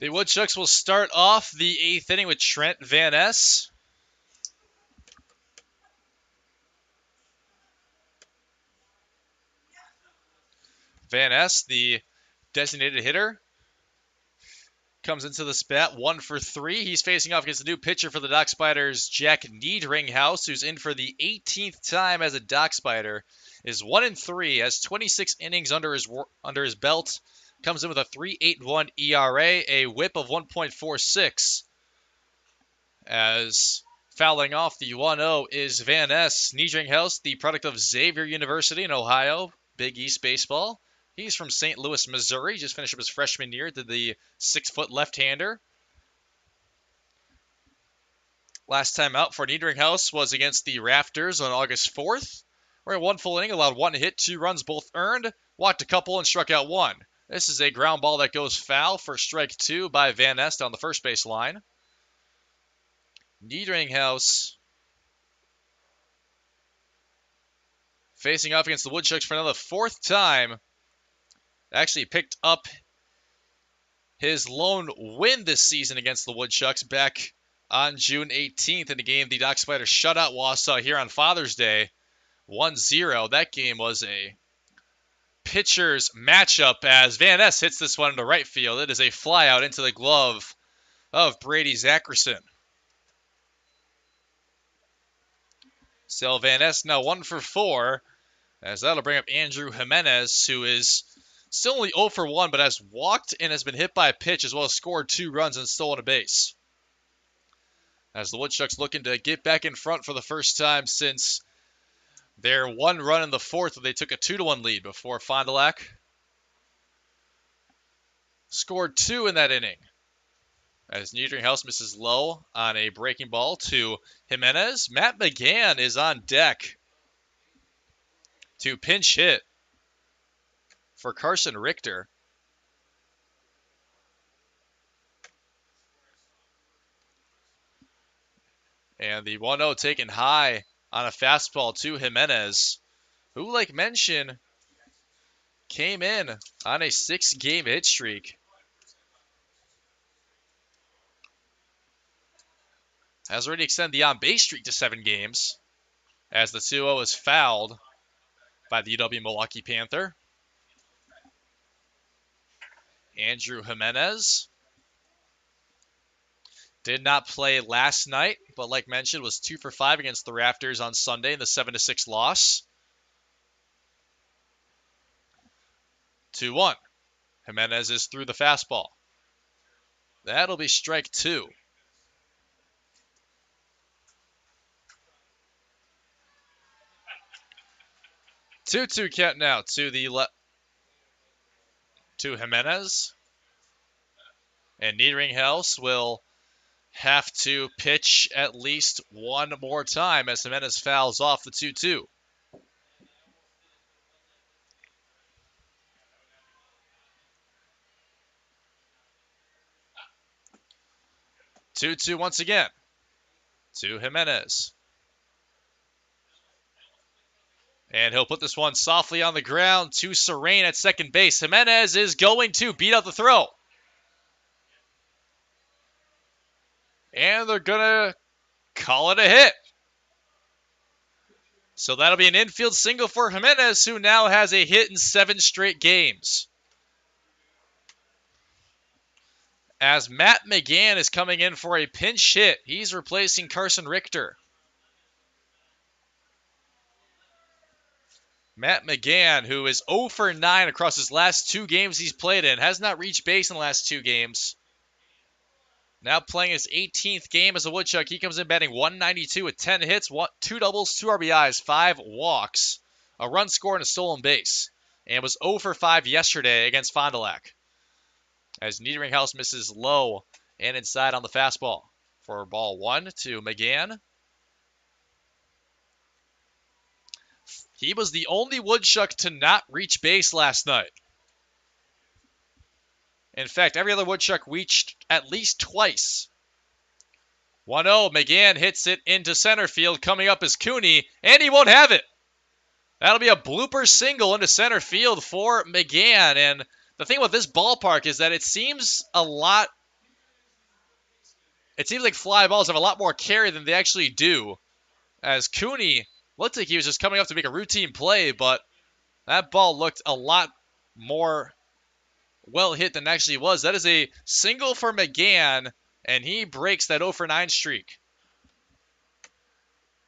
The Woodchucks will start off the 8th inning with Trent Van Ness. Van Ness, the designated hitter, comes into the bat 1 for 3. He's facing off against the new pitcher for the Dock Spiders, Jack Niedringhaus, who's in for the 18th time as a Dock Spider. Is 1-3, has 26 innings under his belt. Comes in with a 3.81 ERA, a WHIP of 1.46. As fouling off the 1-0 is Van Ness. Niedringhaus, the product of Xavier University in Ohio, Big East baseball. He's from St. Louis, Missouri. Just finished up his freshman year. Did the 6-foot left-hander. Last time out for Niedringhaus was against the Rafters on August 4th. Where 1 full inning, allowed 1 hit, 2 runs, both earned. Walked a couple and struck out 1. This is a ground ball that goes foul for strike 2 by Van Ness down the first base line. Niedringhaus facing off against the Woodchucks for another 4th time. Actually picked up his lone win this season against the Woodchucks back on June 18th in the game the Dock Spiders shut out Wausau here on Father's Day. 1-0. That game was a pitcher's matchup as Van Ness hits this one into right field. It is a flyout into the glove of Brady Zackerson. So Van Ness now 1 for 4, as that'll bring up Andrew Jimenez, who is still only 0 for 1, but has walked and has been hit by a pitch, as well as scored 2 runs and stolen a base. As the Woodchucks looking to get back in front for the first time since their 1 run in the 4th, where they took a 2-1 lead before Fond du Lac scored 2 in that inning. As Niedringhaus misses low on a breaking ball to Jimenez. Matt McGann is on deck to pinch hit for Carson Richter. And the 1-0 taken high on a fastball to Jimenez, who, like mentioned, came in on a 6-game hit streak. Has already extended the on-base streak to 7 games, as the 2-0 is fouled by the UW Milwaukee Panther. Andrew Jimenez did not play last night, but like mentioned, was 2 for 5 against the Raptors on Sunday in the 7-6 loss. 2-1. Jimenez is through the fastball. That'll be strike 2. 2-2 count now to to Jimenez. And Niedringhaus will have to pitch at least one more time as Jimenez fouls off the 2-2. Two once again to Jimenez. And he'll put this one softly on the ground to Serene at second base. Jimenez is going to beat out the throw. And they're going to call it a hit. So that'll be an infield single for Jimenez, who now has a hit in 7 straight games. As Matt McGann is coming in for a pinch hit, he's replacing Carson Richter. Matt McGann, who is 0 for 9 across his last 2 games he's played in, has not reached base in the last 2 games. Now playing his 18th game as a Woodchuck, he comes in batting .192 with 10 hits, 2 doubles, 2 RBIs, 5 walks, a run scored, and a stolen base, and was 0 for 5 yesterday against Fond du Lac. As Niedringhaus misses low and inside on the fastball for ball 1 to McGann. He was the only Woodchuck to not reach base last night. In fact, every other Woodchuck reached at least twice. 1-0, McGann hits it into center field. Coming up is Cooney, and he won't have it. That'll be a blooper single into center field for McGann. And the thing with this ballpark is that it seems like fly balls have a lot more carry than they actually do. As Cooney looked like he was just coming up to make a routine play, but that ball looked a lot more well hit than it actually was. That is a single for McGann, and he breaks that 0 for 9 streak.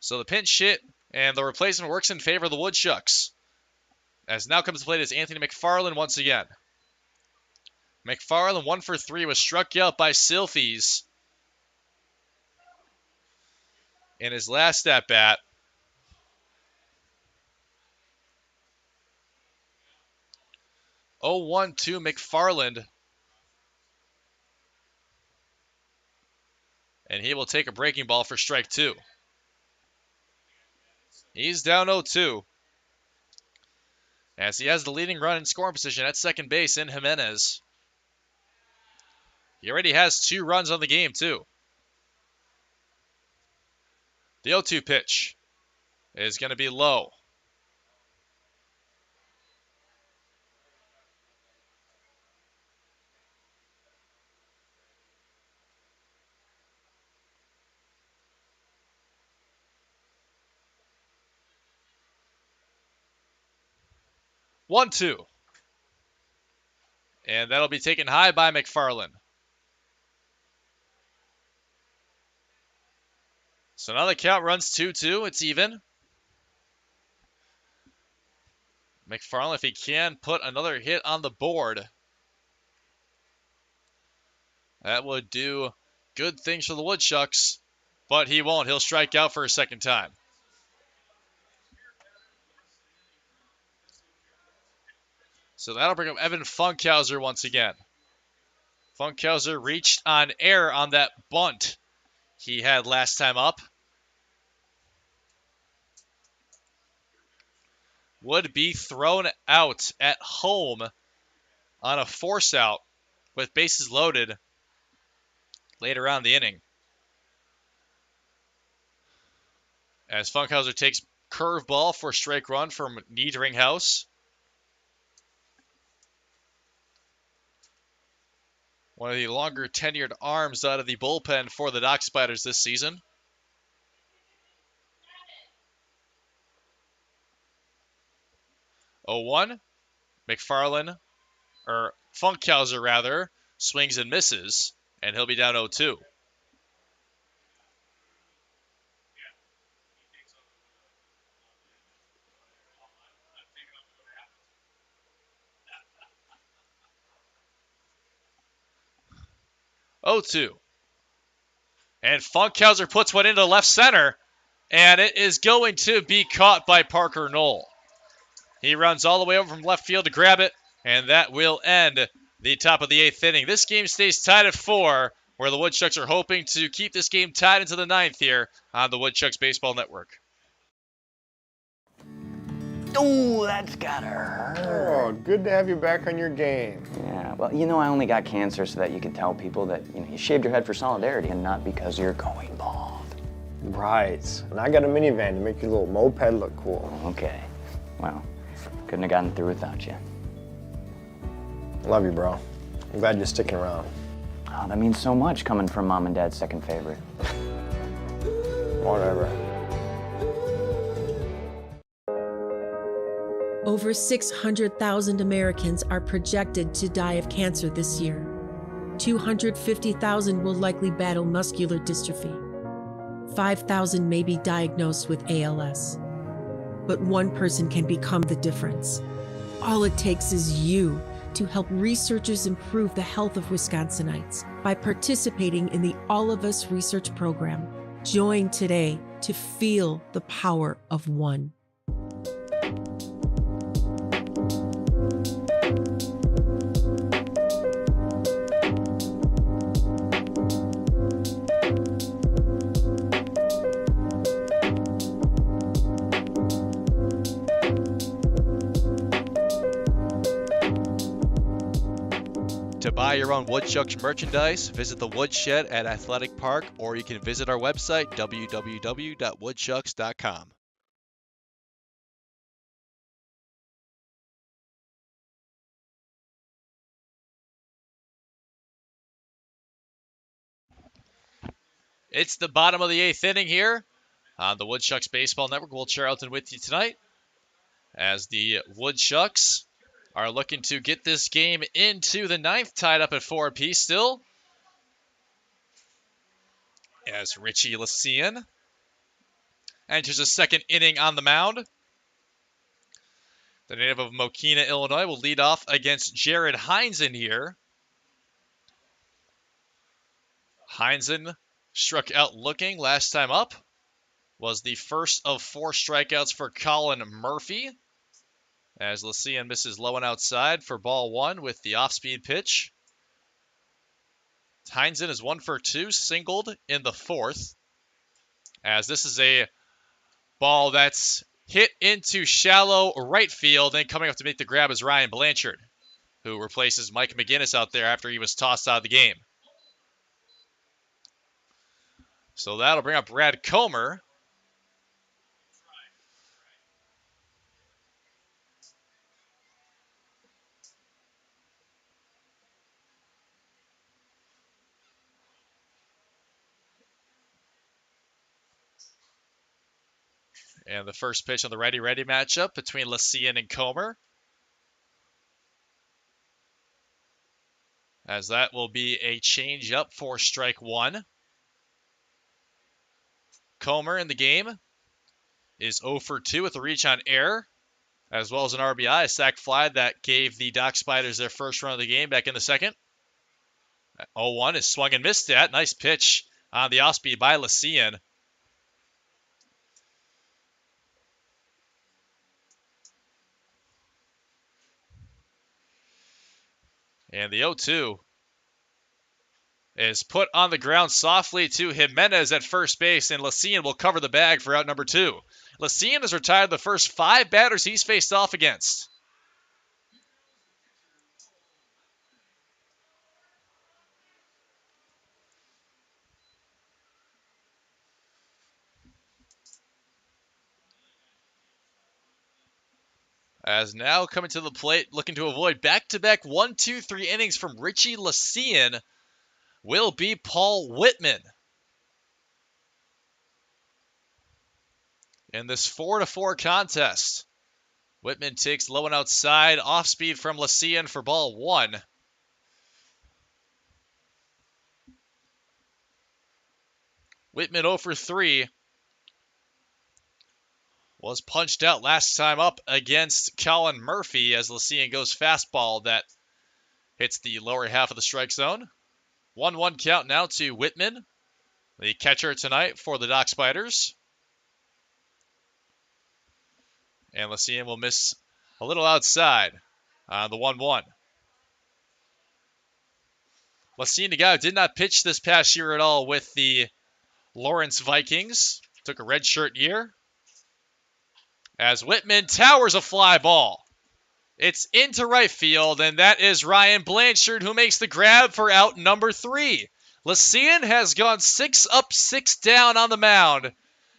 So the pinch hit and the replacement works in favor of the Woodchucks. As now comes to plate is Anthony McFarland once again. McFarland 1 for 3 was struck out by Silfies in his last at bat. 0-1 to McFarland. And he will take a breaking ball for strike 2. He's down 0-2. As he has the leading run in scoring position at second base in Jimenez. He already has 2 runs on the game, too. The 0-2 pitch is going to be low. One, two. And that'll be taken high by McFarland. So now the count runs 2-2. It's even. McFarland, if he can put another hit on the board, that would do good things for the Woodchucks. But he won't. He'll strike out for a second time. So that'll bring up Evan Funkhauser once again. Funkhauser reached on air on that bunt he had last time up. Would be thrown out at home on a force out with bases loaded later on in the inning. As Funkhauser takes curveball for strike run from Niedringhaus. One of the longer tenured arms out of the bullpen for the Dock Spiders this season. 0-1. Funkhauser rather, swings and misses, and he'll be down 0-2. And Funkhauser puts one into left center, and it is going to be caught by Parker Knoll. He runs all the way over from left field to grab it, and that will end the top of the 8th inning. This game stays tied at 4, where the Woodchucks are hoping to keep this game tied into the 9th here on the Woodchucks Baseball Network. Oh, that's gotta hurt. Oh, good to have you back on your game. Yeah, well, I only got cancer so that you could tell people that, you shaved your head for solidarity and not because you're going bald. Right. And I got a minivan to make your little moped look cool. Okay. Well, couldn't have gotten through without you. Love you, bro. I'm glad you're sticking around. Oh, that means so much coming from Mom and Dad's second favorite. Whatever. Over 600,000 Americans are projected to die of cancer this year. 250,000 will likely battle muscular dystrophy. 5,000 may be diagnosed with ALS. But one person can become the difference. All it takes is you to help researchers improve the health of Wisconsinites by participating in the All of Us research program. Join today to feel the power of one. To buy your own Woodchucks merchandise, visit the Woodshed at Athletic Park, or you can visit our website, www.woodchucks.com. It's the bottom of the 8th inning here on the Woodchucks Baseball Network. Will Charlton with you tonight as the Woodchucks are looking to get this game into the 9th, tied up at 4 apiece still. As Richie Lycian enters a second inning on the mound. The native of Mokina, Illinois, will lead off against Jared Heinzen here. Heinzen struck out looking last time up. Was the first of 4 strikeouts for Colin Murphy. As Lycian misses low and outside for ball 1 with the off-speed pitch. Heinzen is 1 for 2, singled in the 4th. As this is a ball that's hit into shallow right field, and coming up to make the grab is Ryan Blanchard, who replaces Mike McGinnis out there after he was tossed out of the game. So that'll bring up Brad Comer. And the first pitch on the righty-righty matchup between Lycian and Comer. As that will be a change-up for strike 1. Comer in the game is 0 for 2 with a reach on air, as well as an RBI, a sac fly that gave the Dock Spiders their first run of the game back in the 2nd. 0-1 is swung and missed at. Nice pitch on the off-speed by Lycian. And the 0-2 is put on the ground softly to Jimenez at first base, and Lacine will cover the bag for out number 2. Lacine has retired the first 5 batters he's faced off against. As now coming to the plate, looking to avoid back-to-back 1, 2, 3 innings from Richie Lacine will be Paul Whitman. In this 4-4 contest, Whitman takes low and outside, off speed from Lacine for ball 1. Whitman 0 for 3. Was punched out last time up against Colin Murphy as Lacine goes fastball that hits the lower half of the strike zone. 1-1 count now to Whitman, the catcher tonight for the Dock Spiders. And Lacine will miss a little outside on the 1-1. Lacine, the guy who did not pitch this past year at all with the Lawrence Vikings, took a redshirt year. As Whitman towers a fly ball. It's into right field, and that is Ryan Blanchard who makes the grab for out number 3. Lacine has gone 6 up, 6 down on the mound,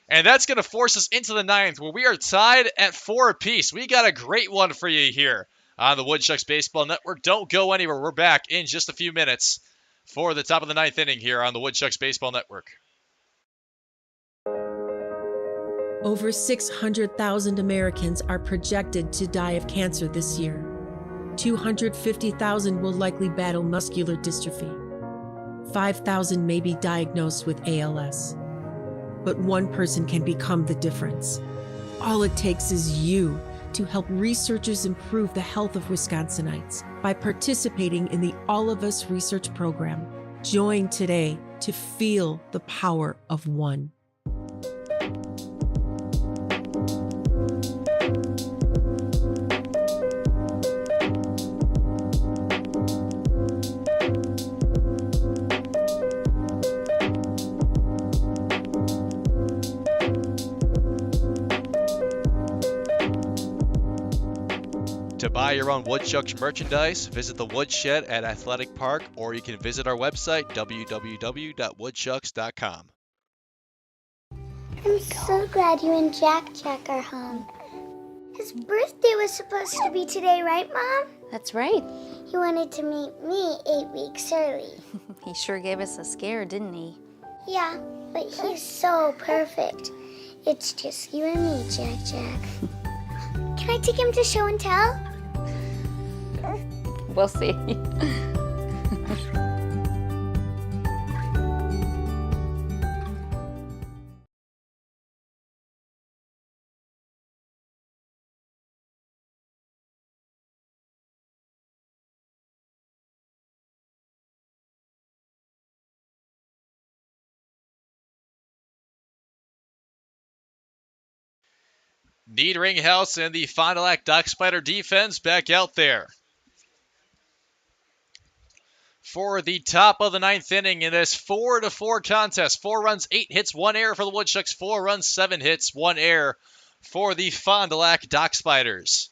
and that's going to force us into the 9th, where we are tied at 4 apiece. We got a great one for you here on the Woodchucks Baseball Network. Don't go anywhere. We're back in just a few minutes for the top of the 9th inning here on the Woodchucks Baseball Network. Over 600,000 Americans are projected to die of cancer this year. 250,000 will likely battle muscular dystrophy. 5,000 may be diagnosed with ALS. But one person can become the difference. All it takes is you to help researchers improve the health of Wisconsinites by participating in the All of Us research program. Join today to feel the power of one. To buy your own Woodchucks merchandise, visit the Woodshed at Athletic Park, or you can visit our website, www.woodchucks.com. I'm so glad you and Jack are home. His birthday was supposed to be today, right, Mom? That's right. He wanted to meet me 8 weeks early. He sure gave us a scare, didn't he? Yeah, but he's so perfect. It's just you and me, Jack. Can I take him to show and tell? We'll see. Niederinghouse and the Fond du Lac Dock Spider defense back out there for the top of the 9th inning in this 4-4 contest. 4 runs, 8 hits, 1 error for the Woodchucks. 4 runs, 7 hits, 1 error for the Fond du Lac Dock Spiders.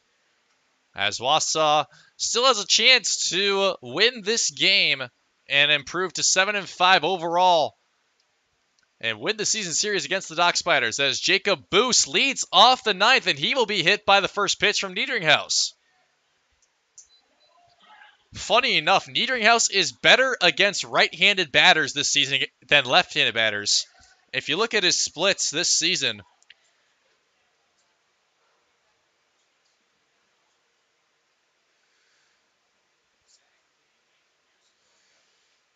As Wausau still has a chance to win this game and improve to 7-5 overall and win the season series against the Dock Spiders, as Jacob Boos leads off the 9th, and he will be hit by the first pitch from Niederinghouse. Funny enough, Niederinghouse is better against right-handed batters this season than left-handed batters. If you look at his splits this season,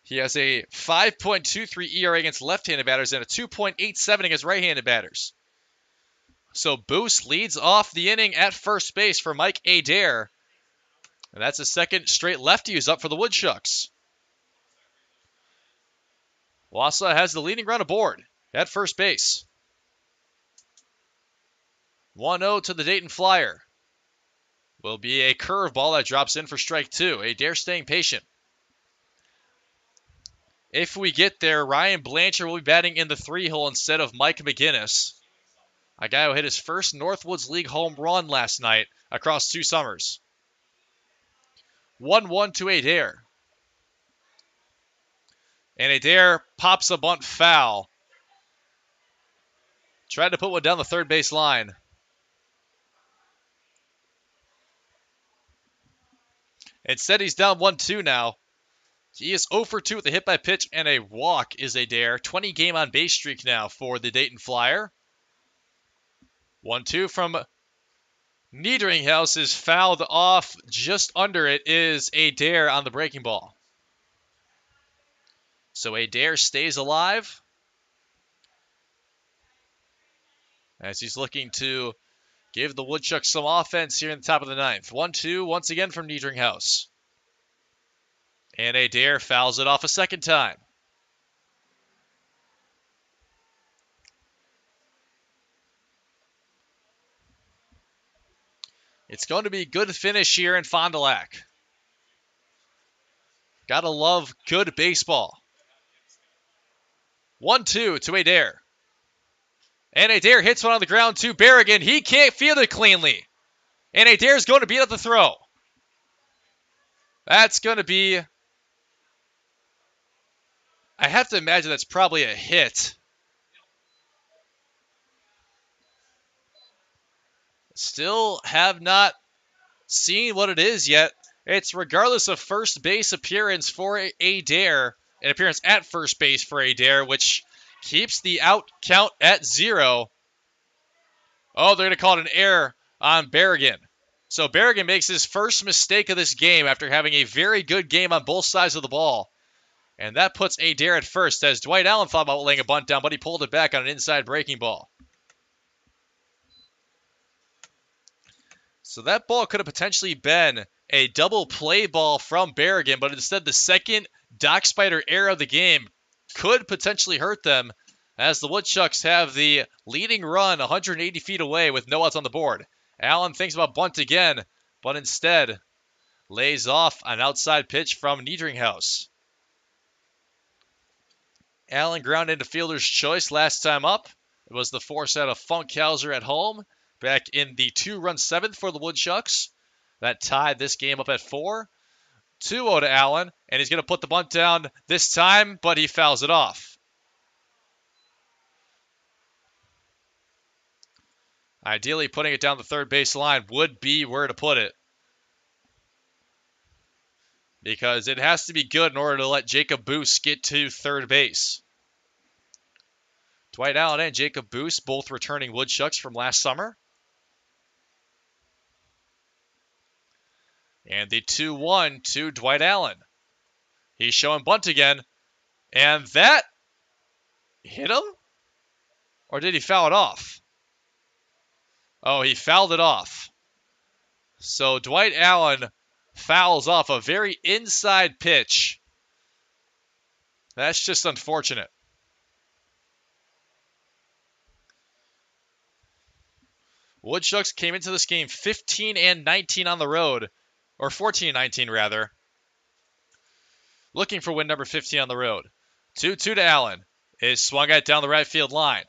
he has a 5.23 ERA against left-handed batters and a 2.87 against right-handed batters. So Boos leads off the inning at first base for Mike Adair. And that's his second straight lefty who's up for the Woodchucks. Wausau has the leading run aboard at first base. 1-0 to the Dayton Flyer. Will be a curveball that drops in for strike 2. Adair staying patient. If we get there, Ryan Blanchard will be batting in the 3-hole instead of Mike McGinnis, a guy who hit his first Northwoods League home run last night across 2 summers. 1-1 to Adair. And Adair pops a bunt foul. Tried to put one down the third base line. Instead, he's down 1-2 now. He is 0 for 2 with a hit by pitch and a walk is Adair. 20 game on base streak now for the Dayton Flyer. 1-2 from Niederinghaus is fouled off. Just under it is Adair on the breaking ball. So Adair stays alive as he's looking to give the Woodchucks some offense here in the top of the 9th. 1-2 once again from Niederinghaus. And Adair fouls it off a second time. It's going to be a good finish here in Fond du Lac. Gotta love good baseball. 1-2 to Adair. And Adair hits one on the ground to Berrigan. He can't field it cleanly. And Adair's going to beat up the throw. That's going to be... I have to imagine that's probably a hit. Still have not seen what it is yet. It's regardless of first base appearance for Adair. An appearance at first base for Adair, which keeps the out count at 0. Oh, they're going to call it an error on Berrigan. So Berrigan makes his first mistake of this game after having a very good game on both sides of the ball. And that puts Adair at first, as Dwight Allen thought about laying a bunt down, but he pulled it back on an inside breaking ball. So that ball could have potentially been a double play ball from Berrigan, but instead the second Doc Spider error of the game could potentially hurt them, as the Woodchucks have the leading run 180 feet away with no outs on the board. Allen thinks about bunt again, but instead lays off an outside pitch from Niederinghaus. Allen grounded into fielder's choice last time up. It was the force out of Funkhauser at home back in the 2-run 7th for the Woodchucks. That tied this game up at 4. 2-0 to Allen, and he's going to put the bunt down this time, but he fouls it off. Ideally, putting it down the third base line would be where to put it, because it has to be good in order to let Jacob Boos get to third base. Dwight Allen and Jacob Boos both returning Woodchucks from last summer. And the 2-1 to Dwight Allen. He's showing bunt again. And that hit him? Or did he foul it off? Oh, he fouled it off. So Dwight Allen fouls off a very inside pitch. That's just unfortunate. Woodchucks came into this game 15-19 on the road. Or 14-19 rather. Looking for win number 15 on the road. 2-2 to Allen. Is swung at down the right field line.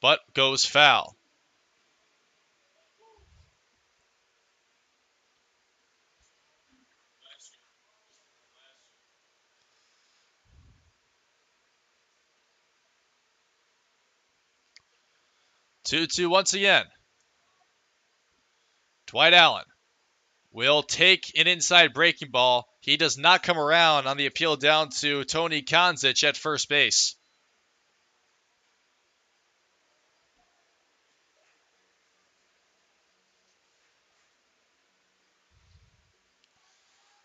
But goes foul. Two once again. Dwight Allen will take an inside breaking ball. He does not come around on the appeal down to Tony Konzich at first base.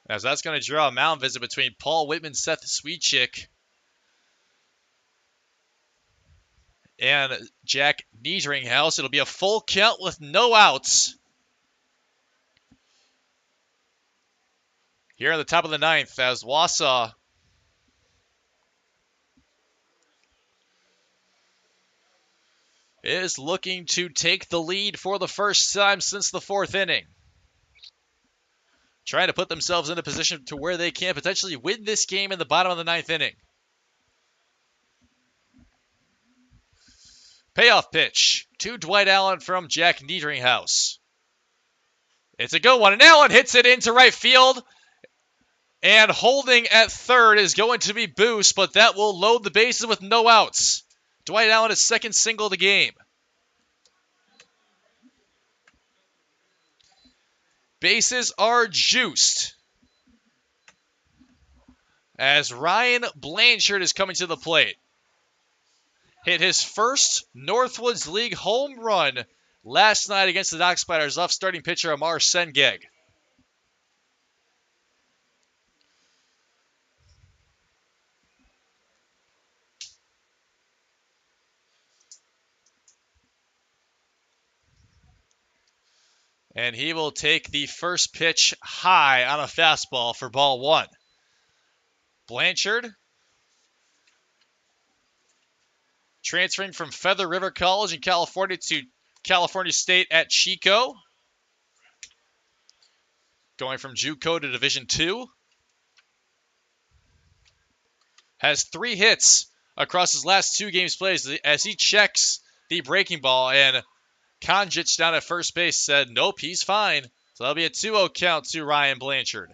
As that's going to draw a mound visit between Paul Whitman, Seth Sweetchick, and Jack Niederinghaus. It'll be a full count with no outs. Here on the top of the 9th, as Wausau is looking to take the lead for the first time since the 4th inning. Trying to put themselves in a position to where they can potentially win this game in the bottom of the 9th inning. Payoff pitch to Dwight Allen from Jack Niedringhaus. It's a good one, and Allen hits it into right field. And holding at third is going to be Boost, but that will load the bases with no outs. Dwight Allen, his second single of the game. Bases are juiced as Ryan Blanchard is coming to the plate. Hit his first Northwoods League home run last night against the Dock Spiders off starting pitcher Amar Sengeg. And he will take the first pitch high on a fastball for ball one. Blanchard, transferring from Feather River College in California to California State at Chico. Going from JUCO to Division II. Has 3 hits across his last 2 games played as he checks the breaking ball, and Konjic down at first base said, nope, he's fine. So that'll be a 2-0 count to Ryan Blanchard.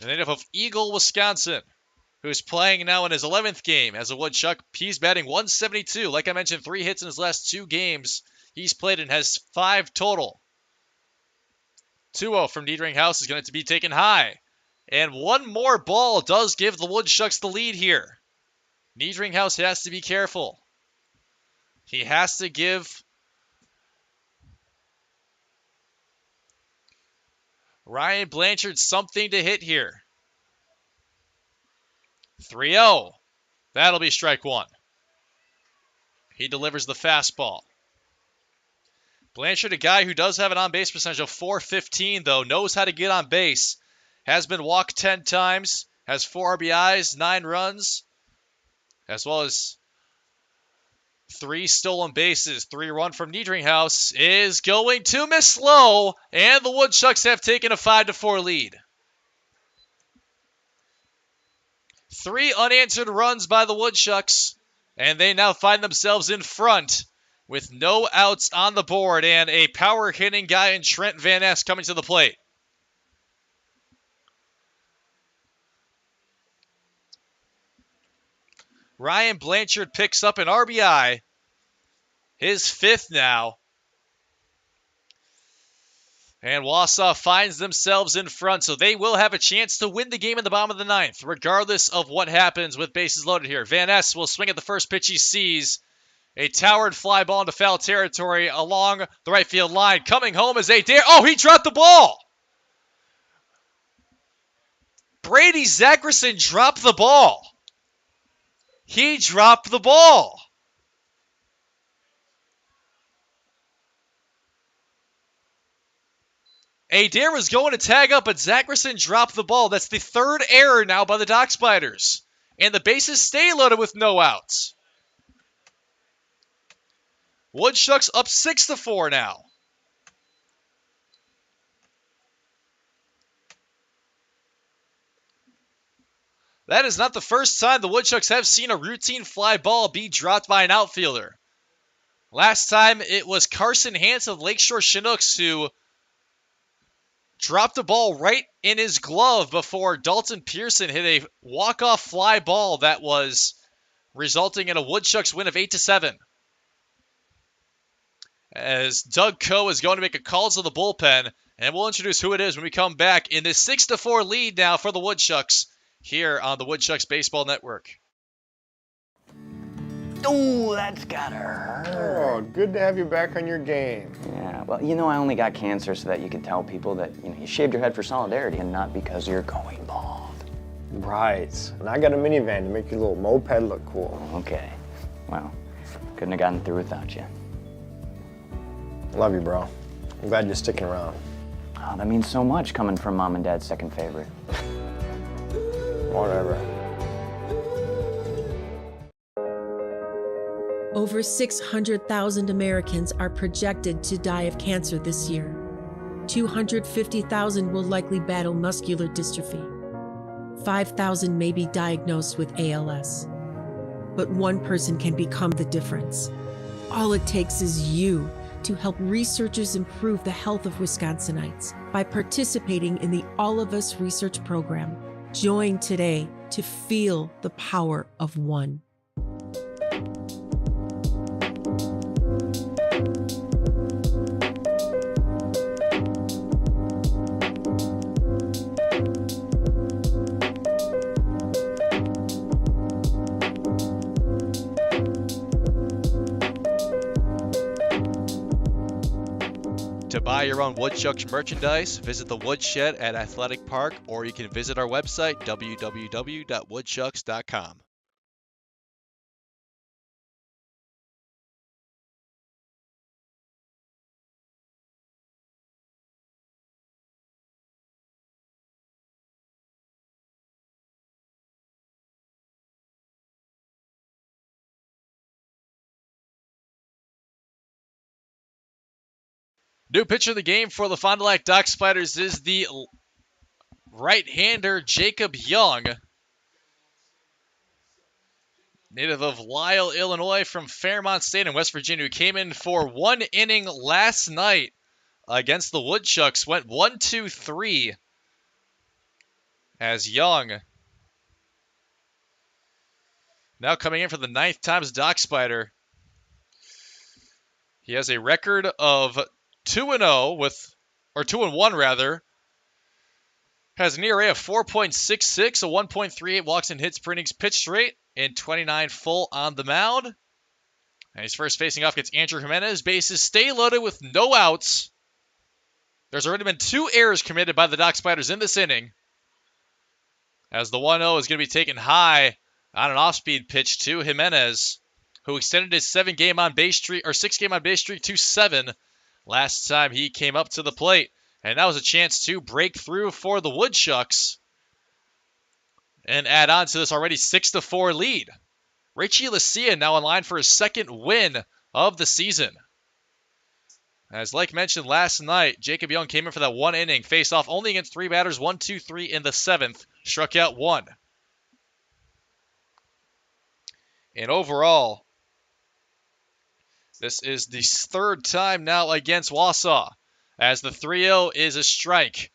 The native of Eagle, Wisconsin, who's playing now in his 11th game as a Woodchuck. He's batting .172. Like I mentioned, 3 hits in his last 2 games he's played and has 5 total. 2-0 from Niedringhaus is going to be taken high. And one more ball does give the Woodchucks the lead here. Niedringhaus has to be careful. He has to give Ryan Blanchard something to hit here. 3-0. That'll be strike one. He delivers the fastball. Blanchard, a guy who does have an on-base percentage of .415, though, knows how to get on base. Has been walked 10 times, has 4 RBIs, 9 runs, as well as 3 stolen bases. 3-run from Niedringhaus is going to miss slow, and the Woodchucks have taken a 5-4 lead. 3 unanswered runs by the Woodchucks, and they now find themselves in front with no outs on the board and a power-hitting guy in Trent Van Ness coming to the plate. Ryan Blanchard picks up an RBI, his 5th now. And Wausau finds themselves in front, so they will have a chance to win the game in the bottom of the 9th, regardless of what happens with bases loaded here. Van Ness will swing at the first pitch he sees. A towered fly ball into foul territory along the right field line. Coming home is Adair. Oh, he dropped the ball! Brady Zackerson dropped the ball. He dropped the ball. Adair was going to tag up, but Zackerson dropped the ball. That's the 3rd error now by the Dock Spiders. And the bases stay loaded with no outs. Woodchucks up 6-4 now. That is not the first time the Woodchucks have seen a routine fly ball be dropped by an outfielder. Last time it was Carson Hance of Lakeshore Chinooks who dropped the ball right in his glove before Dalton Pearson hit a walk-off fly ball that was resulting in a Woodchucks win of 8-7. As Doug Coe is going to make a call to the bullpen, and we'll introduce who it is when we come back in this 6-4 lead now for the Woodchucks here on the Woodchucks Baseball Network. Oh, that's gotta hurt. Oh, good to have you back on your game. Yeah, well, you know, I only got cancer so that you could tell people that, you know, you shaved your head for solidarity and not because you're going bald. Right. And I got a minivan to make your little moped look cool. Okay. Well, couldn't have gotten through without you. Love you, bro. I'm glad you're sticking around. Oh, that means so much coming from Mom and Dad's second favorite. Whatever. Over 600,000 Americans are projected to die of cancer this year. 250,000 will likely battle muscular dystrophy. 5,000 may be diagnosed with ALS. but one person can become the difference. All it takes is you to help researchers improve the health of Wisconsinites by participating in the All of Us research program. Join today to feel the power of one. To buy your own Woodchucks merchandise, visit the Woodshed at Athletic Park, or you can visit our website, www.woodchucks.com. New pitcher of the game for the Fond du Lac Dock Spiders is the right-hander Jacob Young, native of Lisle, Illinois, from Fairmont State in West Virginia, who came in for one inning last night against the Woodchucks. Went 1-2-3 as Young, now coming in for the 9th time as Dock Spider. He has a record of 2-0 or 2-1 rather. Has an ERA of 4.66, a 1.38 walks and hits per innings pitched rate, and 29 full on the mound. And he's first facing off against Andrew Jimenez. Bases stay loaded with no outs. There's already been 2 errors committed by the Dock Spiders in this inning, as the 1-0 is going to be taken high on an off-speed pitch to Jimenez, who extended his 6-game on base streak to 7 last time he came up to the plate. And that was a chance to break through for the Woodchucks and add on to this already 6-4 lead. Richie Lucia now in line for his 2nd win of the season. As like mentioned last night, Jacob Young came in for that 1 inning, faced off only against 3 batters, 1, 2, 3 in the 7th, struck out 1. And overall, this is the 3rd time now against Wausau, as the 3-0 is a strike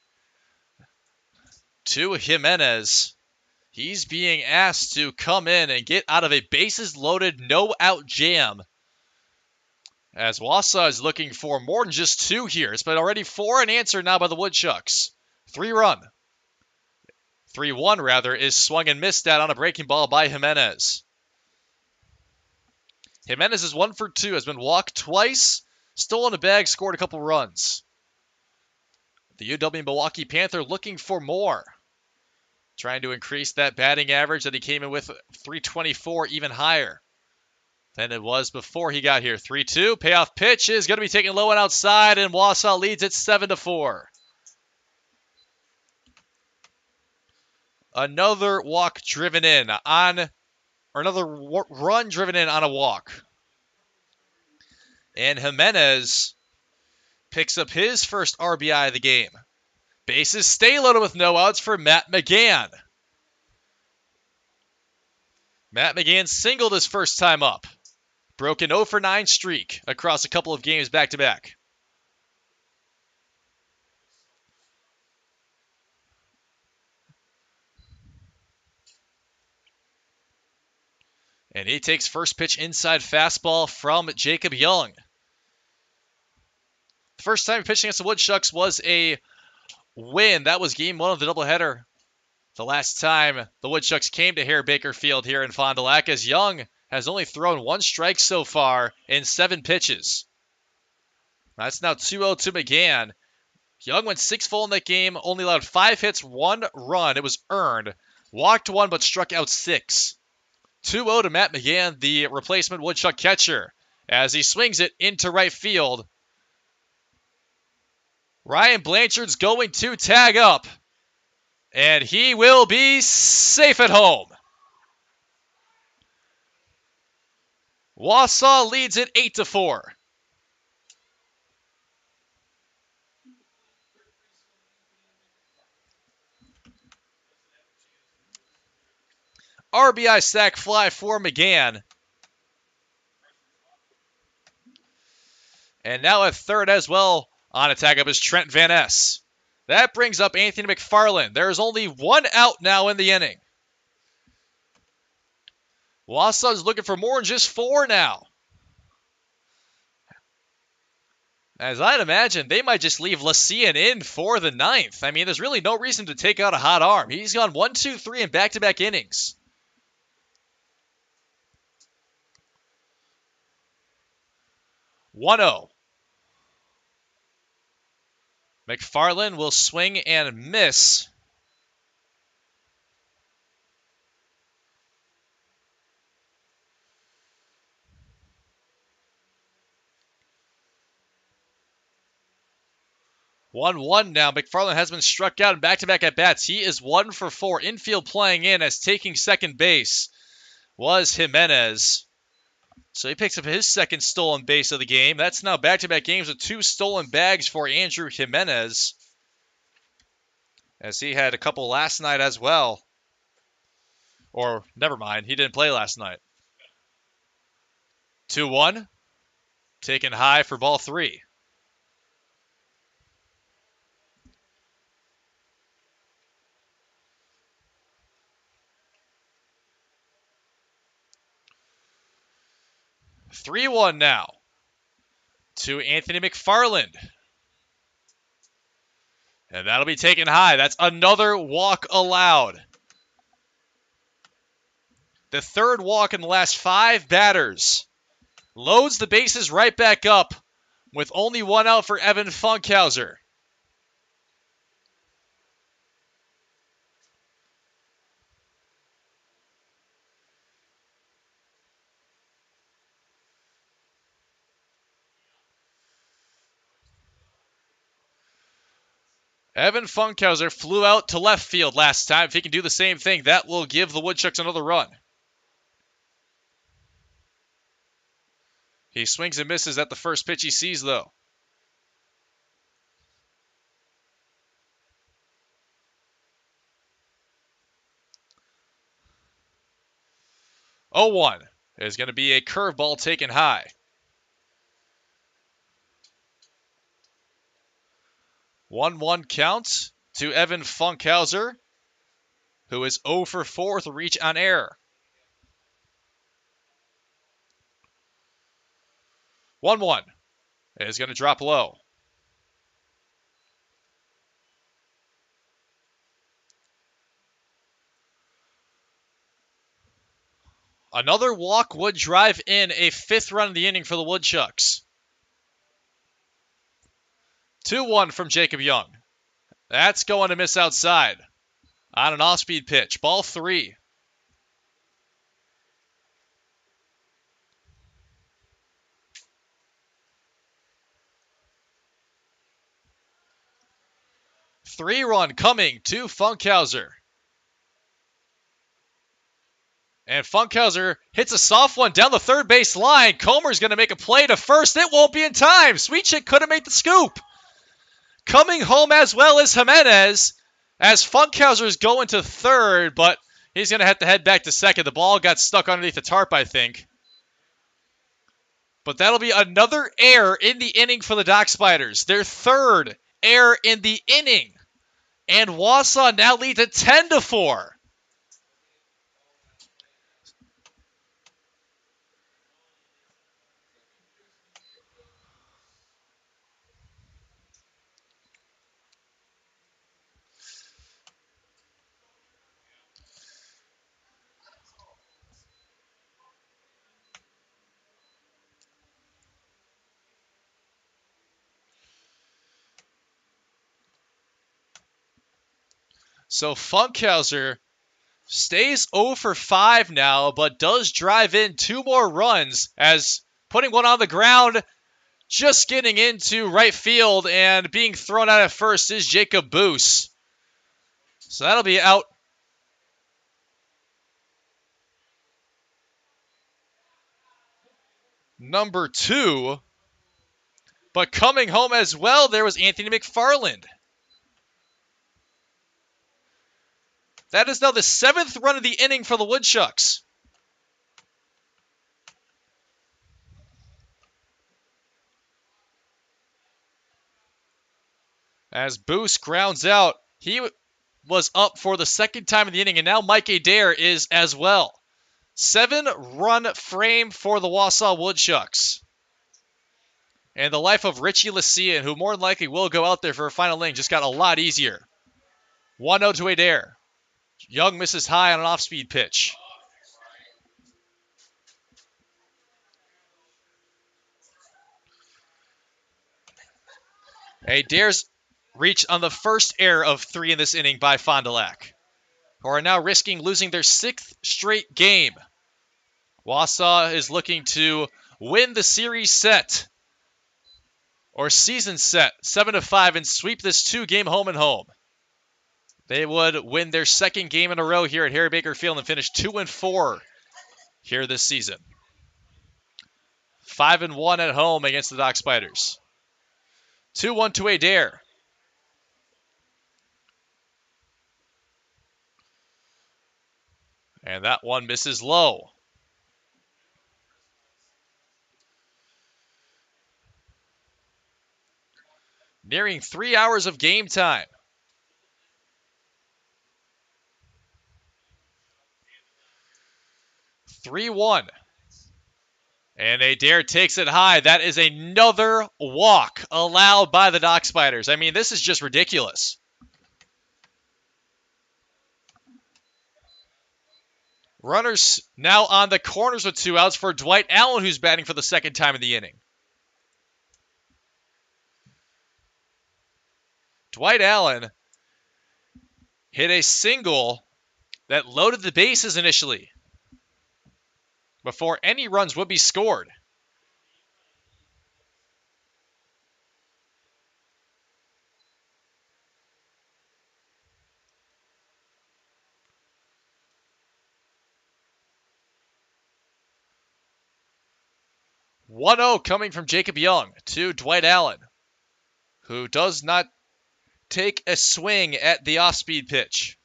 to Jimenez. He's being asked to come in and get out of a bases-loaded, no-out jam, as Wausau is looking for more than just 2 here. It's been already 4 unanswered now by the Woodchucks. 3-1 rather, is swung and missed at on a breaking ball by Jimenez. Jimenez is 1 for 2, has been walked twice, stolen a bag, scored a couple runs. The UW Milwaukee Panther looking for more, trying to increase that batting average that he came in with, 324, even higher than it was before he got here. 3-2, payoff pitch is going to be taken low and outside, and Wausau leads it 7-4. Another walk driven in on, or another run driven in on a walk. And Jimenez picks up his first RBI of the game. Bases stay loaded with no outs for Matt McGann. Matt McGann singled his first time up. Broke an 0-for-9 streak across a couple of games back-to-back. And he takes first pitch inside fastball from Jacob Young. The first time he pitched against the Woodchucks was a win. That was game 1 of the doubleheader. The last time the Woodchucks came to Herr-Baker Field here in Fond du Lac, as Young has only thrown 1 strike so far in 7 pitches. That's now 2-0 to McGann. Young went 6 full in that game, only allowed 5 hits, 1 run. It was earned. Walked 1, but struck out 6. 2-0 to Matt McGann, the replacement Woodchuck catcher, as he swings it into right field. Ryan Blanchard's going to tag up, and he will be safe at home. Wausau leads it 8-4. RBI sac fly for McGann. And now at third as well on attack up is Trent Van Ness. That brings up Anthony McFarland. There is only one out now in the inning. Wausau is looking for more than just 4 now. As I'd imagine, they might just leave Lacian in for the 9th. I mean, there's really no reason to take out a hot arm. He's gone 1, 2, 3 in back-to-back innings. One-zero. McFarland will swing and miss. One now. McFarland has been struck out in back-to-back at-bats. He is 1 for 4. Infield playing in as taking second base was Jimenez. So he picks up his second stolen base of the game. That's now back-to-back games with 2 stolen bags for Andrew Jimenez, as he had a couple last night as well. Or, never mind, he didn't play last night. 2-1. Taken high for ball 3. Three-one now to Anthony McFarland. And that'll be taken high. That's another walk allowed. The third walk in the last 5 batters. Loads the bases right back up with only 1 out for Evan Funkhauser. Evan Funkhauser flew out to left field last time. If he can do the same thing, that will give the Woodchucks another run. He swings and misses at the first pitch he sees, though. Oh, 1 is going to be a curveball taken high. 1-1 count to Evan Funkhauser, who is 0 for 4 with a reach on error. 1-1 is going to drop low. Another walk would drive in a 5th run of the inning for the Woodchucks. 2-1 from Jacob Young. That's going to miss outside on an off-speed pitch. Ball 3. Three-run coming to Funkhauser. And Funkhauser hits a soft one down the third base line. Comer's going to make a play to first. It won't be in time. Sweet Chick could have made the scoop. Coming home as well as Jimenez, as Funkhauser's going to third, but he's going to have to head back to second. The ball got stuck underneath the tarp, I think. But that'll be another error in the inning for the Dock Spiders. Their 3rd error in the inning. And Wausau now leads at 10-4. So Funkhauser stays 0 for 5 now, but does drive in 2 more runs, as putting one on the ground, just getting into right field and being thrown out at first is Jacob Boos. So that'll be out number 2. But coming home as well, there was Anthony McFarland. That is now the 7th run of the inning for the Woodchucks. As Boost grounds out, he was up for the 2nd time in the inning, and now Mike Adair is as well. 7-run frame for the Wausau Woodchucks. And the life of Richie Lucian, who more than likely will go out there for a final inning, just got a lot easier. 1-0 to Adair. Young misses high on an off-speed pitch. Adair's reached on the first error of 3 in this inning by Fond du Lac, who are now risking losing their 6th straight game. Wausau is looking to win the series set, or season set, 7-5, and sweep this 2-game home and home. They would win their 2nd game in a row here at Herr-Baker Field and finish 2-4 here this season. 5-1 at home against the Dock Spiders. 2-1 to Adair. And that one misses low. Nearing 3 hours of game time. (3-1). And Adair takes it high. That is another walk allowed by the Dock Spiders. I mean, this is just ridiculous. Runners now on the corners with 2 outs for Dwight Allen, who's batting for the 2nd time in the inning. Dwight Allen hit a single that loaded the bases initially before any runs would be scored. (1-0) coming from Jacob Young to Dwight Allen, who does not take a swing at the off-speed pitch.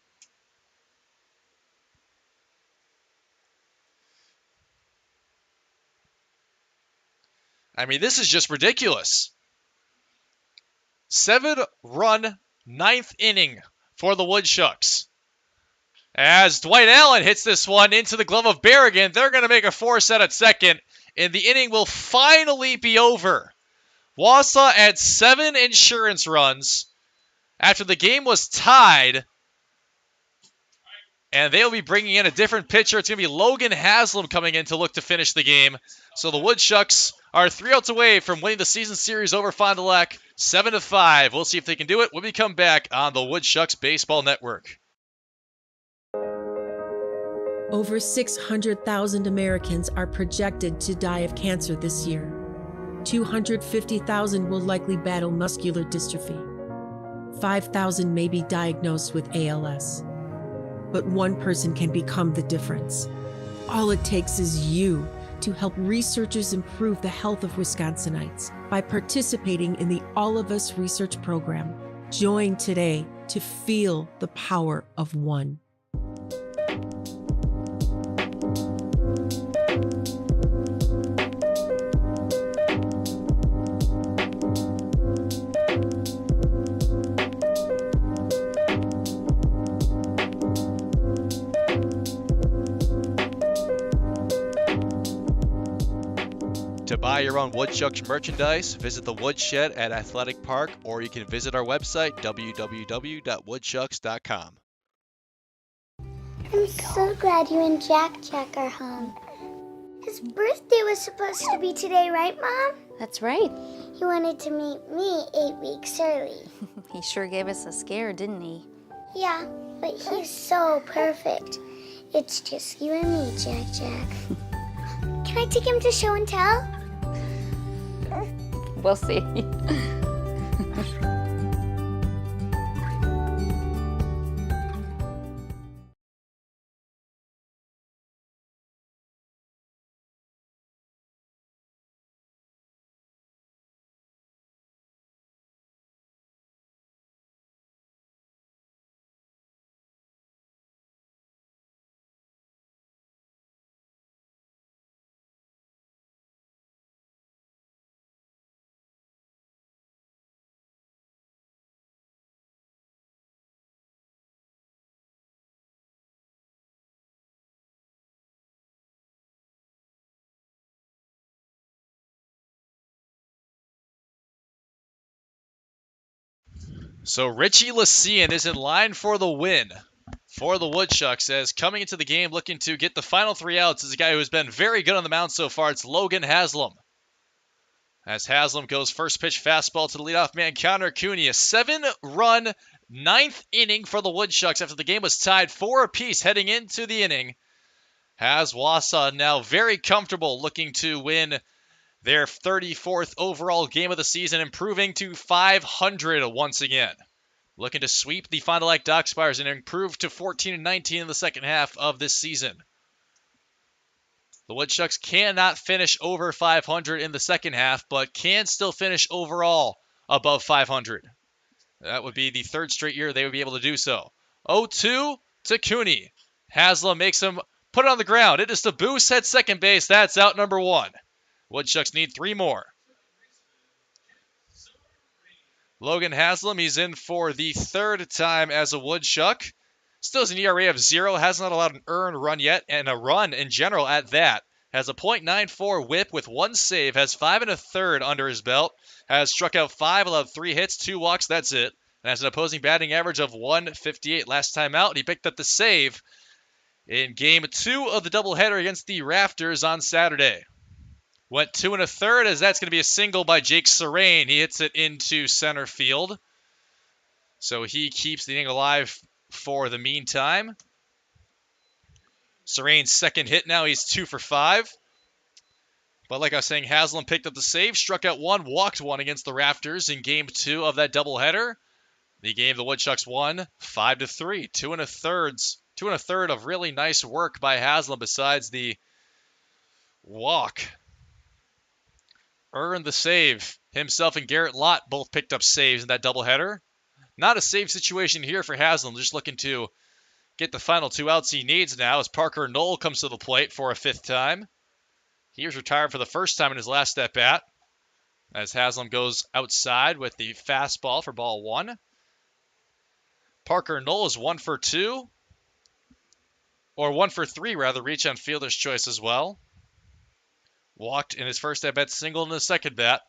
I mean, this is just ridiculous. 7-run 9th inning for the Woodchucks. As Dwight Allen hits this one into the glove of Berrigan, they're going to make a force out at second, and the inning will finally be over. Wausau had 7 insurance runs after the game was tied, and they'll be bringing in a different pitcher. It's going to be Logan Haslam coming in to look to finish the game. So the Woodchucks are 3 outs away from winning the season series over Fond du Lac, 7-5. We'll see if they can do it when we come back on the Woodchucks Baseball Network. Over 600,000 Americans are projected to die of cancer this year. 250,000 will likely battle muscular dystrophy. 5,000 may be diagnosed with ALS. But one person can become the difference. All it takes is you to help researchers improve the health of Wisconsinites by participating in the All of Us research program. Join today to feel the power of one. To buy your own Woodchucks merchandise, visit the Woodshed at Athletic Park, or you can visit our website, www.woodchucks.com. I'm so glad you and Jack are home. His birthday was supposed to be today, right, Mom? That's right. He wanted to meet me 8 weeks early. He sure gave us a scare, didn't he? Yeah, but he's so perfect. It's just you and me, Jack. Can I take him to show and tell? We'll see. So Richie Lycean is in line for the win for the Woodchucks, as coming into the game looking to get the final 3 outs is a guy who has been very good on the mound so far. It's Logan Haslam. As Haslam goes first pitch fastball to the leadoff man, Connor Cooney. A 7-run 9th inning for the Woodchucks after the game was tied 4 apiece heading into the inning. Has Wausau now very comfortable, looking to win their 34th overall game of the season, improving to 500 once again. Looking to sweep the Fond du Lac Dock Spires and improve to 14-19 in the second half of this season. The Woodchucks cannot finish over 500 in the second half, but can still finish overall above 500. That would be the 3rd straight year they would be able to do so. 0-2 to Cooney. Haslam makes him put it on the ground. It is to Boost at second base. That's out number 1. Woodchucks need 3 more. Logan Haslam, he's in for the 3rd time as a Woodchuck. Still has an ERA of 0, has not allowed an earned run yet, and a run in general at that. Has a .94 whip with 1 save, has 5 1/3 under his belt, has struck out 5, allowed 3 hits, 2 walks, that's it. And has an opposing batting average of .158 last time out. And he picked up the save in Game 2 of the doubleheader against the Rafters on Saturday. Went 2 1/3, as that's going to be a single by Jake Serrain. He hits it into center field. So he keeps the inning alive for the meantime. Serrain's 2nd hit now. He's 2 for 5. But like I was saying, Haslam picked up the save, struck out 1, walked 1 against the Rafters in Game 2 of that doubleheader. The game the Woodchucks won 5-3. 2 1/3 of really nice work by Haslam besides the walk. Earned the save. Himself and Garrett Lott both picked up saves in that doubleheader. Not a save situation here for Haslam, just looking to get the final 2 outs he needs now as Parker Knoll comes to the plate for a 5th time. He was retired for the first time in his last at-bat as Haslam goes outside with the fastball for ball 1. Parker Knoll is 1 for 2, or 1 for 3 rather, reach on fielder's choice as well. Walked in his first at-bat, single in his second bat.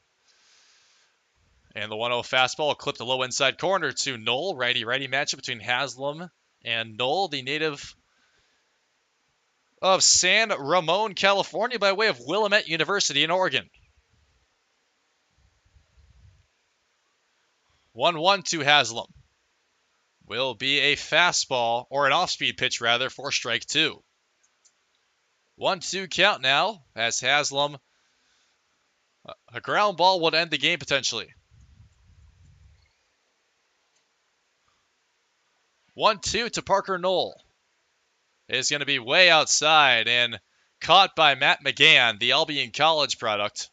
And the 1-0 fastball clipped the low inside corner to Knoll. Righty-righty matchup between Haslam and Knoll, the native of San Ramon, California, by way of Willamette University in Oregon. 1-1 to Haslam. Will be a fastball, or an off-speed pitch rather, for strike 2. 1-2 count now as Haslam, a ground ball would end the game potentially. 1-2 to Parker Knoll. Is going to be way outside and caught by Matt McGann, the Albion College product.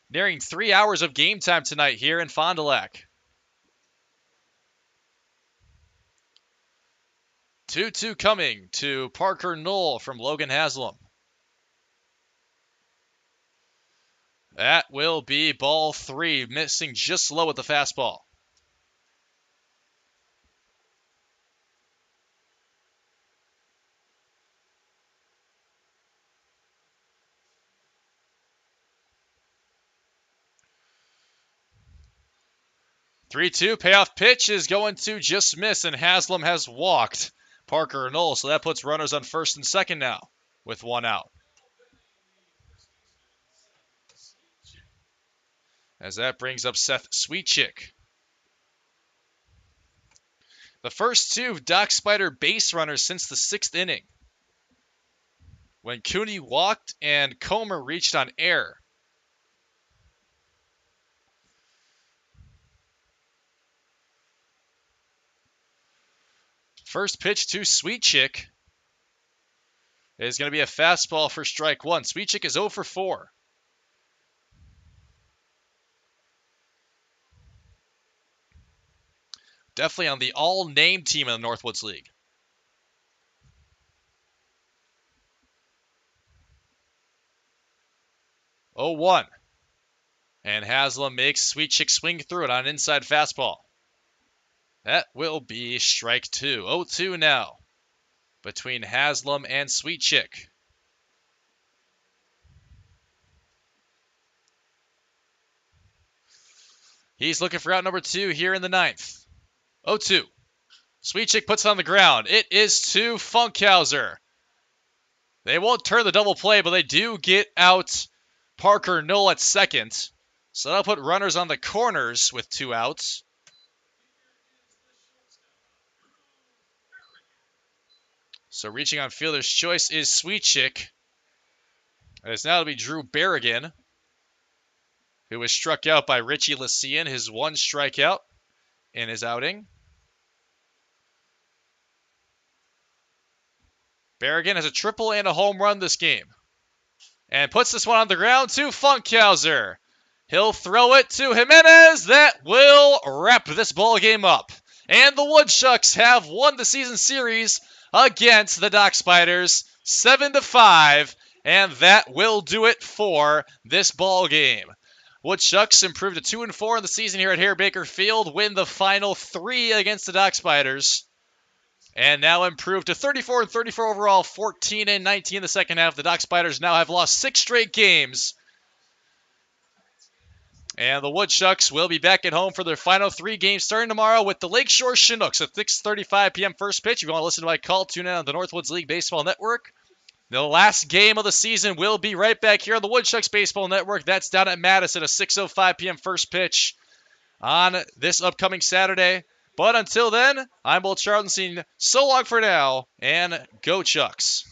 Nearing 3 hours of game time tonight here in Fond du Lac. 2-2 coming to Parker Knoll from Logan Haslam. That will be ball 3, missing just low with the fastball. Three-two payoff pitch is going to just miss, and Haslam has walked Parker Knoll, so that puts runners on 1st and 2nd now with 1 out. As that brings up Seth Sweetchick. The first 2 Dock Spider base runners since the 6th inning, when Cooney walked and Comer reached on air. First pitch to Sweetchick is going to be a fastball for strike 1. Sweetchick is 0 for 4. Definitely on the all-name team in the Northwoods League. 0-1. And Haslam makes Sweetchick swing through it on an inside fastball. That will be strike 2. 0-2 now between Haslam and Sweetchick. He's looking for out number 2 here in the 9th. 0-2. Sweet Chick puts it on the ground. It is to Funkhauser. They won't turn the double play, but they do get out Parker Knoll at second. So that'll put runners on the corners with 2 outs. So reaching on fielder's choice is Sweet Chick. And it's now to be Drew Berrigan, who was struck out by Richie Lycian, his 1 strikeout in his outing. Berrigan has a triple and a home run this game. And puts this one on the ground to Funkhauser. He'll throw it to Jimenez. That will wrap this ball game up. And the Woodchucks have won the season series against the Dock Spiders 7-5. And that will do it for this ball game. Woodchucks improved to 2-4 in the season here at Herr-Baker Field, win the final 3 against the Dock Spiders, and now improved to 34-34 overall, 14-19 in the second half. The Dock Spiders now have lost 6 straight games, and the Woodchucks will be back at home for their final 3 games starting tomorrow with the Lakeshore Chinooks at 6:35 p.m. first pitch. If you want to listen to my call, tune in on the Northwoods League Baseball Network. The last game of the season will be right back here on the Woodchucks Baseball Network. That's down at Madison, a 6:05 p.m. first pitch on this upcoming Saturday. But until then, I'm Will Charlton saying so long for now, and go Chucks.